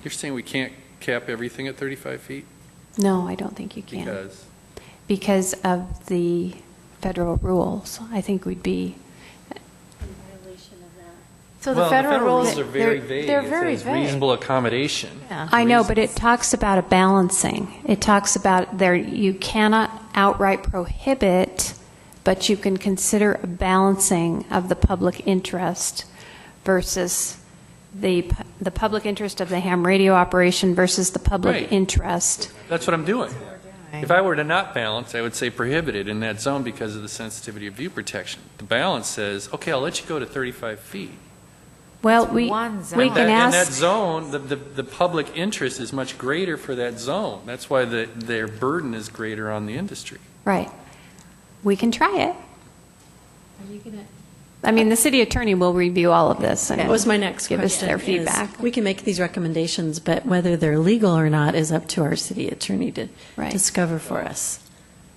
You're saying we can't cap everything at 35 feet? No, I don't think you can. Because? Because of the federal rules. I think we'd be. So Well, the federal rules are very vague. They're It very says vague. reasonable accommodation. Yeah. I know, but it talks about a balancing. It talks about there you cannot outright prohibit, but you can consider a balancing of the public interest versus the public interest of the ham radio operation versus the public Right. interest. That's what I'm doing. If I were to not balance, I would say prohibited in that zone because of the sensitivity of view protection. The balance says, okay, I'll let you go to 35 feet. Well, It's we one zone. we In can that ask. zone, the public interest is much greater for that zone. That's why their burden is greater on the industry. Right. We can try it. Are you going to? I mean, the city attorney will review all of this and That was my next give question. us their is feedback. We can make these recommendations, but whether they're legal or not is up to our city attorney to Right. discover for us.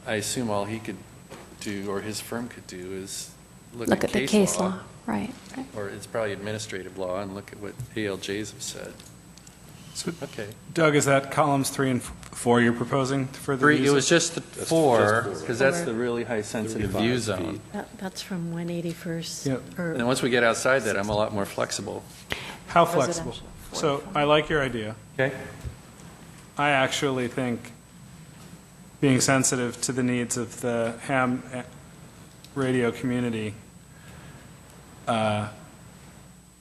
I assume all he could do, or his firm could do, is Look at the case law. Right. Right. Or it's probably administrative law, and look at what ALJs have said. So, Okay. Doug, is that columns 3 and 4 you're proposing for the Three, it use was of- just the four, just because that's four. the really high sensitive view 35 zone. That's from 181st. Yep. And then once we get outside that, I'm a lot more flexible. How flexible? So I like your idea. Okay? I actually think being sensitive to the needs of the ham radio community,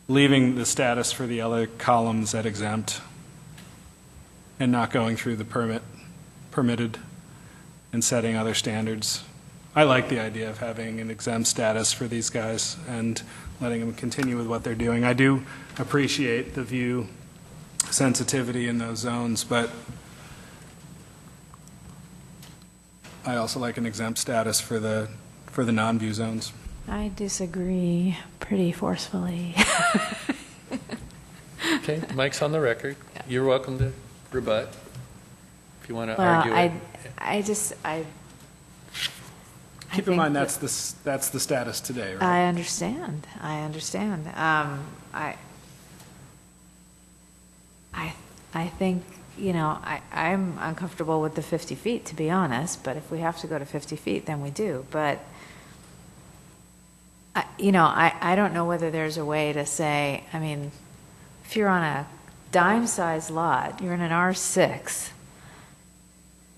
leaving the status for the other columns at exempt and not going through the permitted and setting other standards. I like the idea of having an exempt status for these guys and letting them continue with what they're doing. I do appreciate the view sensitivity in those zones, but I also like an exempt status for the non-view zones. I disagree pretty forcefully. Okay, Mike's on the record. You're welcome to rebut if you want to Well, argue it. Keep in mind, that's the status today, right? I understand. I think, I'm uncomfortable with the 50 feet, to be honest, but if we have to go to 50 feet, then we do. But, I don't know whether there's a way to say, I mean, if you're on a dime-sized lot, you're in an R6,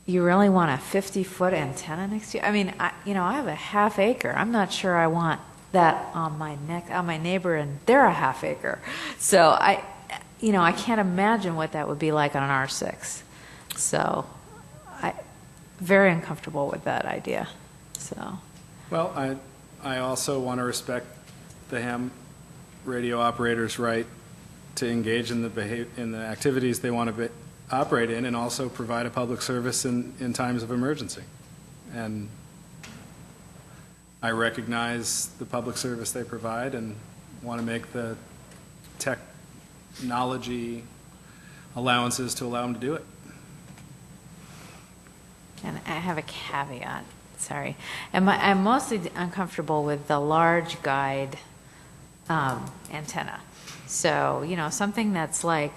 you really want a 50-foot antenna next to you? I mean, I have a half acre. I'm not sure I want that on my neighbor, and they're a half acre. So I can't imagine what that would be like on an R6. So very uncomfortable with that idea. So. Well, I also want to respect the ham radio operator's right to engage in the activities they want to operate in, and also provide a public service in times of emergency. And I recognize the public service they provide and want to make the technology allowances to allow them to do it. And I have a caveat, sorry. I'm mostly uncomfortable with the large guide antenna. So, something that's like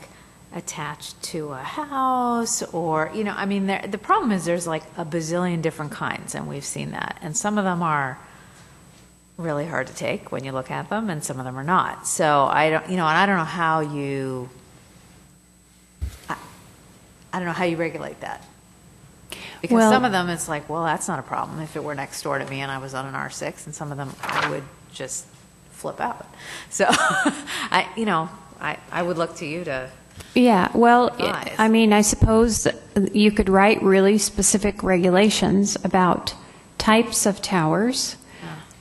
attached to a house or, the problem is there's like a bazillion different kinds, and we've seen that. And some of them are really hard to take when you look at them, and some of them are not. So I don't know how you, I don't know how you regulate that. Because Well- some of them, it's like, well, that's not a problem if it were next door to me and I was on an R6, and some of them I would just flip out. So, I would look to you to. Yeah, well, Eyes. I mean, I suppose you could write really specific regulations about types of towers.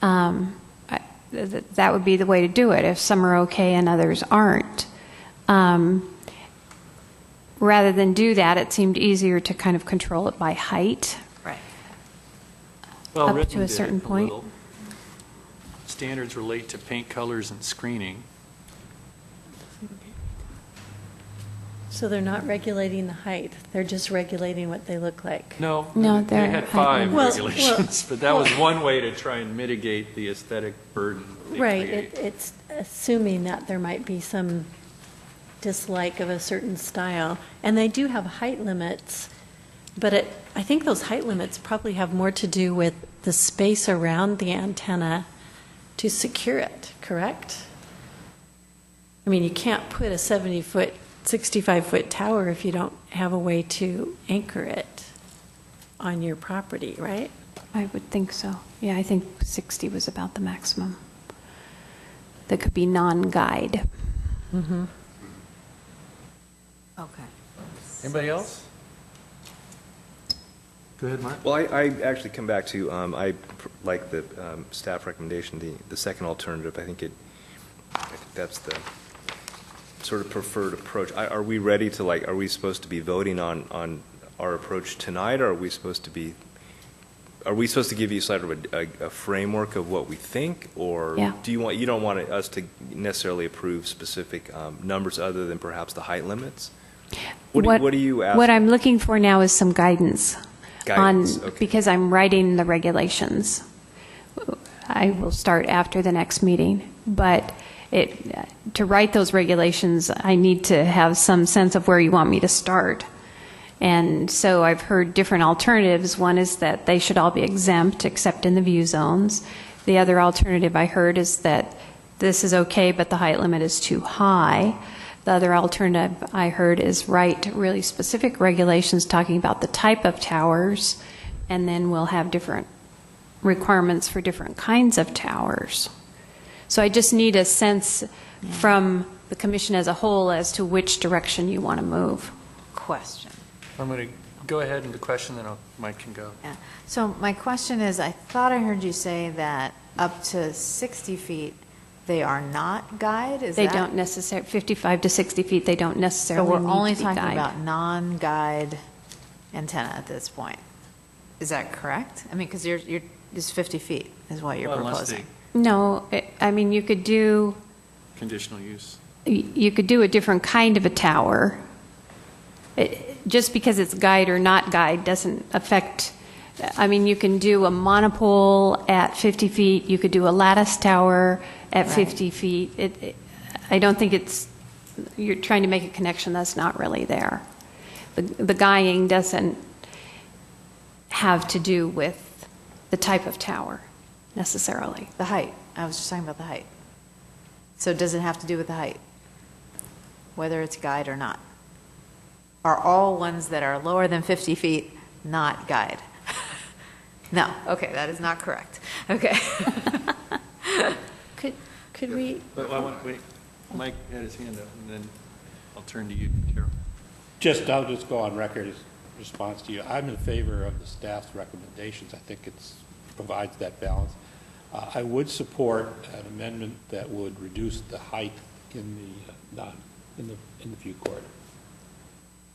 That would be the way to do it, if some are okay and others aren't. Rather than do that, it seemed easier to kind of control it by height. Right. Well, up Ritten to a did certain point. little. Standards relate to paint colors and screening. So they're not regulating the height, they're just regulating what they look like. No, No, they they're had height 5 limits. regulations, but that was one way to try and mitigate the aesthetic burden they Right, create. it's assuming that there might be some dislike of a certain style. And they do have height limits, but I think those height limits probably have more to do with the space around the antenna to secure it, correct? I mean, you can't put a 70-foot, 65-foot tower if you don't have a way to anchor it on your property, right? I would think so. Yeah, I think 60 was about the maximum. That could be non-guide. Mm-hmm. Okay. Anybody else? Go ahead, Mark. Well, I actually come back to, like the staff recommendation, the second alternative. I think that's the sort of preferred approach. Are we ready to, are we supposed to be voting on our approach tonight, or are we supposed to give you sort of a framework of what we think, or Yeah. you don't want us to necessarily approve specific numbers other than perhaps the height limits? What do you ask? What I'm looking for now is some guidance. Okay. Because I'm writing the regulations. I will start after the next meeting, but to write those regulations, I need to have some sense of where you want me to start. And so I've heard different alternatives. One is that they should all be exempt except in the view zones. The other alternative I heard is that this is okay, but the height limit is too high. The other alternative I heard is write really specific regulations talking about the type of towers, and then we'll have different requirements for different kinds of towers. So I just need a sense from the commission as a whole as to which direction you want to move. Question. I'm going to go ahead and the question, then Mike can go. Yeah. So my question is, I thought I heard you say that up to 60 feet, they are not guide? They don't necessarily, 55 to 60 feet, they don't So necessarily we're need only to be talking guide. about non-guide antenna at this point. Is that correct? I mean, because it's 50 feet is what you're Well, unless proposing. No, I mean, you could do Conditional use. a different kind of a tower. Just because it's guide or not guide doesn't affect, I mean, you can do a monopole at 50 feet, you could do a lattice tower at Right. 50 feet. I don't think you're trying to make a connection that's not really there. The guying doesn't have to do with the type of tower necessarily. The height. I was just talking about the height. So does it have to do with the height? Whether it's guide or not? Are all ones that are lower than 50 feet not guide? No. Okay, that is not correct. Okay. Could we, But wait, Mike had his hand up, and then I'll turn to you, Carol. I'll just go on record as response to you. I'm in favor of the staff's recommendations. I think it provides that balance. I would support an amendment that would reduce the height in the view corridor.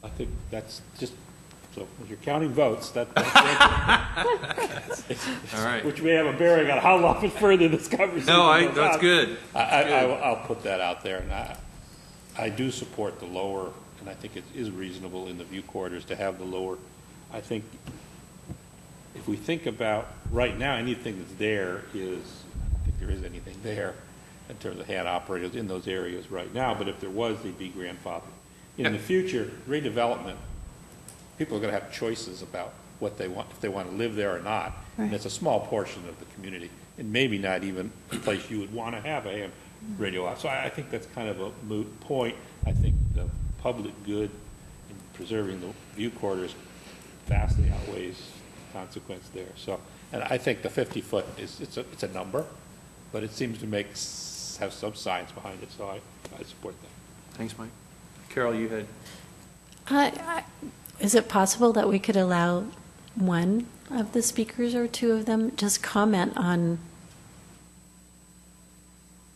I think that's just, so if you're counting votes, that's All right. which may have a bearing on how long further this conversation goes that's on. good. I'll put that out there, and I do support the lower, and I think it is reasonable in the view corridors to have the lower. I think if we think about, right now, anything that's there is, I don't think there is anything there in terms of hand operators in those areas right now, but if there was, they'd be grandfathered. In the future, redevelopment, people are going to have choices about what they want, if they want to live there or not. Right. And it's a small portion of the community, and maybe not even a place you would want to have a ham radio off. So I think that's kind of a moot point. I think the public good in preserving the view corridors vastly outweighs the consequence there. So, and I think the 50-foot it's a number, but it seems to have some science behind it. So I support that. Thanks, Mike. Carol, you had. is it possible that we could allow one of the speakers or two of them just comment on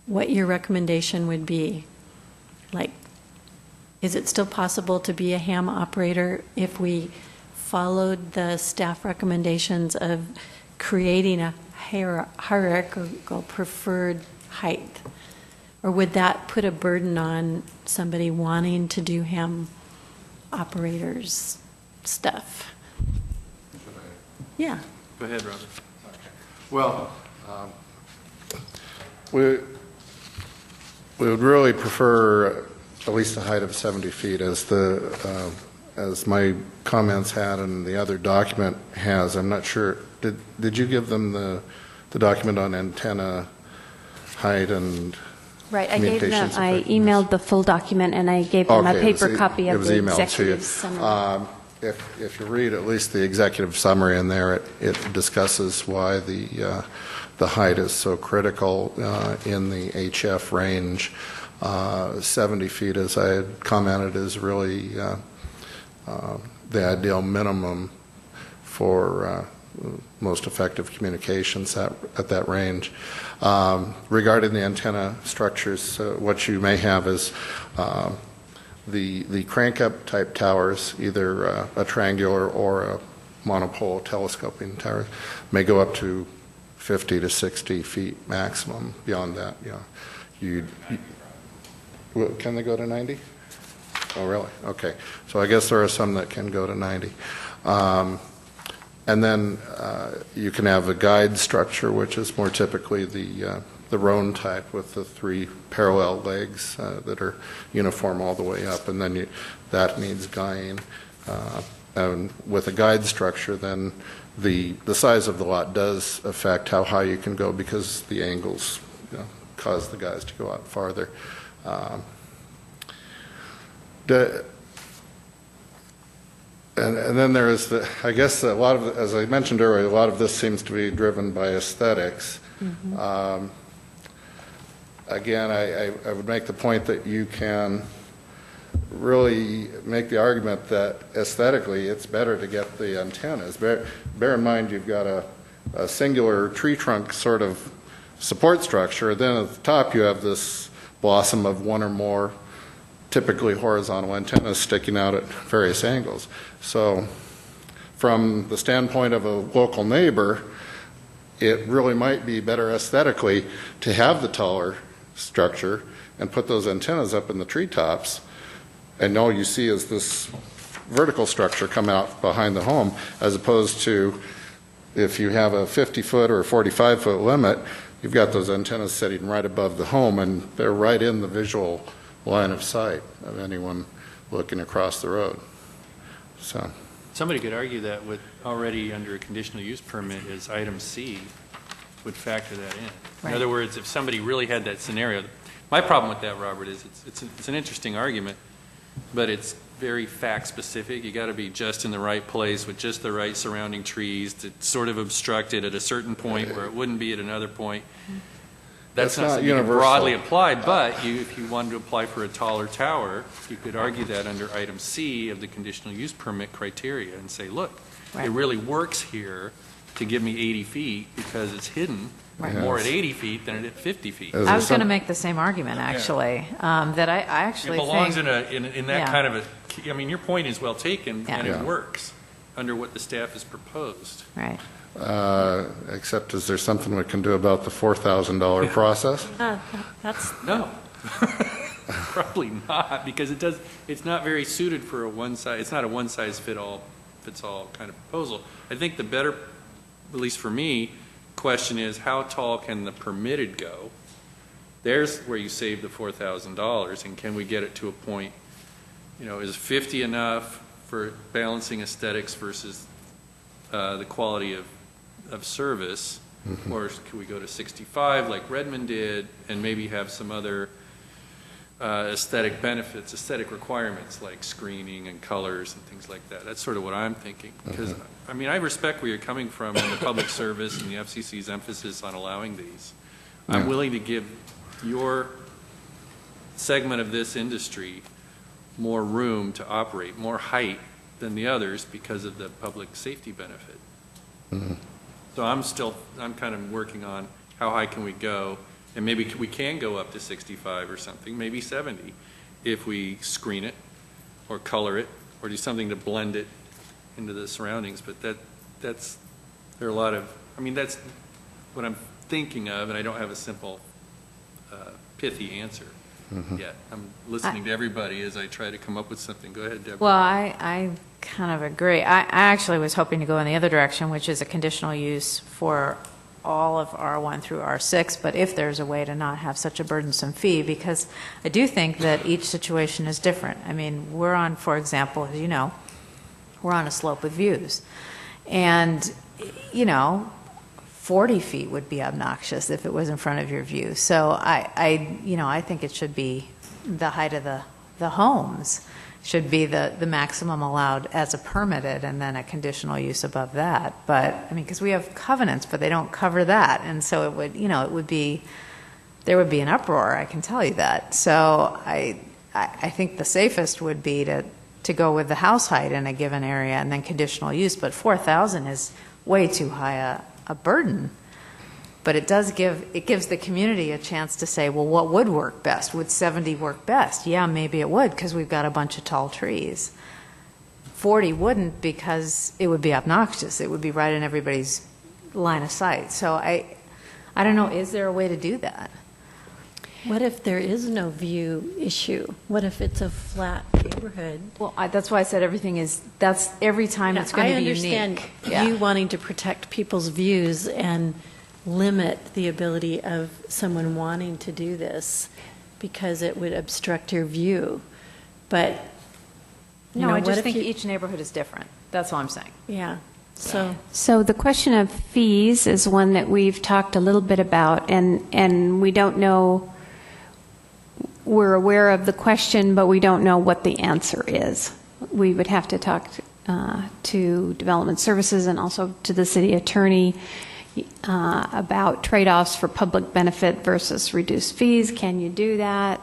what your recommendation would be? Like, is it still possible to be a ham operator if we followed the staff recommendations of creating a hierarchical preferred height? Or would that put a burden on somebody wanting to do ham operators' stuff. Yeah. Go ahead, Robert. Well, we would really prefer at least a height of 70 feet as my comments had and the other document has. I'm not sure, did you give them the document on antenna height and Right, I gave them, communications I effectiveness? emailed the full document, and I gave them a Okay, paper copy of the emailed to you. executive summary. If you read at least the executive summary in there, it discusses why the height is so critical in the HF range. 70 feet, as I had commented, is really the ideal minimum for most effective communications at that range. Regarding the antenna structures, what you may have is the crank-up type towers, either a triangular or a monopole telescoping tower, may go up to 50 to 60 feet maximum. Beyond that, can they go to 90? Oh, really? Okay. So I guess there are some that can go to 90. And then you can have a guide structure, which is more typically the Roan type with the 3 parallel legs that are uniform all the way up, and then that needs guying. And with a guide structure, then the size of the lot does affect how high you can go, because the angles cause the guys to go out farther. And then there is I guess a lot of, as I mentioned earlier, a lot of this seems to be driven by aesthetics. Mm-hmm. Again, I would make the point that you can really make the argument that aesthetically it's better to get the antennas. Bear in mind you've got a singular tree trunk sort of support structure, then at the top you have this blossom of one or more typically horizontal antennas sticking out at various angles. So from the standpoint of a local neighbor, it really might be better aesthetically to have the taller structure and put those antennas up in the treetops, and all you see is this vertical structure come out behind the home, as opposed to if you have a 50-foot or a 45-foot limit, you've got those antennas sitting right above the home, and they're right in the visual line of sight of anyone looking across the road. So Somebody could argue that with already under a conditional use permit is item C would factor that in. Right. In other words, if somebody really had that scenario, my problem with that, Robert, is it's an interesting argument, but it's very fact specific. You got to be just in the right place with just the right surrounding trees to sort of obstruct it at a certain point where it wouldn't be at another point. That's not something you can broadly apply, but if you wanted to apply for a taller tower, you could argue that under item C of the conditional use permit criteria and say, look, it really works here to give me 80 feet because it's hidden more at 80 feet than at 50 feet. I was going to make the same argument, actually, that I actually it belongs think... in that kind of a, I mean, your point is well taken, and it works under what the staff has proposed. Right. Except is there something we can do about the $4,000 process? That's No. Probably not, because it's not very suited for a it's not a one size fits all kind of proposal. I think the better, at least for me, question is how tall can the permitted go? There's where you save the $4,000, and can we get it to a point, is 50 enough for balancing aesthetics versus the quality of service, or could we go to 65 like Redmond did, and maybe have some other aesthetic benefits, aesthetic requirements like screening and colors and things like that? That's sort of what I'm thinking. Because, I mean, I respect where you're coming from in the public service and the FCC's emphasis on allowing these. I'm willing to give your segment of this industry more room to operate, more height than the others because of the public safety benefit. So I'm kind of working on how high can we go, and maybe we can go up to 65 or something, maybe 70, if we screen it or color it or do something to blend it into the surroundings. But there are a lot of, I mean, that's what I'm thinking of, and I don't have a simple, pithy answer. yet. I'm listening to everybody as I try to come up with something. Go ahead, Deborah. Well, I kind of agree. I actually was hoping to go in the other direction, which is a conditional use for all of R1 through R6, but if there's a way to not have such a burdensome fee, because I do think that each situation is different. I mean, we're on, for example, as you know, we're on a slope with views. And, 40 feet would be obnoxious if it was in front of your view. So I think it should be the height of the homes should be the maximum allowed as a permitted, and then a conditional use above that. But, because we have covenants, but they don't cover that. And so it would, there would be an uproar, I can tell you that. So I think the safest would be to go with the house height in a given area and then conditional use. But 4,000 is way too high a burden. But it gives the community a chance to say, well, what would work best? Would 70 work best? Yeah, maybe it would, because we've got a bunch of tall trees. 40 wouldn't, because it would be obnoxious. It would be right in everybody's line of sight. So I don't know, is there a way to do that? What if there is no view issue? What if it's a flat neighborhood? Well, that's why I said that's every time it's going to be unique. I understand you wanting to protect people's views and limit the ability of someone wanting to do this because it would obstruct your view. But no, I just think each neighborhood is different. That's all I'm saying. Yeah. So the question of fees is one that we've talked a little bit about, and we don't know. We're aware of the question, but we don't know what the answer is. We would have to talk to Development Services and also to the city attorney about trade-offs for public benefit versus reduced fees. Can you do that?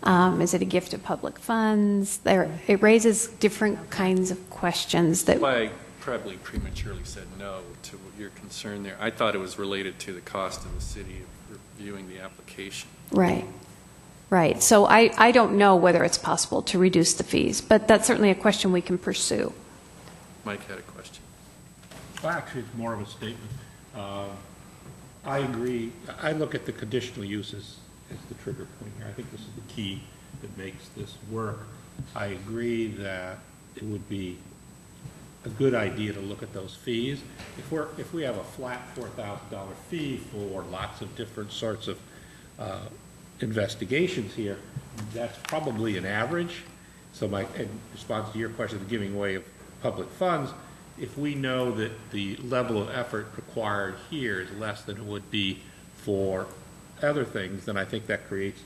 Is it a gift of public funds? It raises different kinds of questions. That's why I probably prematurely said no to your concern there. I thought it was related to the cost of the city of reviewing the application. Right. So I don't know whether it's possible to reduce the fees, but that's certainly a question we can pursue. Mike had a question. Well, actually, it's more of a statement. I agree. I look at the conditional uses as the trigger point here. I think this is the key that makes this work. I agree that it would be a good idea to look at those fees. If we have a flat $4,000 fee for lots of different sorts of investigations here, that's probably an average. So in response to your question, the giving away of public funds, if we know that the level of effort required here is less than it would be for other things, then I think that creates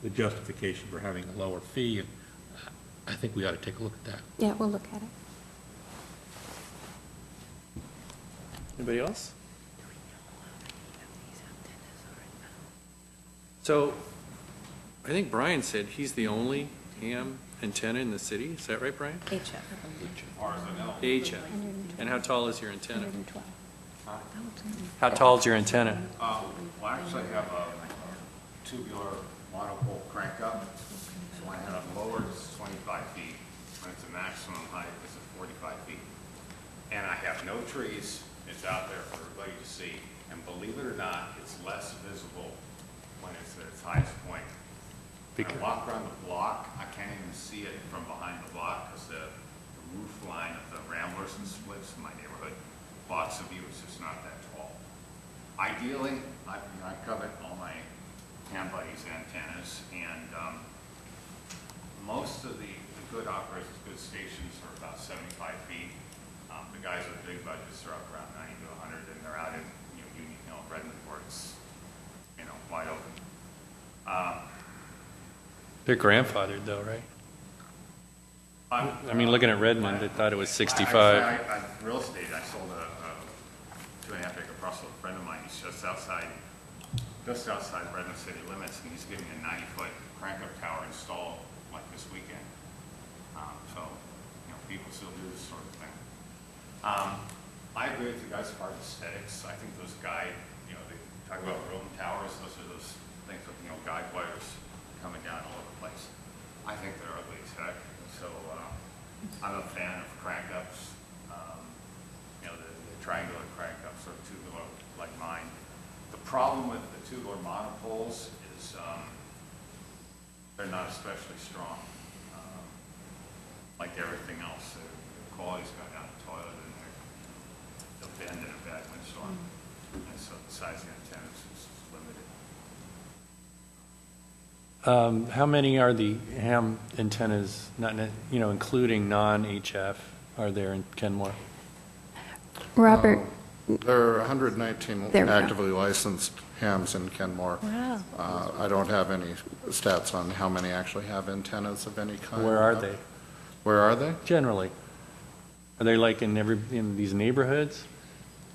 the justification for having a lower fee, and I think we ought to take a look at that. Yeah, we'll look at it. Anybody else? So I think Brian said he's the only ham antenna in the city. Is that right, Brian? HF. HF. And how tall is your antenna? How tall is your antenna? Well, I actually have a tubular monopole crank up. So when I have it lowered, it's 25 feet. When it's a maximum height, it's at 45 feet. And I have no trees. It's out there for everybody to see. And believe it or not, it's less visible when it's at its highest point. When I walk around the block, I can't even see it from behind the block because the roof line of the ramblers and splits in my neighborhood blocks the view. It's just not that tall. Ideally, I covet all my ham buddies antennas, and most of the good operators, good stations are about 75 feet. The guys with big budgets are up around 90 to 100, and they're out in Union Hill, Redmond, where it's wide open. They're grandfathered, though, right? I mean, looking at Redmond, I thought it was 65. I real estate. I sold a 2.5-acre parcel to a friend of mine. He's just outside Redmond city limits, and he's getting a 90-foot crank-up tower installed like this weekend. So, people still do this sort of thing. I agree with you guys as far as aesthetics. I think those they talk about room towers. Those are those things with guide wires coming down all over the place. I think they're ugly as heck. So I'm a fan of crank-ups. The triangular crank-ups or tubular like mine. The problem with the tubular monopoles is they're not especially strong. Like everything else, the quality's gone down the toilet, and they'll bend in a bad windstorm. And so the size of the antennas is limited. How many are the ham antennas, not, including non-HF, are there in Kenmore? Robert, There are 119 There we go. actively licensed hams in Kenmore. Wow. I don't have any stats on how many actually have antennas of any kind. Where are they, Where are they? generally? Are they like in these neighborhoods?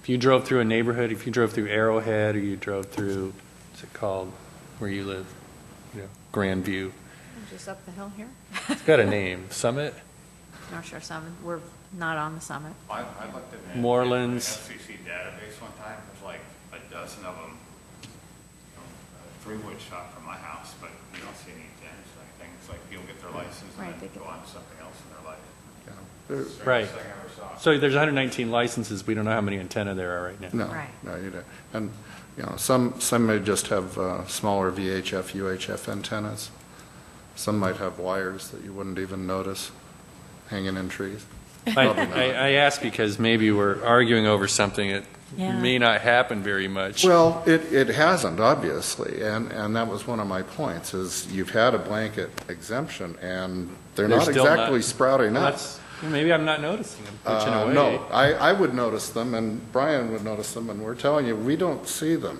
If you drove through a neighborhood, if you drove through Arrowhead, or you drove through, what's it called, where you live? Grandview. Just up the hill here? It's got a name. Summit? North Shore Summit. We're not on the summit. I looked at the Morelands. FCC database one time. There's like a dozen of them. A 3-wood shot from my house, but you don't see any antennas or anything. It's like people get their license Right, and they then get go on to something else in their life. There- Right. Strangest thing I ever saw. So there's 119 licenses. We don't know how many antenna there are right now. No, Right. no, you don't. And, some may just have smaller VHF, UHF antennas. Some might have wires that you wouldn't even notice hanging in trees. Probably not. I ask because maybe we're arguing over something that Yeah. may not happen very much. Well, it hasn't, obviously, and that was one of my points, is you've had a blanket exemption, and they're not still exactly sprouting Well, up. maybe I'm not noticing them, pitching away. No, I would notice them, and Brian would notice them, and we're telling you, we don't see them.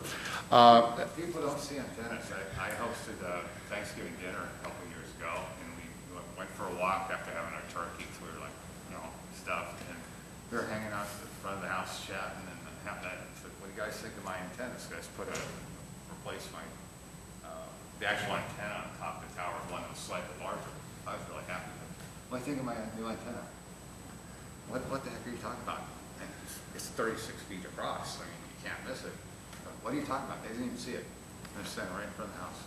People don't see antennas. I hosted a Thanksgiving dinner a couple years ago, and we went for a walk after having our turkey. So we were like, stuffed, and we were hanging out at the front of the house chatting, and half that said, "What do you guys think of my antennas?" Guys replace the actual antenna on top of the tower, one that was slightly larger. I was really happy with it. What do you think of my new antenna? What the heck are you talking about? And it's 36 feet across. I mean, you can't miss it. But what are you talking about? They didn't even see it. They're standing right in front of the house.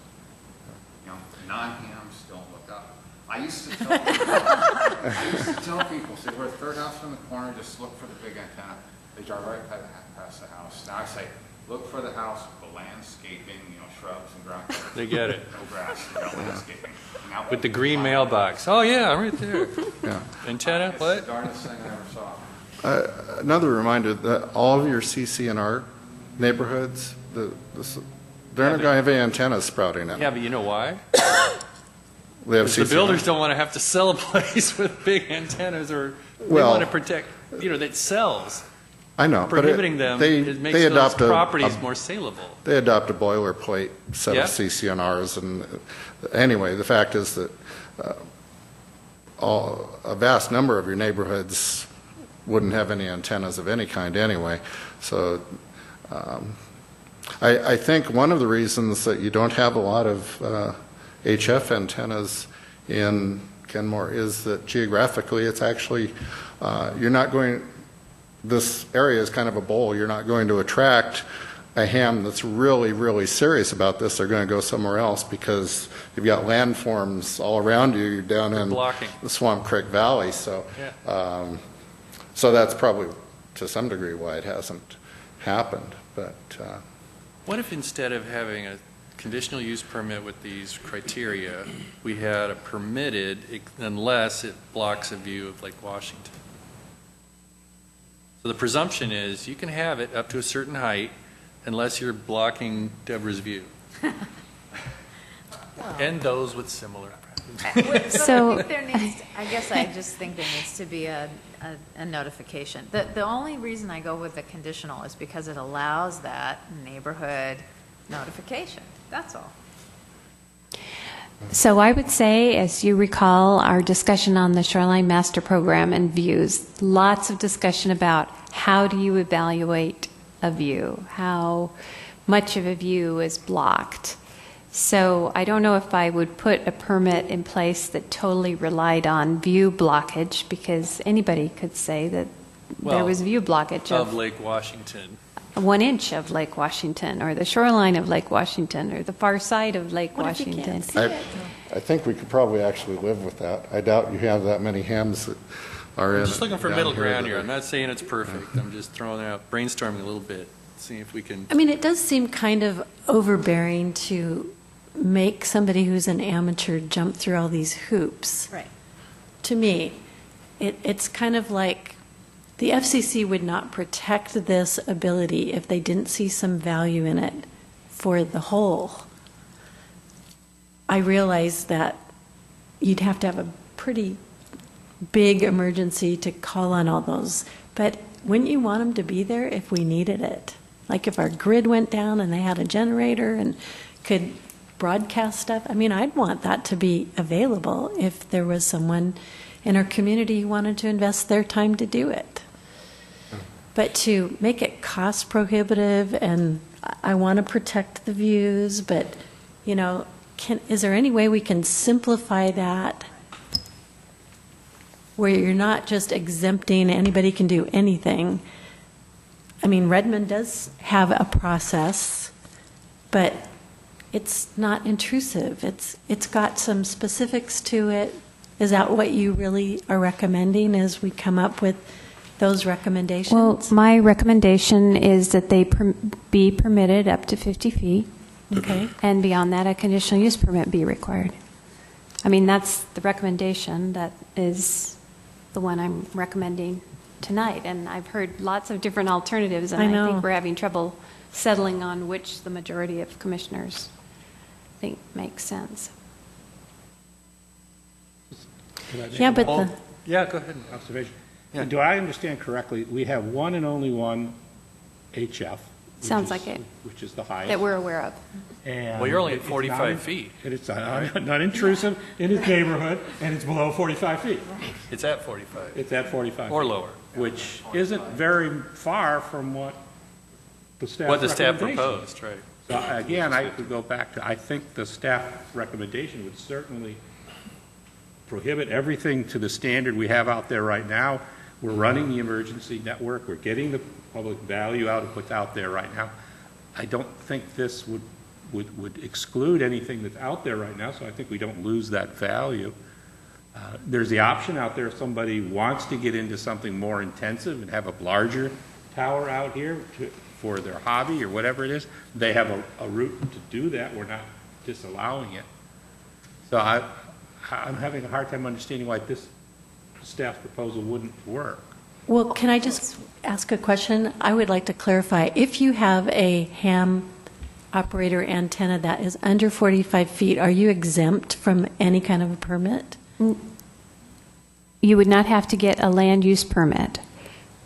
Non-hams don't look up. I used to tell people, say, we're the third house from the corner, just look for the big antenna. They drive right past the house. Now I say, look for the house with the landscaping, shrubs and ground cover. They get it. No grass, landscaping. Now, With the green mailbox. Oh, yeah, right there. Yeah. Antenna, it's what? the darndest thing I ever saw. Another reminder that all of your CC&R neighborhoods, they're not going to have any antennas sprouting up. Yeah, but you know why? They have The CC&R. builders don't want to have to sell a place with big antennas, or they Well- want to protect, that sells. I know, but Prohibiting them, it makes they those adopt properties more saleable. They adopt a boilerplate set Yeah. of CC&Rs, and anyway, the fact is that a vast number of your neighborhoods wouldn't have any antennas of any kind anyway. So I think one of the reasons that you don't have a lot of HF antennas in Kenmore is that geographically it's actually, you're not going, this area is kind of a bowl. You're not going to attract a ham that's really, really serious about this. They're going to go somewhere else because you've got landforms all around you. You're down in blocking. the Swamp Creek Valley. So, Yeah. so that's probably to some degree why it hasn't happened. But What if instead of having a conditional use permit with these criteria, we had a permitted unless it blocks a view of Lake Washington? So the presumption is you can have it up to a certain height unless you're blocking Deborah's view. And those with similar. So I guess I just think there needs to be a notification. The only reason I go with the conditional is because it allows that neighborhood notification. That's all. So I would say, as you recall, our discussion on the Shoreline Master Program and views, lots of discussion about how do you evaluate a view, how much of a view is blocked. So I don't know if I would put a permit in place that totally relied on view blockage, because anybody could say that there was view blockage of Lake Washington. 1 inch of Lake Washington, or the shoreline of Lake Washington, or the far side of Lake What if you Washington. can't see it? I think we could probably actually live with that. I doubt you have that many hams that are in. I'm just looking for down middle ground that here. are- I'm not saying it's perfect. I'm just throwing out, brainstorming a little bit, seeing if we can. I mean, it does seem kind of overbearing to make somebody who's an amateur jump through all these hoops. Right. To me, it's kind of like the FCC would not protect this ability if they didn't see some value in it for the whole. I realize that you'd have to have a pretty big emergency to call on all those, but wouldn't you want them to be there if we needed it? Like if our grid went down and they had a generator and could broadcast stuff. I mean, I'd want that to be available if there was someone in our community who wanted to invest their time to do it. But to make it cost prohibitive, and I want to protect the views, but, you know, is there any way we can simplify that where you're not just exempting anybody can do anything? I mean, Redmond does have a process, but it's not intrusive. It's got some specifics to it. Is that what you really are recommending as we come up with those recommendations? Well, my recommendation is that they be permitted up to 50 feet. Okay. And beyond that, a conditional use permit be required. I mean, that's the recommendation that is the one I'm recommending tonight. And I've heard lots of different alternatives, and I think we're having trouble settling on which the majority of commissioners think makes sense. Yeah, but Yeah, go ahead. Observation. Yeah. Do I understand correctly, we have one and only one HF? Sounds like it. Which is the highest. That we're aware of. And Well, you're only at it's 45 feet. And it's not intrusive in its neighborhood, and it's below 45 feet. It's at 45. It's at 45. Or feet, lower. Which isn't very far from what the staff What the staff recommendation. proposed, right. So again, I would go back to, I think the staff recommendation would certainly prohibit everything to the standard we have out there right now. We're running the emergency network. We're getting the public value out of what's out there right now. I don't think this would exclude anything that's out there right now, so I think we don't lose that value. There's the option out there if somebody wants to get into something more intensive and have a larger tower out here for their hobby or whatever it is. They have a route to do that. We're not disallowing it. So I'm having a hard time understanding why this staff proposal wouldn't work. well, can I just ask a question? I would like to clarify. If you have a ham operator antenna that is under 45 feet, are you exempt from any kind of a permit? You would not have to get a land use permit.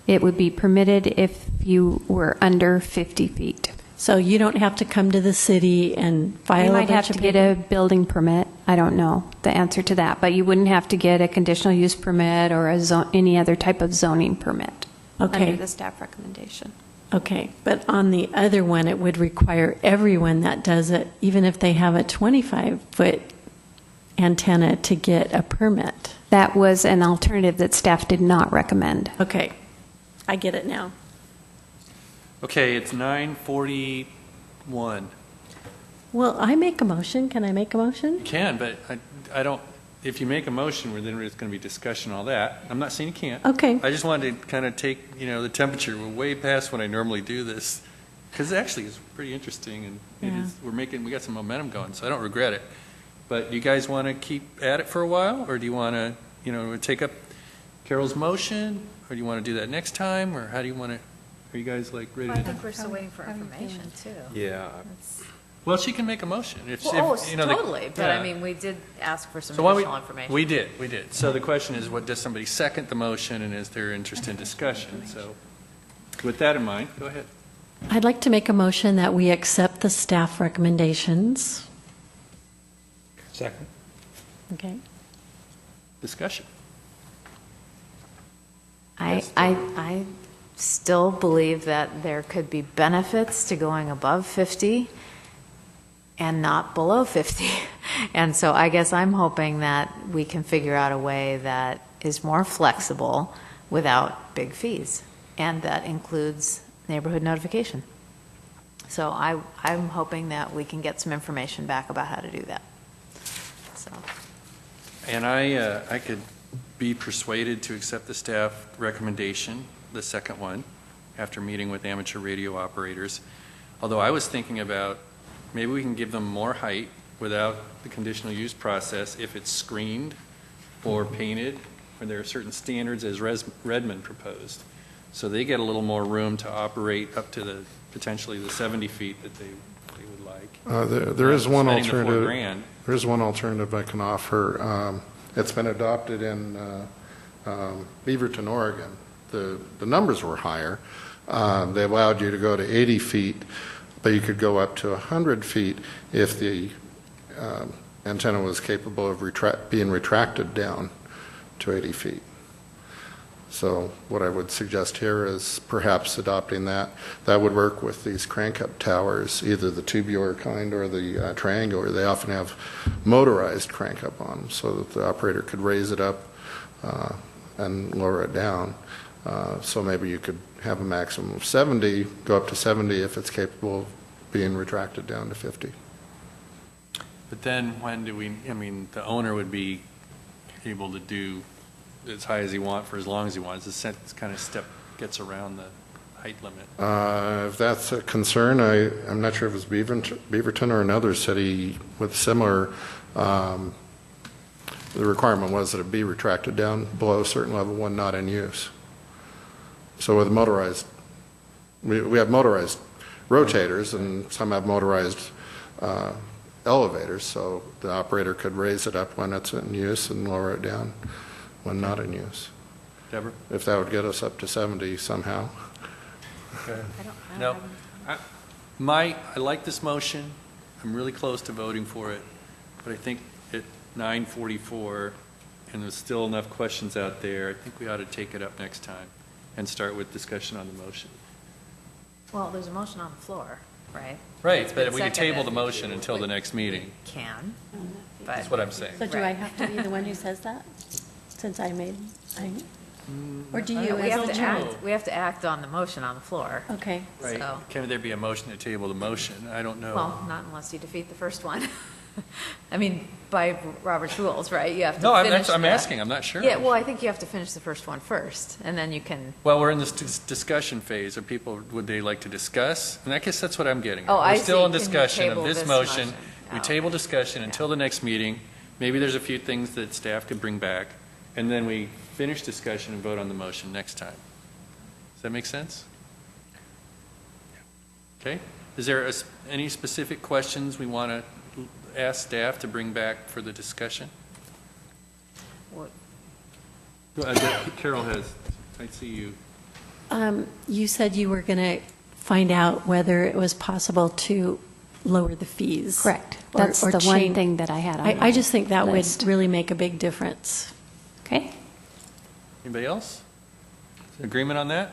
It would be permitted if you were under 50 feet. So you don't have to come to the city and file You a might have bunch to of get a building permit. I don't know the answer to that, but you wouldn't have to get a conditional use permit or any other type of zoning permit Okay. under the staff recommendation. Okay, but on the other one, it would require everyone that does it, even if they have a 25-foot antenna, to get a permit. That was an alternative that staff did not recommend. Okay, I get it now. Okay, it's 9:41. Well, I make a motion. Can I make a motion? You can, but I don't, if you make a motion, then there's going to be discussion, all that. I'm not saying you can't. Okay. I just wanted to kind of take, the temperature. We're way past when I normally do this, because it actually is pretty interesting, and Yeah. we got some momentum going, so I don't regret it. But do you guys want to keep at it for a while, or do you want to, take up Carol's motion, or do you want to do that next time, or how do you want to, are you guys like ready Well, I to? think we're still waiting for information, too. Yeah. Well, she can make a motion. Totally, but yeah. I mean, we did ask for some So why additional information. We did. So the question is, does somebody second the motion, and is there interest in discussion? So with that in mind, go ahead. I'd like to make a motion that we accept the staff recommendations. Second. Okay. Discussion. I still believe that there could be benefits to going above 50 and not below 50. And so I guess I'm hoping that we can figure out a way that is more flexible without big fees, and that includes neighborhood notification. So I'm hoping that we can get some information back about how to do that. So. And I could be persuaded to accept the staff recommendation, the second one, after meeting with amateur radio operators. Although I was thinking about maybe we can give them more height without the conditional use process if it's screened or painted, or there are certain standards as Redmond proposed. So they get a little more room to operate up to the, potentially the 70 feet that they would like. There is one Spending the alternative. $4,000. There is one alternative I can offer. It's been adopted in Beaverton, Oregon. The numbers were higher. They allowed you to go to 80 feet, but you could go up to 100 feet if the antenna was capable of being retracted down to 80 feet. So what I would suggest here is perhaps adopting that. That would work with these crank-up towers, either the tubular kind or the triangular. They often have motorized crank-up on them so that the operator could raise it up and lower it down. So maybe you could have a maximum of 70, go up to 70 if it's capable of being retracted down to 50. But then when do we, I mean, the owner would be able to do as high as he wants for as long as he wants. This kind of step gets around the height limit. If that's a concern, I'm not sure if it was Beaverton or another city with similar, the requirement was that it be retracted down below a certain level when not in use. So with motorized, we have motorized rotators and some have motorized elevators, so the operator could raise it up when it's in use and lower it down when not in use. Deborah? If that would get us up to 70 somehow. Okay. No. I like this motion. I'm really close to voting for it, but I think at 9:44, and there's still enough questions out there, I think we ought to take it up next time and start with discussion on the motion. Well, there's a motion on the floor, right? Right, It's but been we can table seconded. the motion until the next meeting. Can, That's but what I'm saying. So do I have to be the one who says that, since I made, or do you? we as have the to chair? act, we have to act on the motion on the floor. Okay. Right. So, Can there be a motion to table the motion? I don't know. well, not unless you defeat the first one. I mean, by Robert's rules, right? You have to No, finish I'm the- asking. I'm not sure. Yeah, well, I think you have to finish the first one first, and then you can, Well, we're in this discussion phase. Are people, would they like to discuss? And I guess that's what I'm getting at. Oh, I We're still see. in Can you discussion table of this this motion. motion? We Oh. table discussion until the next meeting. Maybe there's a few things that staff could bring back, and then we finish discussion and vote on the motion next time. Does that make sense? Okay. Is there any specific questions we want to ask staff to bring back for the discussion? What- Carol has, I see you. You said you were going to find out whether it was possible to lower the fees. Correct. Or- That's or the one change- thing that I had on I my just think that list. would really make a big difference. Okay. Anybody else? Agreement on that?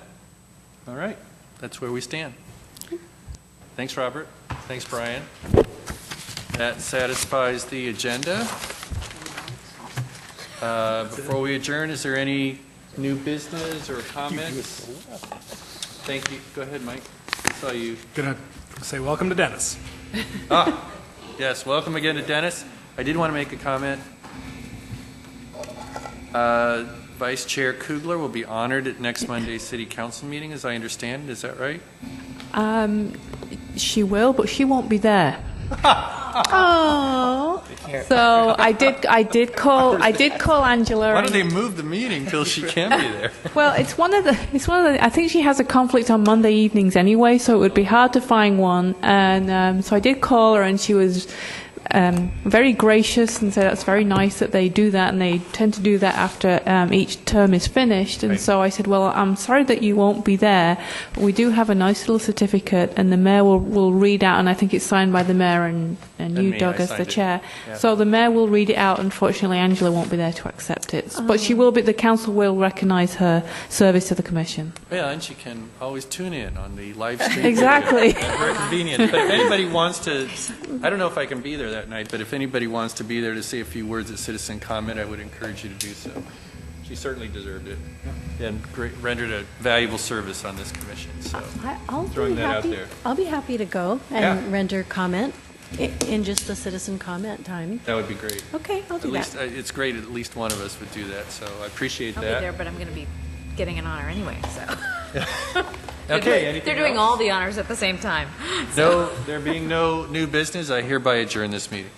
All right, that's where we stand. Thanks, Robert. Thanks, Brian. That satisfies the agenda. Before we adjourn, is there any new business or comments? Thank you. Go ahead, Mike. I saw you. Gonna say welcome to Dennis. Yes, welcome again to Dennis. I did want to make a comment. Vice Chair Kugler will be honored at next Monday's City Council meeting, as I understand. Is that right? She will, but she won't be there. Oh. So I did call Angela. Why don't they move the meeting till she can be there? Well, it's one of the. I think she has a conflict on Monday evenings anyway, so it would be hard to find one. And so I did call her, and she was very gracious and said that's very nice that they do that, and they tend to do that after each term is finished. And Right. so I said, well, I'm sorry that you won't be there, but we do have a nice little certificate, and the mayor will read out, and I think it's signed by the mayor and you, me, Doug, I as the signed it. chair. Yeah. So the mayor will read it out. Unfortunately, Angela won't be there to accept it, but she will be. The council will recognise her service to the commission. Yeah, and she can always tune in on the live stream. Exactly. Very convenient. But if anybody wants to, I don't know if I can be there that night, but if anybody wants to be there to say a few words at citizen comment, I would encourage you to do so. She certainly deserved it and rendered a valuable service on this commission. So I'll Throwing be that out happy. there. I'll be happy to go and Yeah. render comment in just the citizen comment time. that would be great. Okay, I'll do At least that. it's great. At least one of us would do that. So I appreciate I'll be that. there, but I'm going to be getting an honor anyway, so. Okay. Anything They're doing else? all the honors at the same time. No, there being no new business, I hereby adjourn this meeting.